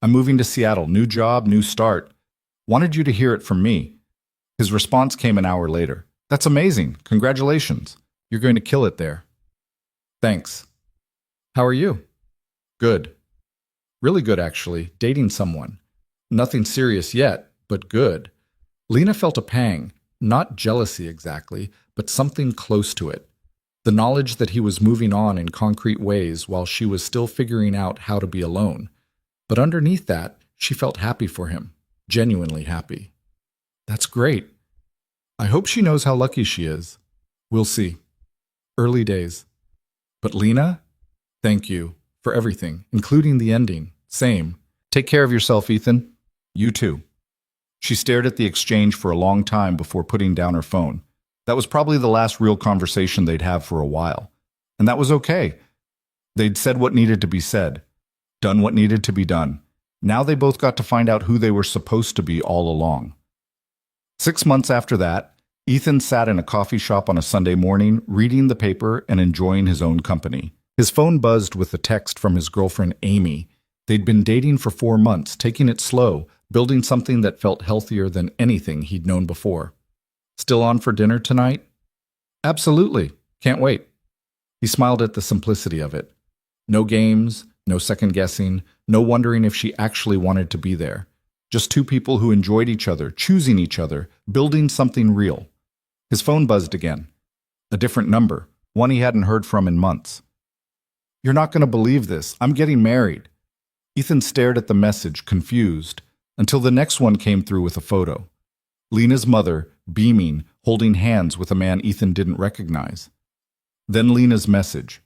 I'm moving to Seattle. New job, new start. Wanted you to hear it from me. His response came an hour later. That's amazing. Congratulations. You're going to kill it there. Thanks. How are you? Good. Really good, actually. Dating someone. Nothing serious yet, but good. Lena felt a pang. Not jealousy exactly, but something close to it. The knowledge that he was moving on in concrete ways while she was still figuring out how to be alone. But underneath that, she felt happy for him. Genuinely happy. That's great. I hope she knows how lucky she is. We'll see. Early days. But Lena, thank you for everything, including the ending. Same. Take care of yourself, Ethan. You too. She stared at the exchange for a long time before putting down her phone. That was probably the last real conversation they'd have for a while. And that was okay. They'd said what needed to be said, done what needed to be done. Now they both got to find out who they were supposed to be all along. 6 months after that, Ethan sat in a coffee shop on a Sunday morning, reading the paper and enjoying his own company. His phone buzzed with a text from his girlfriend, Amy. They'd been dating for 4 months, taking it slow, building something that felt healthier than anything he'd known before. Still on for dinner tonight? Absolutely. Can't wait. He smiled at the simplicity of it. No games, no second guessing, no wondering if she actually wanted to be there. Just two people who enjoyed each other, choosing each other, building something real. His phone buzzed again. A different number, one he hadn't heard from in months. You're not going to believe this. I'm getting married. Ethan stared at the message, confused, until the next one came through with a photo. Lena's mother, beaming, holding hands with a man Ethan didn't recognize. Then Lena's message.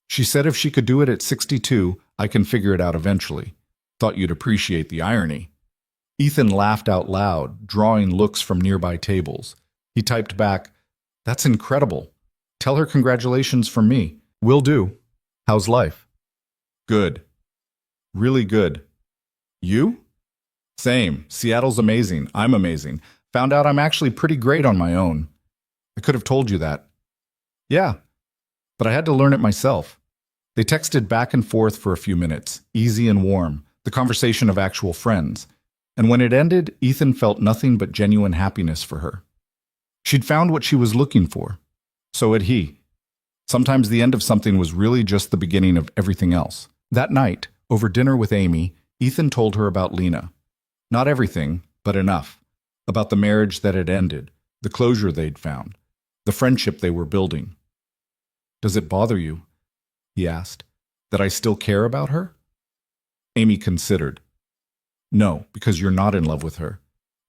She said if she could do it at 62, I can figure it out eventually. Thought you'd appreciate the irony. Ethan laughed out loud, drawing looks from nearby tables. He typed back, That's incredible. Tell her congratulations from me. Will do. How's life? Good. Really good. You? Same. Seattle's amazing. I'm amazing. Found out I'm actually pretty great on my own. I could have told you that. Yeah, but I had to learn it myself. They texted back and forth for a few minutes, easy and warm, the conversation of actual friends. And when it ended, Ethan felt nothing but genuine happiness for her. She'd found what she was looking for. So had he. Sometimes the end of something was really just the beginning of everything else. That night, over dinner with Amy, Ethan told her about Lena. Not everything, but enough. About the marriage that had ended, the closure they'd found, the friendship they were building. Does it bother you, he asked, that I still care about her? Amy considered. No, because you're not in love with her.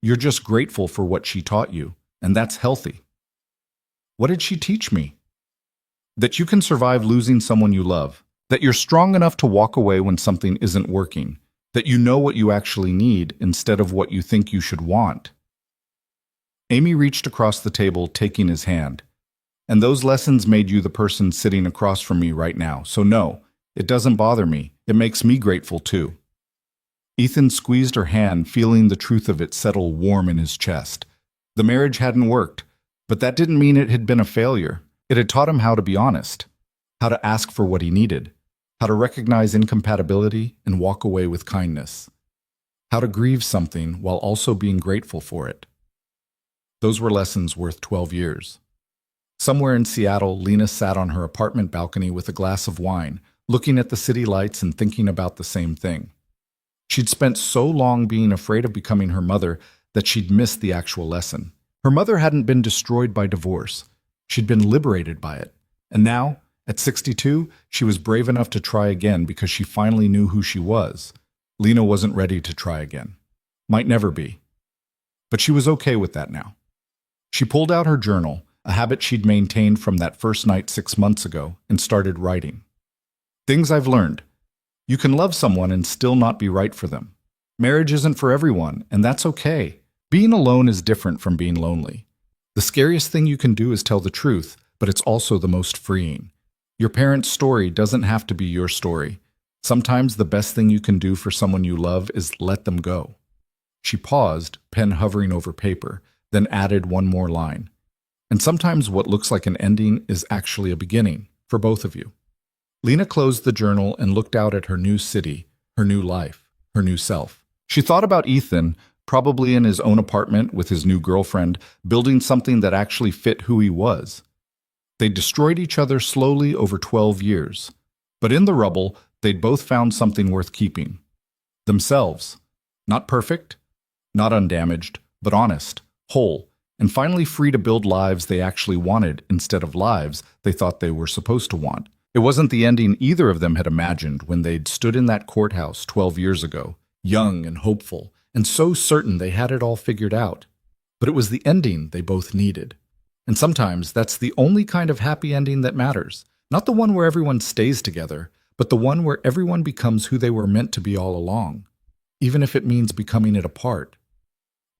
You're just grateful for what she taught you, and that's healthy. What did she teach me? That you can survive losing someone you love, that you're strong enough to walk away when something isn't working, that you know what you actually need instead of what you think you should want. Amy reached across the table, taking his hand. And those lessons made you the person sitting across from me right now, so no, it doesn't bother me. It makes me grateful too. Ethan squeezed her hand, feeling the truth of it settle warm in his chest. The marriage hadn't worked, but that didn't mean it had been a failure. It had taught him how to be honest, how to ask for what he needed, how to recognize incompatibility and walk away with kindness, how to grieve something while also being grateful for it. Those were lessons worth 12 years. Somewhere in Seattle, Lena sat on her apartment balcony with a glass of wine, looking at the city lights and thinking about the same thing. She'd spent so long being afraid of becoming her mother that she'd missed the actual lesson. Her mother hadn't been destroyed by divorce. She'd been liberated by it. And now, at 62, she was brave enough to try again because she finally knew who she was. Lena wasn't ready to try again. Might never be. But she was okay with that now. She pulled out her journal, a habit she'd maintained from that first night 6 months ago, and started writing. Things I've learned. You can love someone and still not be right for them. Marriage isn't for everyone, and that's okay. Being alone is different from being lonely. The scariest thing you can do is tell the truth, but it's also the most freeing. Your parents' story doesn't have to be your story. Sometimes the best thing you can do for someone you love is let them go. She paused, pen hovering over paper, then added one more line. And sometimes what looks like an ending is actually a beginning, for both of you. Lena closed the journal and looked out at her new city, her new life, her new self. She thought about Ethan, probably in his own apartment with his new girlfriend, building something that actually fit who he was. They destroyed each other slowly over 12 years. But in the rubble, they'd both found something worth keeping. Themselves. Not perfect, not undamaged, but honest, whole, and finally free to build lives they actually wanted instead of lives they thought they were supposed to want. It wasn't the ending either of them had imagined when they'd stood in that courthouse 12 years ago, young and hopeful, and so certain they had it all figured out. But it was the ending they both needed. And sometimes that's the only kind of happy ending that matters. Not the one where everyone stays together, but the one where everyone becomes who they were meant to be all along, even if it means becoming it apart.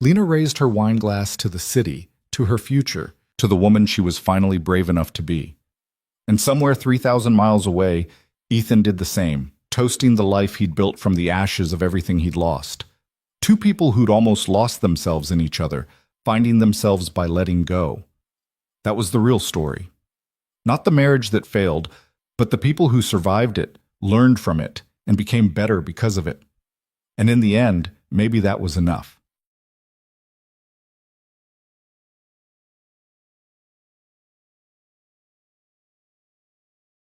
Lena raised her wine glass to the city, to her future, to the woman she was finally brave enough to be. And somewhere 3,000 miles away, Ethan did the same, toasting the life he'd built from the ashes of everything he'd lost. Two people who'd almost lost themselves in each other, finding themselves by letting go. That was the real story. Not the marriage that failed, but the people who survived it, learned from it, and became better because of it. And in the end, maybe that was enough.